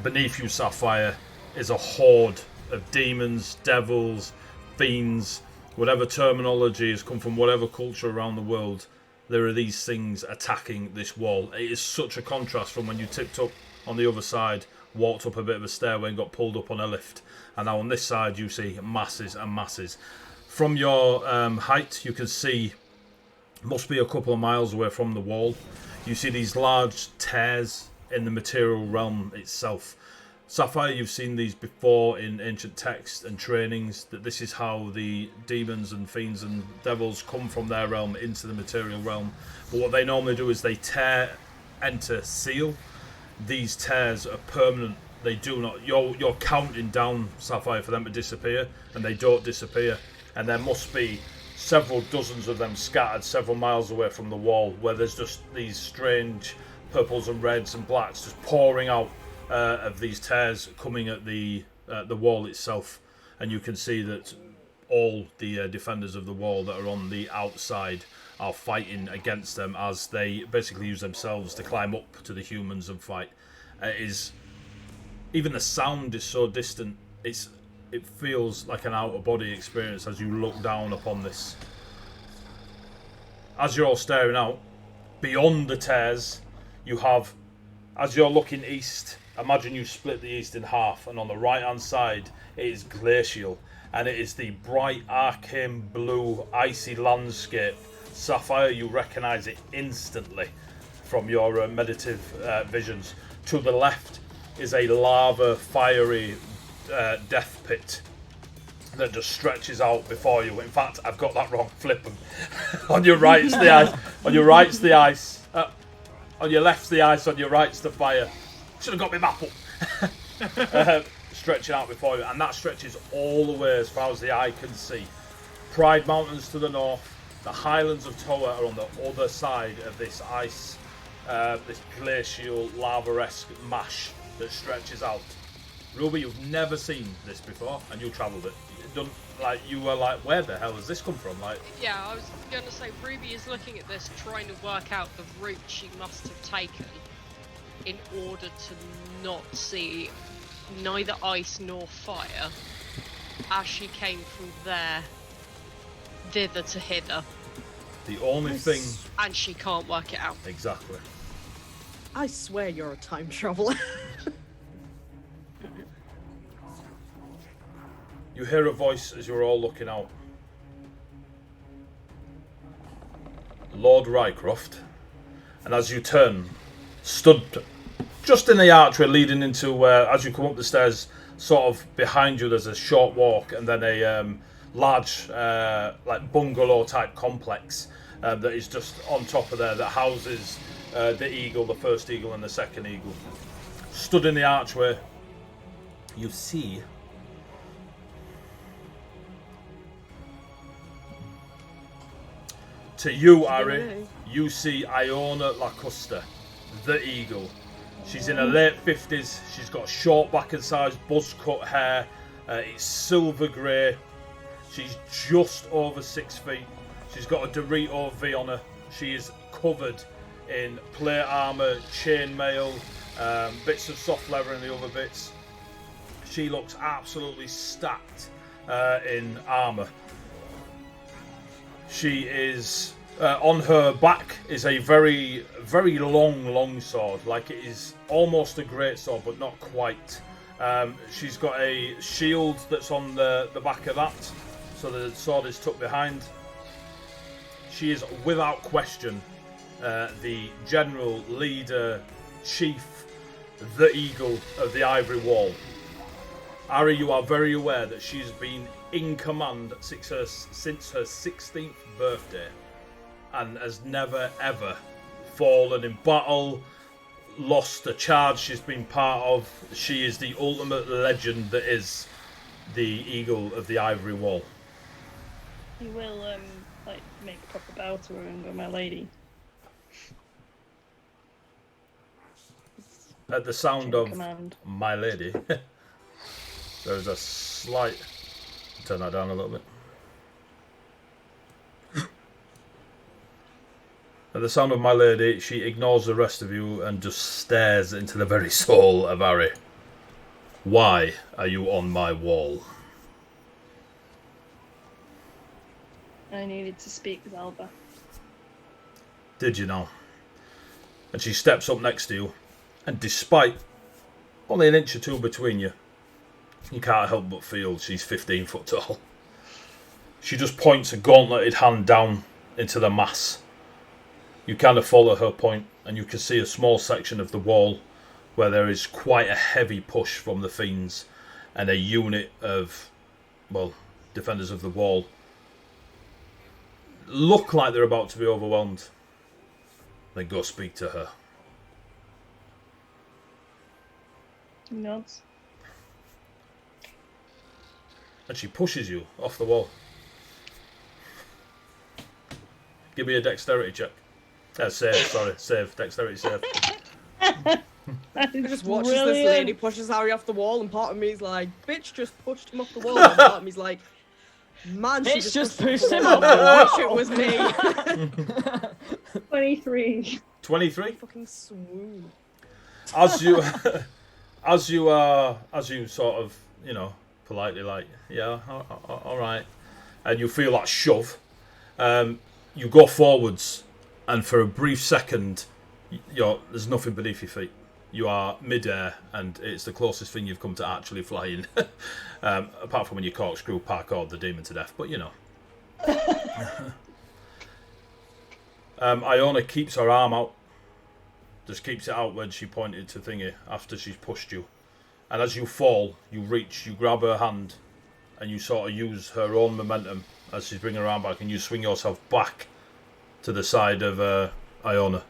Beneath you, Sapphire, is a horde of demons, devils, fiends, whatever terminology has come from whatever culture around the world. There are these things attacking this wall. It is such a contrast from when you tipped up on the other side, walked up a bit of a stairway and got pulled up on a lift. And now on this side you see masses and masses. From your height, you can see, must be a couple of miles away from the wall, you see these large tears in the material realm itself. Sapphire, you've seen these before in ancient texts and trainings, that this is how the demons and fiends and devils come from their realm into the material realm. But what they normally do is they tear, enter, seal. These tears are permanent. They do not, you're counting down, Sapphire, for them to disappear, and they don't disappear. And there must be several dozens of them scattered several miles away from the wall, where there's just these strange purples and reds and blacks just pouring out of these tears coming at the wall itself. And you can see that all the defenders of the wall that are on the outside are fighting against them, as they basically use themselves to climb up to the humans and fight. Even the sound is so distant, it feels like an out-of-body experience as you look down upon this. As you're all staring out, beyond the tears, you have, as you're looking east, imagine you split the east in half, and on the right-hand side, it is glacial, and it is the bright, arcane blue, icy landscape. Sapphire, you recognise it instantly from your meditative visions. To the left is a lava, fiery death pit that just stretches out before you. In fact, I've got that wrong. Flip them. On your right's the ice. On your right's the ice. On your left's the ice. On your right's the fire. Should have got my map up. Stretching out before you, and that stretches all the way as far as the eye can see. Pride Mountains to the north. The Highlands of Toa are on the other side of this ice, this glacial lava-esque mash that stretches out. Ruby, you've never seen this before, and you travelled it. You were like, where the hell has this come from? Like, yeah, I was going to say, Ruby is looking at this, trying to work out the route she must have taken in order to not see neither ice nor fire as she came from there thither to hither. The only thing... And she can't work it out. Exactly. I swear you're a time traveler. You hear a voice as you're all looking out. Lord Rycroft. And as you turn, stood just in the archway leading into where, as you come up the stairs, sort of behind you there's a short walk and then a large like bungalow type complex that is just on top of there that houses the eagle, the first eagle and the second eagle. Stood in the archway, you see to you, Ari, you see Iona Lacusta, the eagle. She's in her late 50s. She's got short back and sides, buzz cut hair. It's silver grey. She's just over 6 feet. She's got a Dorito V on her. She is covered in plate armour, chainmail, bits of soft leather and the other bits. She looks absolutely stacked in armour. She is... on her back is a very, very long sword. Like, it is almost a great sword, but not quite. She's got a shield that's on the back of that, so the sword is tucked behind. She is, without question, the general, leader, chief, the eagle of the Ivory Wall. Ari, you are very aware that she's been in command since her 16th birthday and has never ever fallen in battle, lost a charge she's been part of. She is the ultimate legend that is the eagle of the Ivory Wall. He will like make a proper bow to her and go, my lady. At the sound of command. my lady, there is a slight... Turn that down a little bit. At the sound of my lady, she ignores the rest of you and just stares into the very soul of Ari. Why are you on my wall? I needed to speak with Alba. Did you know? And she steps up next to you, and despite only an inch or two between you, you can't help but feel she's 15 foot tall. She just points a gauntleted hand down into the mass. You kind of follow her point, and you can see a small section of the wall where there is quite a heavy push from the fiends, and a unit of, well, defenders of the wall look like they're about to be overwhelmed. Then go speak to her. He nods. And she pushes you off the wall. Give me a dexterity check. Save. Dexterity save. That He is just watches brilliant. this lady pushes Harry off the wall, and part of me is like, bitch just pushed him off the wall. And part of me's like, man, she Bitch just just pushed pushed him him off off the the wall. I wish it wall. was me. 23. 23. Fucking swoon. As you sort of, politely like, yeah, all right, and you feel that shove, you go forwards, and for a brief second, there's nothing beneath your feet. You are mid-air, and it's the closest thing you've come to actually flying, apart from when you corkscrew parkoured the demon to death. But Iona keeps her arm out. Just keeps it out when she pointed to Thingy after she's pushed you. And as you fall, you reach, you grab her hand, and you sort of use her own momentum as she's bringing her arm back, and you swing yourself back to the side of Iona.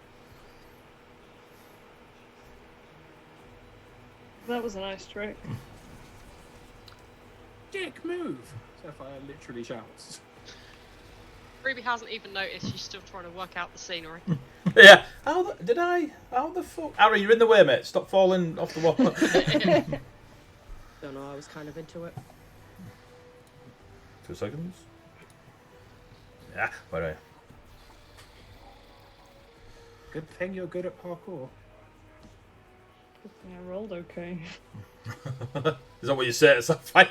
That was a nice trick. Dick, move! Sapphire literally shouts. Ruby hasn't even noticed. She's still trying to work out the scenery. Yeah. How the fuck? Harry, you're in the way, mate. Stop falling off the wall. Don't know, I was kind of into it. 2 seconds. Yeah, where are you? Good thing you're good at parkour. Good thing I rolled okay. Is that what you say to Sapphire?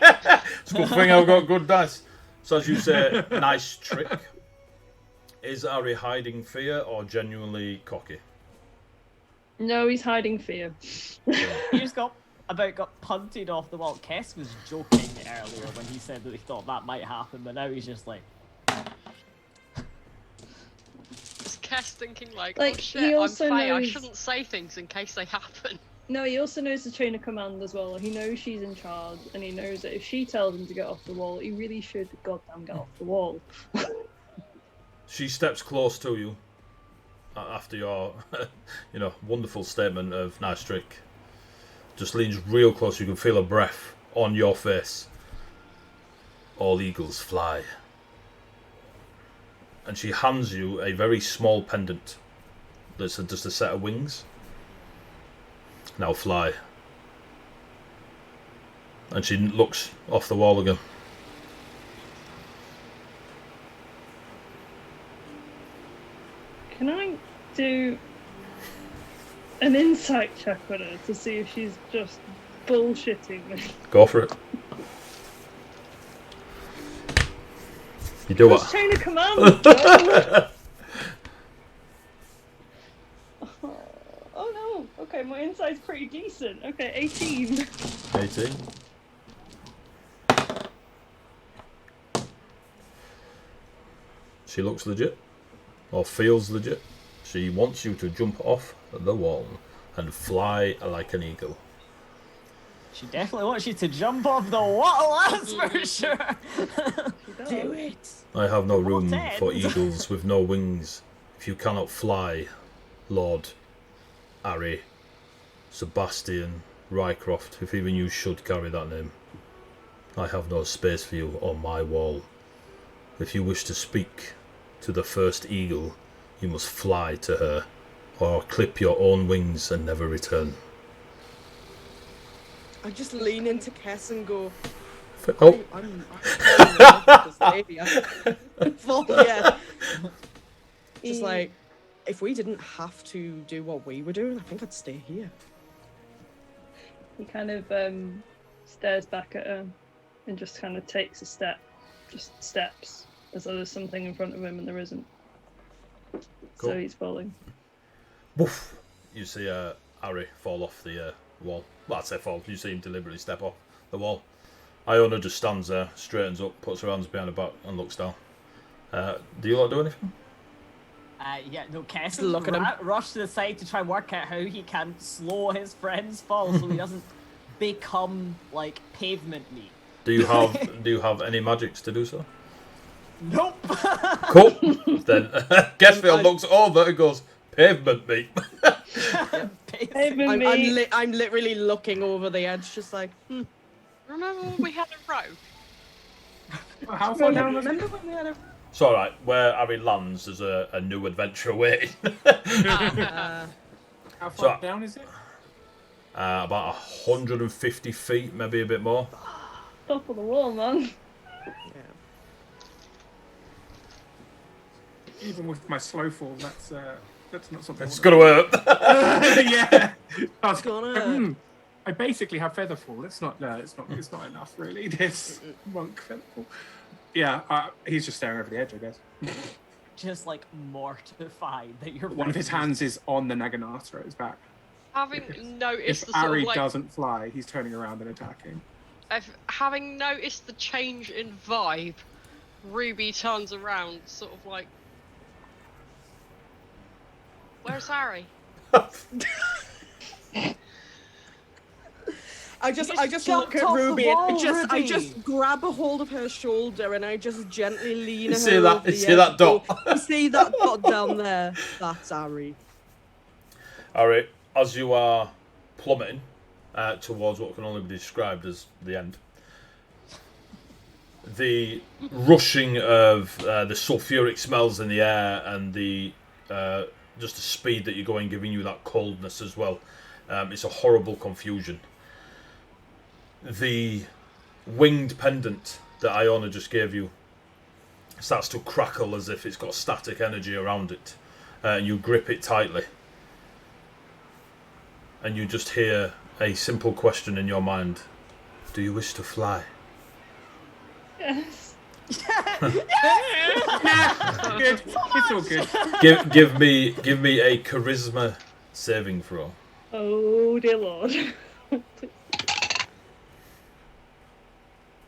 It's a good thing I've got good dice. So as you say, nice trick. Is Harry hiding fear or genuinely cocky? No, he's hiding fear. He just got punted off the wall. Kess was joking earlier when he said that he thought that might happen, but now he's just like... Is Cass thinking oh He shit, I'm also Faye, I knows- shouldn't say things in case they happen. No, he also knows the chain of command as well. He knows she's in charge, and he knows that if she tells him to get off the wall, he really should goddamn get off the wall. She steps close to you after your, wonderful statement of nice trick. Just leans real close. You can feel her breath on your face. All eagles fly. And she hands you a very small pendant that's just a set of wings. Now fly. And she looks off the wall again. Can I do an insight check on her to see if she's just bullshitting me? Go for it. You do That's what? chain of command, though. Oh no. Okay, my insight's pretty decent. Okay, 18. 18. She looks legit. Or feels legit. She wants you to jump off the wall and fly like an eagle. She definitely wants you to jump off the wall, that's for sure. Do it. I have no room What for end? eagles with no wings. If you cannot fly, Lord Harry, Sebastian, Rycroft, if even you should carry that name, I have no space for you on my wall. If you wish to speak to the first eagle, you must fly to her, or clip your own wings and never return. I just lean into Kess and go, Oh, I'm falling in love with this lady. Yeah. Just like, if we didn't have to do what we were doing, I think I'd stay here. He kind of stares back at her and just kind of takes a step, just steps, as though there's something in front of him and there isn't. Cool. So he's falling. woof! You see Harry fall off the wall. Well, I'd say fall. You see him deliberately step off the wall. Iona just stands there, straightens up, puts her hands behind her back, and looks down. Do you lot do anything? Yeah, no, Kess Look at him. rush to the side to try and work out how he can slow his friend's fall so he doesn't become like pavement meat. Do you have any magics to do so? Nope. Cool. Then Gesfield looks over and goes, "Pavement meat." Pavement meat. I'm literally looking over the edge, just like, Remember when we had a rope? How far down was it? remember when we had a... It's all right. Where Harry lands, there's a new adventure waiting. How far down is it? About 150 feet, maybe a bit more. Top of the wall, man. Even with my slow fall, that's not something. It's gonna work. Yeah. I was gonna- I basically have feather fall. It's not enough really. This monk feather fall. Yeah, he's just staring over the edge, I guess. Just like mortified that you're. One of his hands is on the Naginata at his back. Having noticed If the sort Ari of like, doesn't fly, he's turning around and attacking. having noticed the change in vibe, Ruby turns around, sort of like, "Where's Harry?" I just jumped look at off the Ruby wall, and I Ruby. just grab a hold of her shoulder and I just gently lean her see over that? the You see edge. that dot? You see that dot down there? That's Ari. Harry, as you are plummeting towards what can only be described as the end, the rushing of the sulfuric smells in the air and the just the speed that you're going, giving you that coldness as well. It's a horrible confusion. The winged pendant that Iona just gave you starts to crackle as if it's got static energy around it. And you grip it tightly. And you just hear a simple question in your mind. Do you wish to fly? Yes. Good. It's all good. Give me a charisma saving throw. Oh dear lord.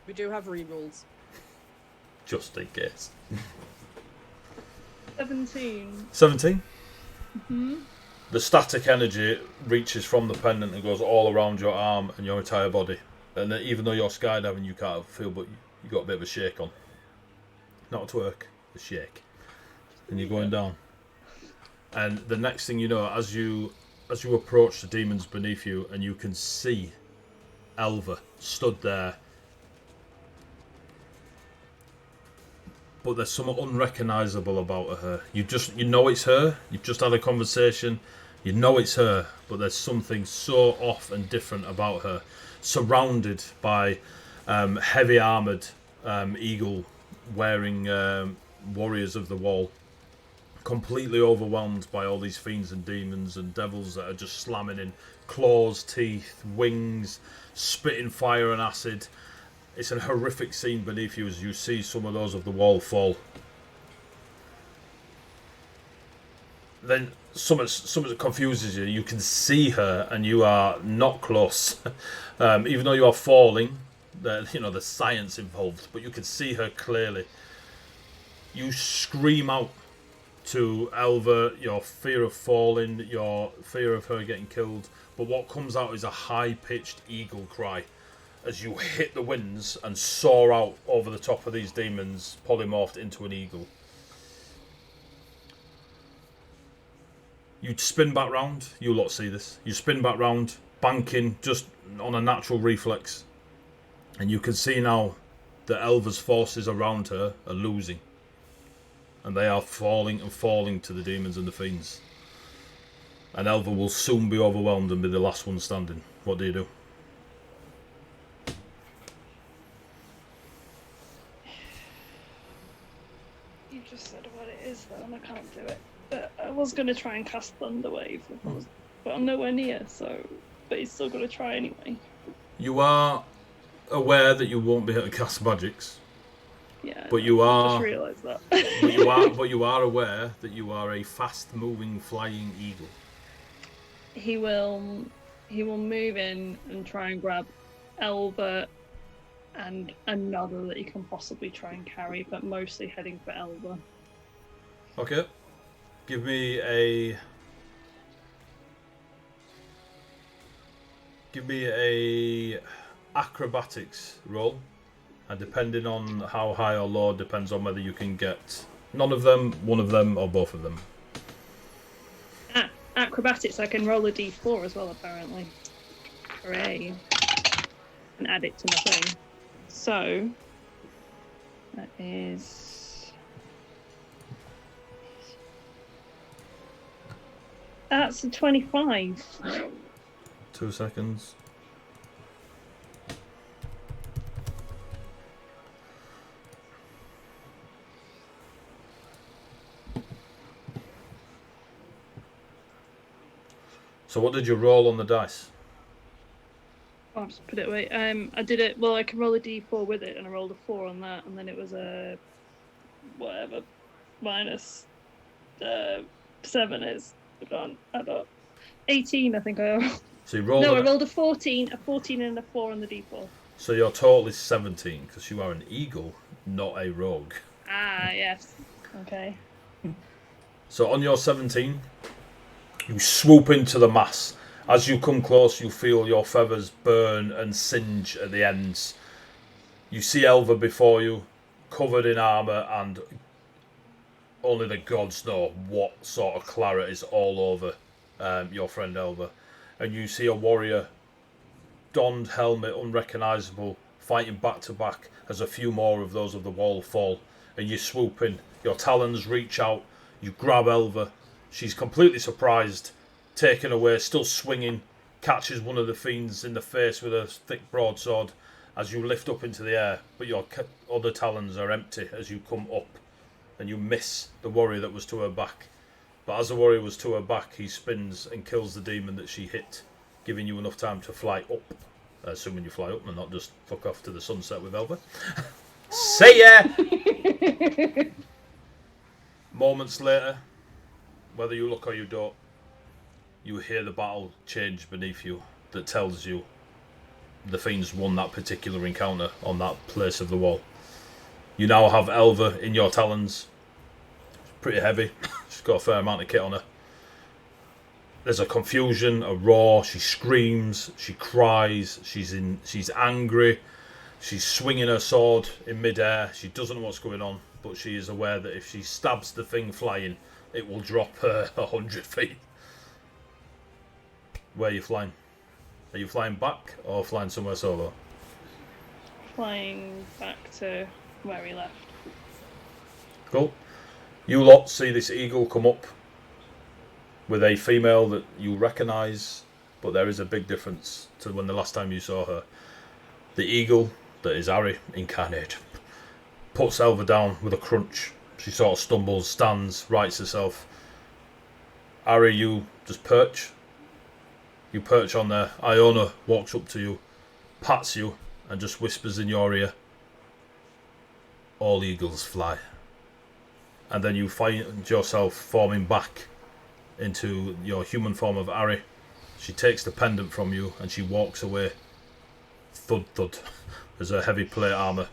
We do have rerolls. Just in case. 17. 17? Mm-hmm. The static energy reaches from the pendant and goes all around your arm and your entire body. And then even though you're skydiving, you can't feel, but you got a bit of a shake on. Not a twerk, a shake. And you're going down. And the next thing you know, as you approach the demons beneath you, and you can see Elva stood there. But there's something unrecognisable about her. You know it's her. You've just had a conversation. You know it's her, but there's something so off and different about her. Surrounded by heavy armoured eagle-wearing warriors of the wall. Completely overwhelmed by all these fiends and demons and devils that are just slamming in claws, teeth, wings, spitting fire and acid. It's a horrific scene beneath you as you see some of those of the wall fall. Then something that confuses you. You can see her and you are not close. Even though you are falling, the science involved, but you can see her clearly. You scream out to Elva your fear of falling, your fear of her getting killed, but what comes out is a high-pitched eagle cry as you hit the winds and soar out over the top of these demons, polymorphed into an eagle. You spin back round, you lot see this, you spin back round, banking just on a natural reflex, and you can see now that Elva's forces around her are losing. And they are falling and falling to the demons and the fiends. And Elva will soon be overwhelmed and be the last one standing. What do you do? You just said what it is though, and I can't do it. But I was going to try and cast Thunderwave, but I'm nowhere near, so... But he's still going to try anyway. You are aware that you won't be able to cast magics. Yeah, But you I are... just realised that. but you are aware that you are a fast-moving, flying eagle. He will move in and try and grab Elva and another that you can possibly try and carry, but mostly heading for Elva. Okay. Give me a acrobatics roll, and depending on how high or low depends on whether you can get none of them, one of them, or both of them. Acrobatics, I can roll a d4 as well, apparently. Hooray. And add it to my thing. So, that is... That's a 25. 2 seconds. So what did you roll on the dice? I'll just put it away. I did it. Well, I can roll a d4 with it, and I rolled a 4 on that, and then it was a whatever minus 7 is. I don't. 18, I think I rolled. So you rolled. No, I rolled a 14 and a 4 on the d4. So your total is 17 because you are an eagle, not a rogue. Ah, yes. Okay. So on your 17, you swoop into the mass. As you come close, you feel your feathers burn and singe at the ends. You see Elva before you, covered in armour, and only the gods know what sort of claret is all over your friend Elva. And you see a warrior, donned helmet, unrecognisable, fighting back to back as a few more of those of the wall fall. And you swoop in. Your talons reach out. You grab Elva. She's completely surprised, taken away, still swinging, catches one of the fiends in the face with a thick broadsword as you lift up into the air, but your other talons are empty as you come up, and you miss the warrior that was to her back. But as the warrior was to her back, he spins and kills the demon that she hit, giving you enough time to fly up, assuming you fly up and not just fuck off to the sunset with Elva. See ya! Moments later, whether you look or you don't, you hear the battle change beneath you that tells you the fiends won that particular encounter on that place of the wall. You now have Elva in your talons. Pretty heavy. She's got a fair amount of kit on her. There's a confusion, a roar. She screams, she cries, she's angry. She's swinging her sword in midair. She doesn't know what's going on, but she is aware that if she stabs the thing flying, it will drop her 100 feet. Where are you flying? Are you flying back or flying somewhere solo? Flying back to where he left. Cool. You lot see this eagle come up with a female that you recognise, but there is a big difference to when the last time you saw her. The eagle, that is Ari incarnate, puts Elva down with a crunch. She sort of stumbles, stands, rights herself. Ari, you just perch. You perch on there. Iona walks up to you, pats you, and just whispers in your ear, "All eagles fly." And then you find yourself forming back into your human form of Ari. She takes the pendant from you and she walks away. Thud thud. There's a heavy plate armour.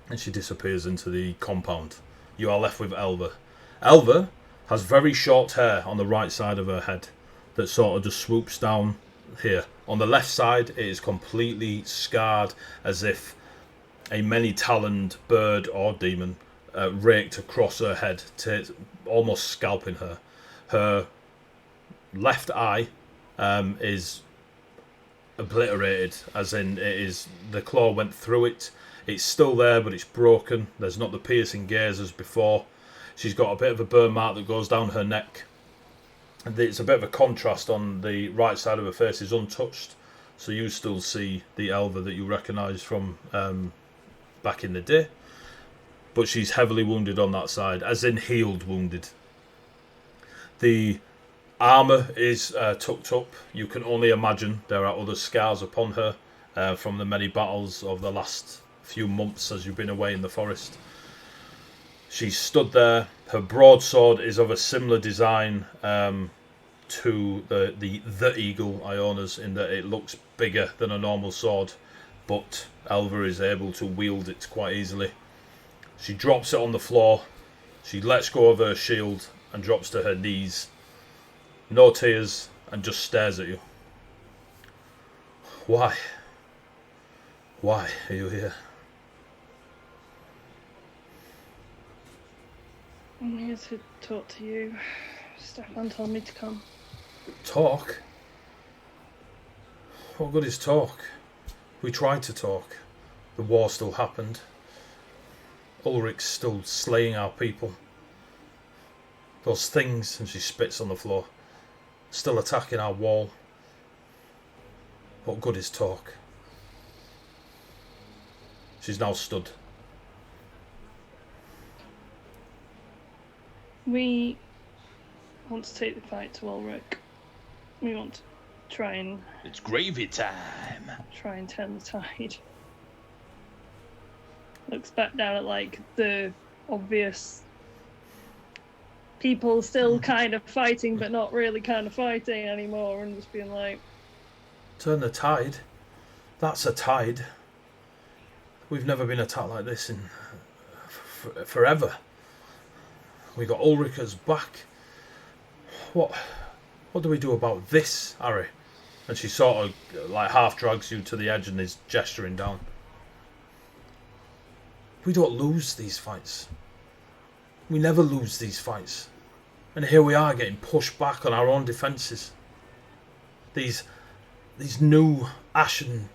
And she disappears into the compound. You are left with Elva. Elva has very short hair on the right side of her head that sort of just swoops down here. On the left side, it is completely scarred, as if a many-taloned bird or demon raked across her head, almost scalping her. Her left eye is obliterated, as in the claw went through it. It's still there, but it's broken. There's not the piercing gaze as before. She's got a bit of a burn mark that goes down her neck. And it's a bit of a contrast. On the right side of her face is untouched, so you still see the Elva that you recognise from back in the day. But she's heavily wounded on that side, as in healed wounded. The armour is tucked up. You can only imagine there are other scars upon her from the many battles of the last few months as you've been away in the forest. She's stood there. Her broadsword is of a similar design to the eagle Iona's, in that it looks bigger than a normal sword. but Elva is able to wield it quite easily. She drops it on the floor, she lets go of her shield and drops to her knees. No tears, and just stares at you. Why? Why are you here? I'm here to talk to you. Stefan told me to come. Talk? What good is talk? We tried to talk. The war still happened. Ulrich's still slaying our people. Those things, and she spits on the floor, still attacking our wall. What good is talk? She's now stood. We want to take the fight to Ulrich. We want to try and It's gravy time. turn the tide. Looks back down at like the obvious people still kind of fighting but not really kind of fighting anymore, and just being like, Turn the tide? That's a tide. We've never been attacked like this in forever. We got Ulrich's back. What do we do about this, Harry? And she sort of like half drags you to the edge and is gesturing down. We don't lose these fights. We never lose these fights. And here we are getting pushed back on our own defences. These new ashen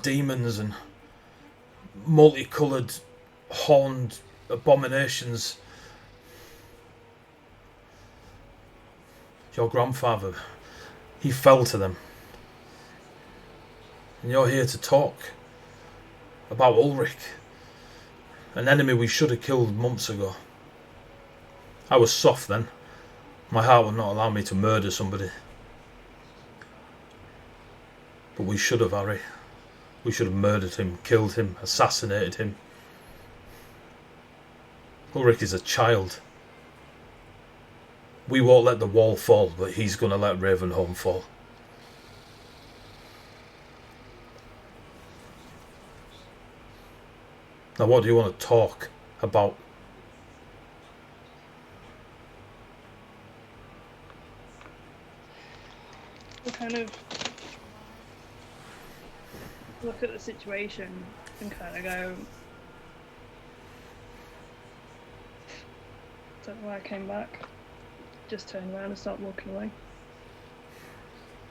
demons and multicoloured horned abominations. Your grandfather, he fell to them. And you're here to talk about Ulrich, an enemy we should have killed months ago. I was soft then. My heart would not allow me to murder somebody. But we should have, Harry. We should have murdered him, killed him, assassinated him. Ulrich is a child. We won't let the wall fall, but he's going to let Ravenholm fall. Now what do you want to talk about? we kind of look at the situation and kind of go, don't know why I came back. Just turn around and start walking away.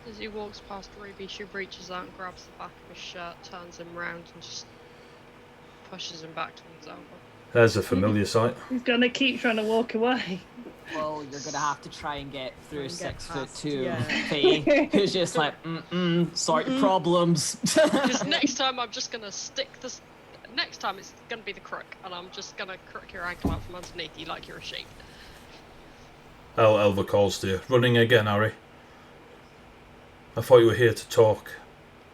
As he walks past Ruby, she reaches out and grabs the back of his shirt, turns him round and just pushes him back towards Elva. There's a familiar sight. He's gonna keep trying to walk away. Well, you're gonna have to try and get through And get 6'2" past, Faye, who's just like, sort your problems. Because next time I'm just gonna stick this. Next time it's gonna be the crook, and I'm just gonna crook your ankle out from underneath you like you're a sheep. Elva calls to you. Running again, Harry. I thought you were here to talk,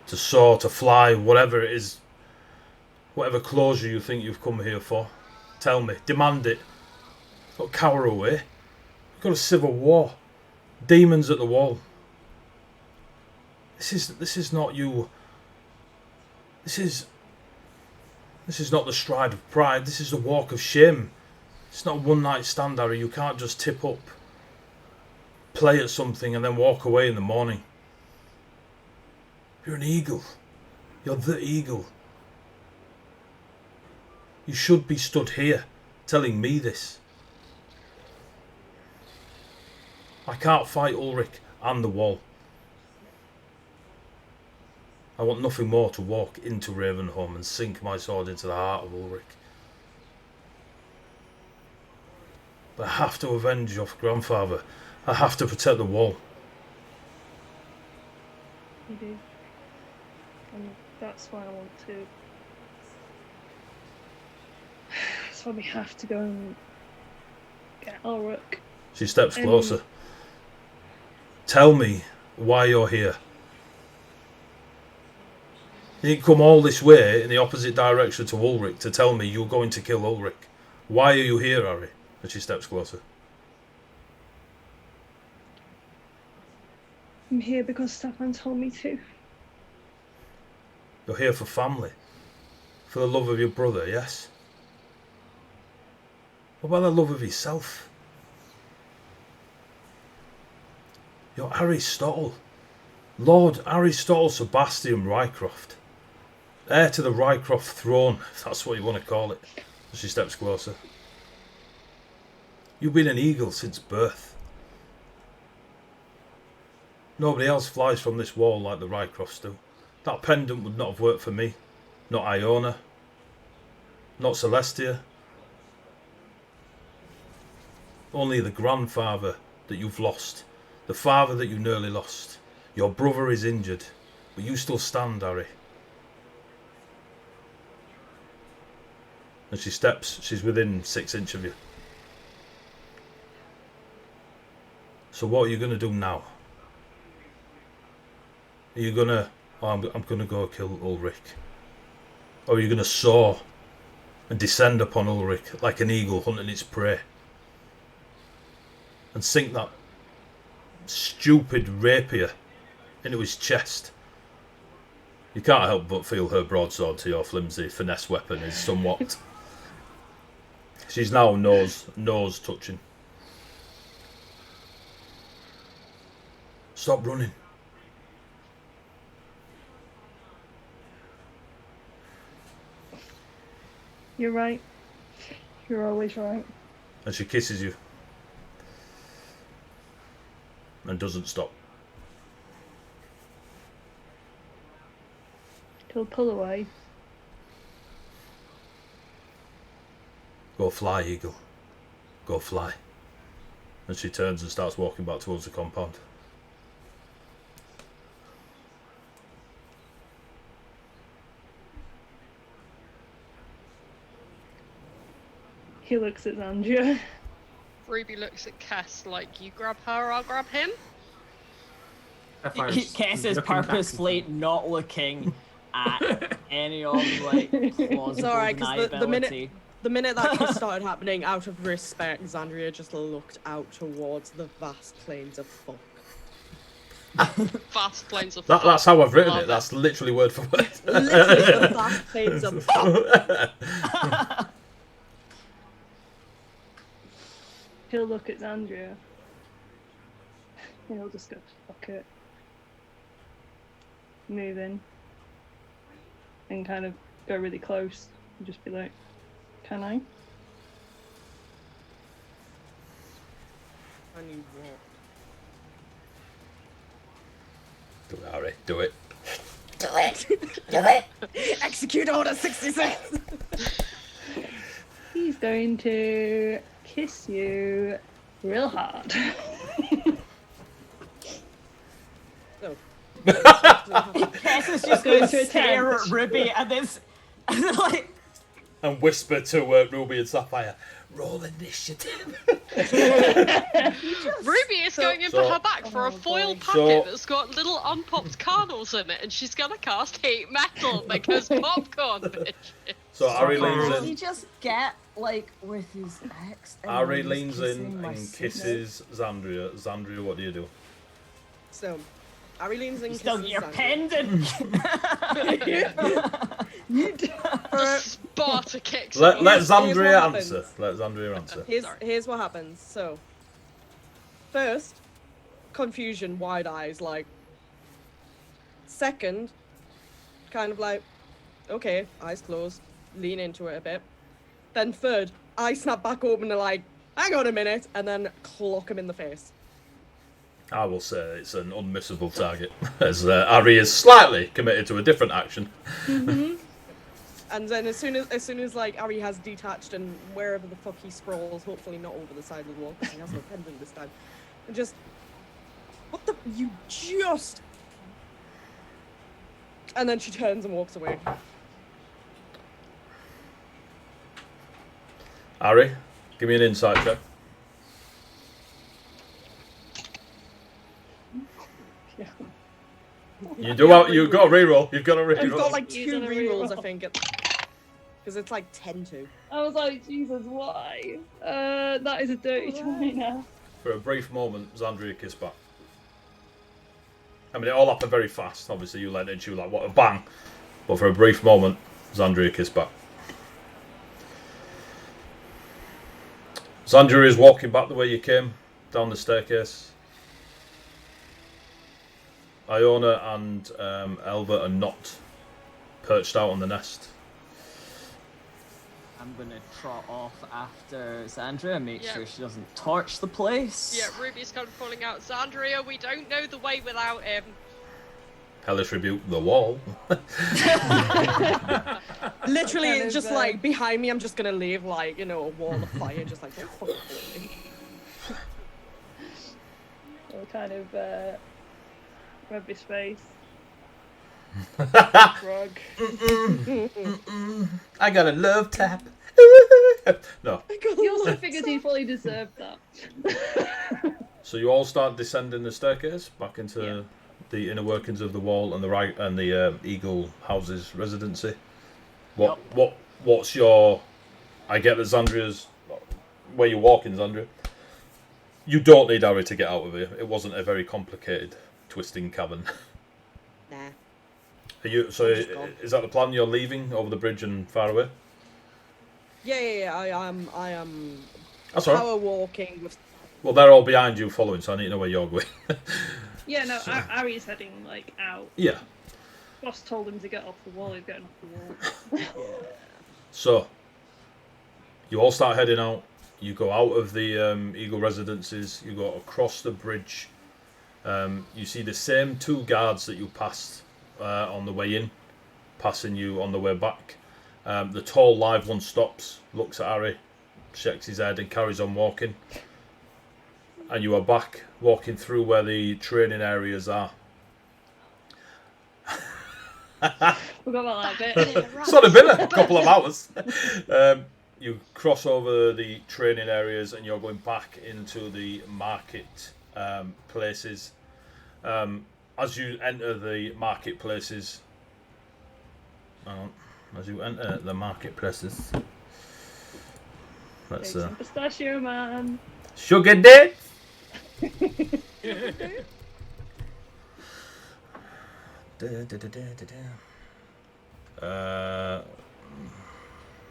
to soar, to fly, whatever it is, whatever closure you think you've come here for. Tell me, demand it. Don't cower away. We've got a civil war. Demons at the wall. This is not you. This is not the stride of pride. This is the walk of shame. It's not a one-night stand, Harry. You can't just tip up, play at something, and then walk away in the morning. You're an eagle. You're the eagle. You should be stood here, telling me this. I can't fight Ulrich and the wall. I want nothing more to walk into Ravenholm and sink my sword into the heart of Ulrich. But I have to avenge your grandfather. I have to protect the wall. You do. And that's why I want to. That's why we have to go and get Ulrich. She steps closer. Tell me why you're here. You didn't come all this way in the opposite direction to Ulrich to tell me you're going to kill Ulrich. Why are you here, Harry? And she steps closer. I'm here because Stefan told me to. You're here for family. For the love of your brother, yes? What about the love of yourself? You're Aristotle. Lord Aristotle Sebastian Rycroft. Heir to the Rycroft throne, if that's what you want to call it. As she steps closer. You've been an eagle since birth. Nobody else flies from this wall like the Rycrofts do. That pendant would not have worked for me. Not Iona. Not Celestia. Only the grandfather that you've lost. The father that you nearly lost. Your brother is injured. But you still stand, Harry. And she steps. She's within 6 inches of you. So what are you going to do now? Are you going to... Oh, I'm going to go kill Ulrich. Or are you going to soar and descend upon Ulrich like an eagle hunting its prey? And sink that stupid rapier into his chest? You can't help but feel her broadsword to your flimsy finesse weapon is somewhat... She's now nose touching. Stop running. You're right. You're always right. And she kisses you. And doesn't stop. He'll pull away. Go fly, eagle. Go fly. And she turns and starts walking back towards the compound. He looks at Zandria. Ruby looks at Cass like, you grab her, I'll grab him. Cass is purposefully not looking at any of like plausible It's alright, because deniability. the minute that kiss started happening, out of respect, Zandria just looked out towards the vast plains of fuck. Vast plains of That's how I've written Love it. That's literally word for word. Literally the vast plains of fuck. He'll look at Zandria. And he'll just go, fuck it. Move in. And kind of go really close. And just be like, can I? And you walk. Do it, Harry. Do it. Do it! Do it! Execute Order 66! He's going to kiss you real hard. So. Cass is just going to stare at Ruby and then like... And whisper to Ruby and Sapphire, roll initiative. Ruby is going in for her back for a foil packet that's got little unpopped kernels in it, and she's gonna cast heat metal because popcorn, bitch. So Harry leans Does he in. just get like with his ex? and Harry he's leans kissing in my and signet? kisses Zandria. Zandria, what do you do? So, Harry leans in, Still kisses your Zandria. pendant. Sparta kicks. Let Here's what Zandria happens. answer. Let Zandria answer. Here's what happens. So, first, confusion, wide eyes, like. Second, kind of like, okay, eyes closed, lean into it a bit. Then third, eyes snap back open and like, hang on a minute, and then clock him in the face. I will say it's an unmissable target, as Harry is slightly committed to a different action. And then as soon as like Harry has detached and wherever the fuck he sprawls, hopefully not over the side of the wall because he has no pendant this time, and just what the you just. And then she turns and walks away. Harry, give me an insight check. Yeah. You do have, you've got a reroll. You've got a I've got reroll. like Use 2 a rerolls, I reroll. think, because it's like 10-2. I was like, Jesus, why? That is a dirty 20 now. For a brief moment, Zandria kissed back. I mean, it all happened very fast. Obviously, you leant into, like, what a bang. But for a brief moment, Xandria kissed back. Xandria is walking back the way you came, down the staircase. Iona and Elva are not perched out on the nest. I'm gonna trot off after Xandria and make Yeah. sure she doesn't torch the place. Yeah, Ruby's kind of calling out, Xandria, we don't know the way without him. Hellish rebuke the wall. Literally, Kind of, just like behind me, I'm just gonna leave like a wall of fire, just like don't fucking follow me. I'll kind of rub his face. Rug. I got a love tap. No. He also figured he fully deserved that. So you all start descending the staircase back into the inner workings of the wall and the Eagle House's residency. What's your? I get that Xandria's where you're walking, Xandria. You don't need Harry to get out of here. It wasn't a very complicated twisting cavern. Nah. Are you? So I'm just gone. is that the plan? You're leaving over the bridge and far away. Yeah. I am. That's all right. Power walking with. Well, they're all behind you, following. So I need to know where you're going. Yeah, no, Ari's heading like out. Yeah. Boss told him to get off the wall. He's getting off the wall. So you all start heading out. You go out of the Eagle residences. You go across the bridge. You see the same two guards that you passed on the way in, passing you on the way back. The tall, live one stops, looks at Harry, shakes his head, and carries on walking. And you are back walking through where the training areas are. Forgot about that bit. It's only been a couple of hours. You cross over the training areas and you're going back into the market places. As you enter the marketplaces, let's Take some pistachio man. sugar date.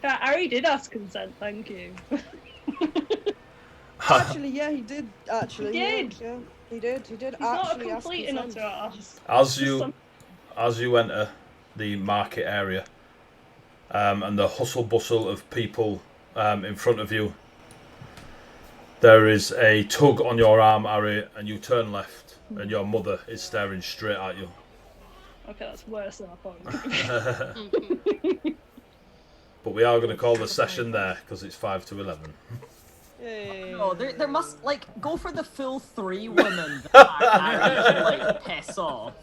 Yeah, Ari did ask consent, thank you. Actually, yeah, he did. Actually, He did. Yeah, he did. He did He's not a actually ask complete and consent. utter ass. As you enter the market area, and the hustle bustle of people in front of you, there is a tug on your arm, Harry, and you turn left, and your mother is staring straight at you. Okay, that's worse than I thought. But we are going to call the session there because it's 5 to 11. No, there must go for the full 3 women that are Harry to piss off.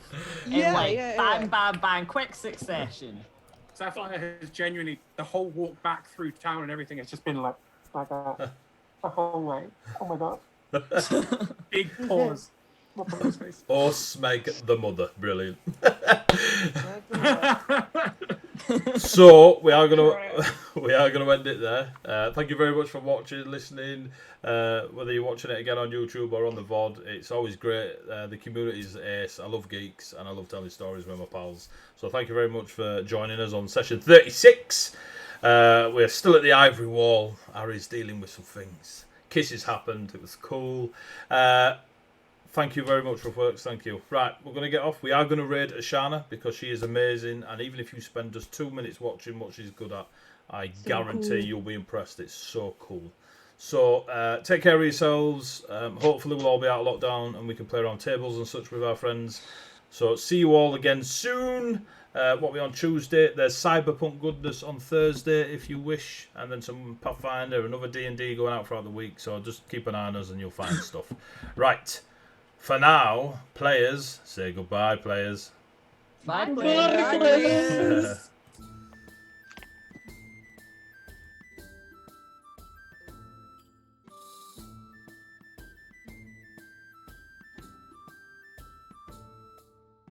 Yeah, Bang, bang, quick succession. Sapphire has genuinely, the whole walk back through town and everything has just been like that. The whole way. Oh my god. Big pause. Look on his face. Oh, Smeg the mother. Brilliant. So we are gonna end it there. Thank you very much for watching, listening. Whether you're watching it again on YouTube or on the VOD, it's always great. The community is ace. I love geeks and I love telling stories with my pals. So thank you very much for joining us on session 36. We're still at the Ivory Wall. Harry's dealing with some things. Kisses happened. It was cool. Thank you very much, Ruffworx. Thank you. Right, we're going to get off. We are going to raid Ashana because she is amazing. And even if you spend just 2 minutes watching what she's good at, I guarantee you'll be impressed. It's so cool. So take care of yourselves. Hopefully we'll all be out of lockdown and we can play around tables and such with our friends. So see you all again soon. What are we on Tuesday? There's Cyberpunk goodness on Thursday if you wish. And then some Pathfinder, another D&D going out throughout the week. So just keep an eye on us and you'll find stuff. Right. For now, players, say goodbye, players. Bye, Bye, players.